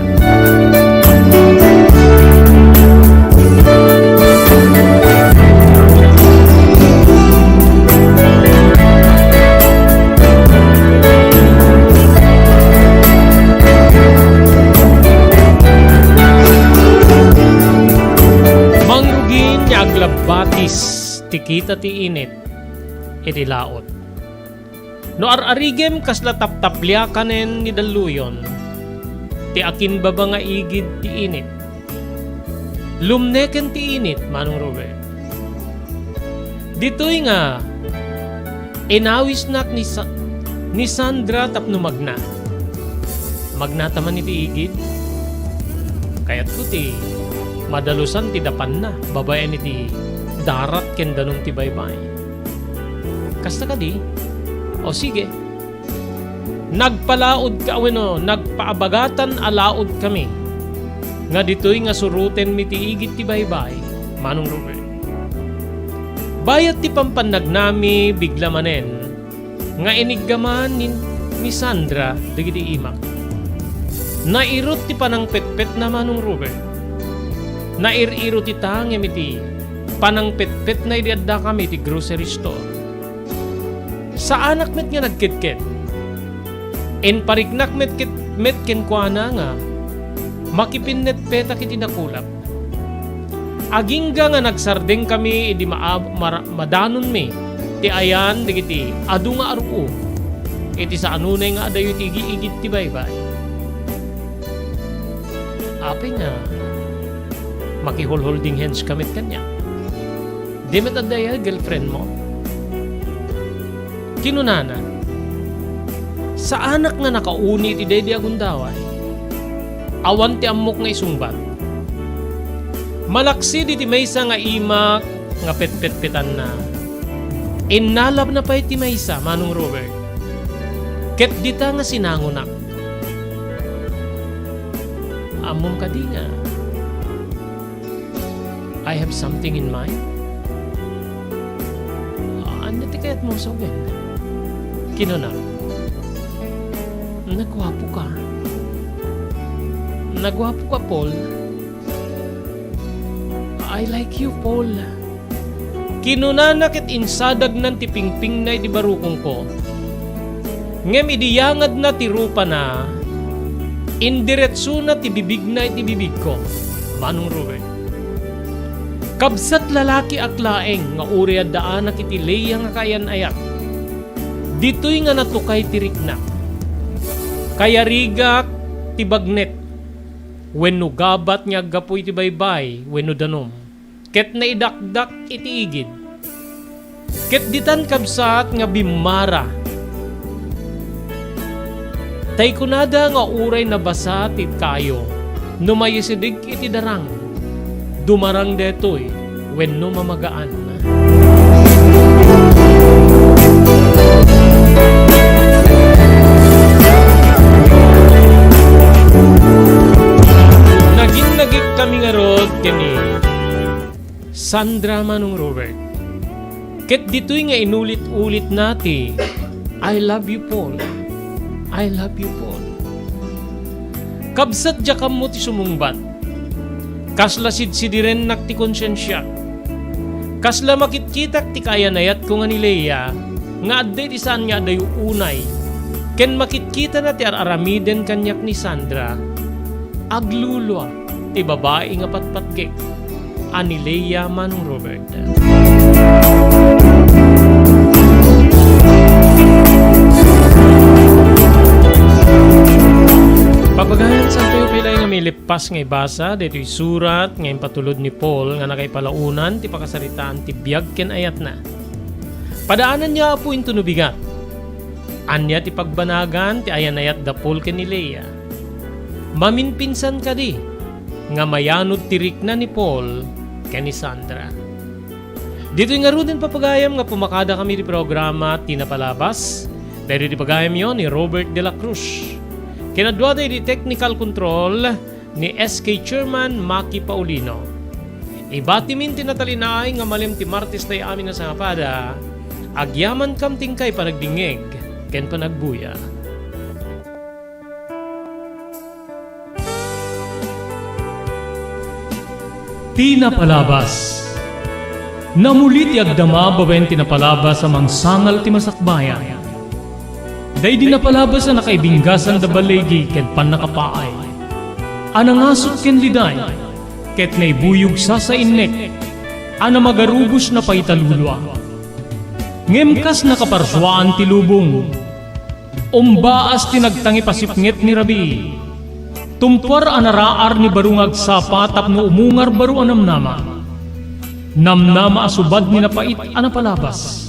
Mangrugin niya aglabatis tikita ti init iti laot. No ararigem kasla taptaplia kanen ni daluyon, ti akin baba nga igid ti init. Lumneken ti init, Manong Robert. Dito'y nga, inawis nak ni Sandra tapno magna. Magna taman iti igid. Kaya't ko ti, madalusan ti dapan na, babayan iti darat ken danong ti baybay. Kasta ka di, o sige, nagpalaod ka, nagpaabagatan alaod kami. Nga dito'y nga suruten mi ti igit ti baybay, Manong Robert. Bayat ti pampanag nami bigla manen, nga iniggaman ni Sandra digiti imak. Nairot ti panang petpet na Manong Robert. Nairiro ti tangem iti panang petpet na idadda kami ti grocery store. Sa anak met nga nagkitket. En parignak met met ken kuana nga makipinnet peta kiti nakulap. Agingga nga nagsardeng kami idi madanon mi ti ayan digiti adu nga aruo. Iti sa anunay nga adayo ti igit ti baybay. Api nga makihol-holding hands kamit kanya. Di met adaya girlfriend mo. Kinunana. Sa anak nga nakauni ti Dedi Agundaway. Awan ti amok nga isungbat. Malaksi di ti maysa nga imak nga pet-pet-petan na. Innalab na pa iti maysa, Manong Robert. Ket dita nga sinangunak. Amom ka di nga. I have something in mind. Ano ti kayat mo sa uwin? Kinunak. Nagwapo ka. Nagwapo ka, Paul. I like you, Paul. Kinunanak at insadag ng tipingping na di barukong ko. Ngem idiyangad na tirupa na, indiretso na tibibig na itibibig ko. Manong Robert. Kabsat lalaki aklaeng nga uri at daan na kitileya nga kayan ayak. Dito'y nga natukay tiriknak. Kaya rigak tibagnet. Wenno gabat nga gapoy ti baybay, wenno danom. Ket na idakdak iti igid. Ket ditan kabsat nga bimara. Tay kunada nga uray na basa tit kayo. Numayisidig iti darang. Dumarang detoy, wenno mamagaan. Naging kami nga rod kini Sandra Manong Robert. Ket dito'y nga inulit-ulit nati, I love you, Paul. I love you, Paul. Kabsat jakam mo ti sumungbat. Kasla sidsidiren nak ti konsyensya. Kasla makitkitak ti kayanayat ko nga ni Leia, nga adde ti saan nga dayo unay. Ken makitkita na ti araramiden kanyak ni Sandra. Aglulwa ti babae nga patpatgek. Ani Leia Manong Robert. Papagayan sa tayo pilay nga may lipas nga ibasa, dito'y surat nga patulod ni Paul nga nakaipalaunan ti pakasaritaan ti biyag ken ayat na. Padaanan niya po yung tunubigan. Anya ti pagbanagan ti ayan-ayat da Paul ken ni Leia. Maminpinsan ka di nga mayanod tirik na ni Paul ken ni Sandra. Dito nga rin papagayam nga pumakada kami di programa Tinapalabas. Dahil di pagayam yon ni Robert de la Cruz. Kinadwa di technical control ni SK Chairman Maki Paulino. Ibatimin tinatalinay nga malim ti Martes tayo amin na sangapada. Agyaman kam tingkay panagdingeg ken panagbuya. Tinapalabas. Namulit ti agdama babaen tinapalabas sa mangsangal ti masakbayan. Day di napalabas na nakaibinggasan da balegi ken panakapaay. Anangasot ken liday ket naibuyog sa innek. Ana magarubos na paitalulwa. Ngemkas nakaparswaan ti lubong. Umbaas tinagtangi pasipnget ni Rabi. Tumpar anaraar ni barungag sapa tapno umungar baru anamnama. Namnama asubad ni napait anapalabas.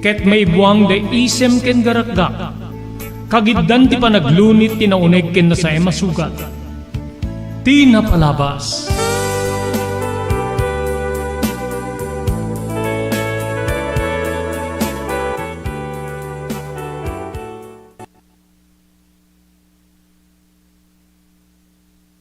Ket may buwang da isem ken garakdak. Kagiddan ti panaglunit tinauneg ken na sa emasugat. Tinapalabas.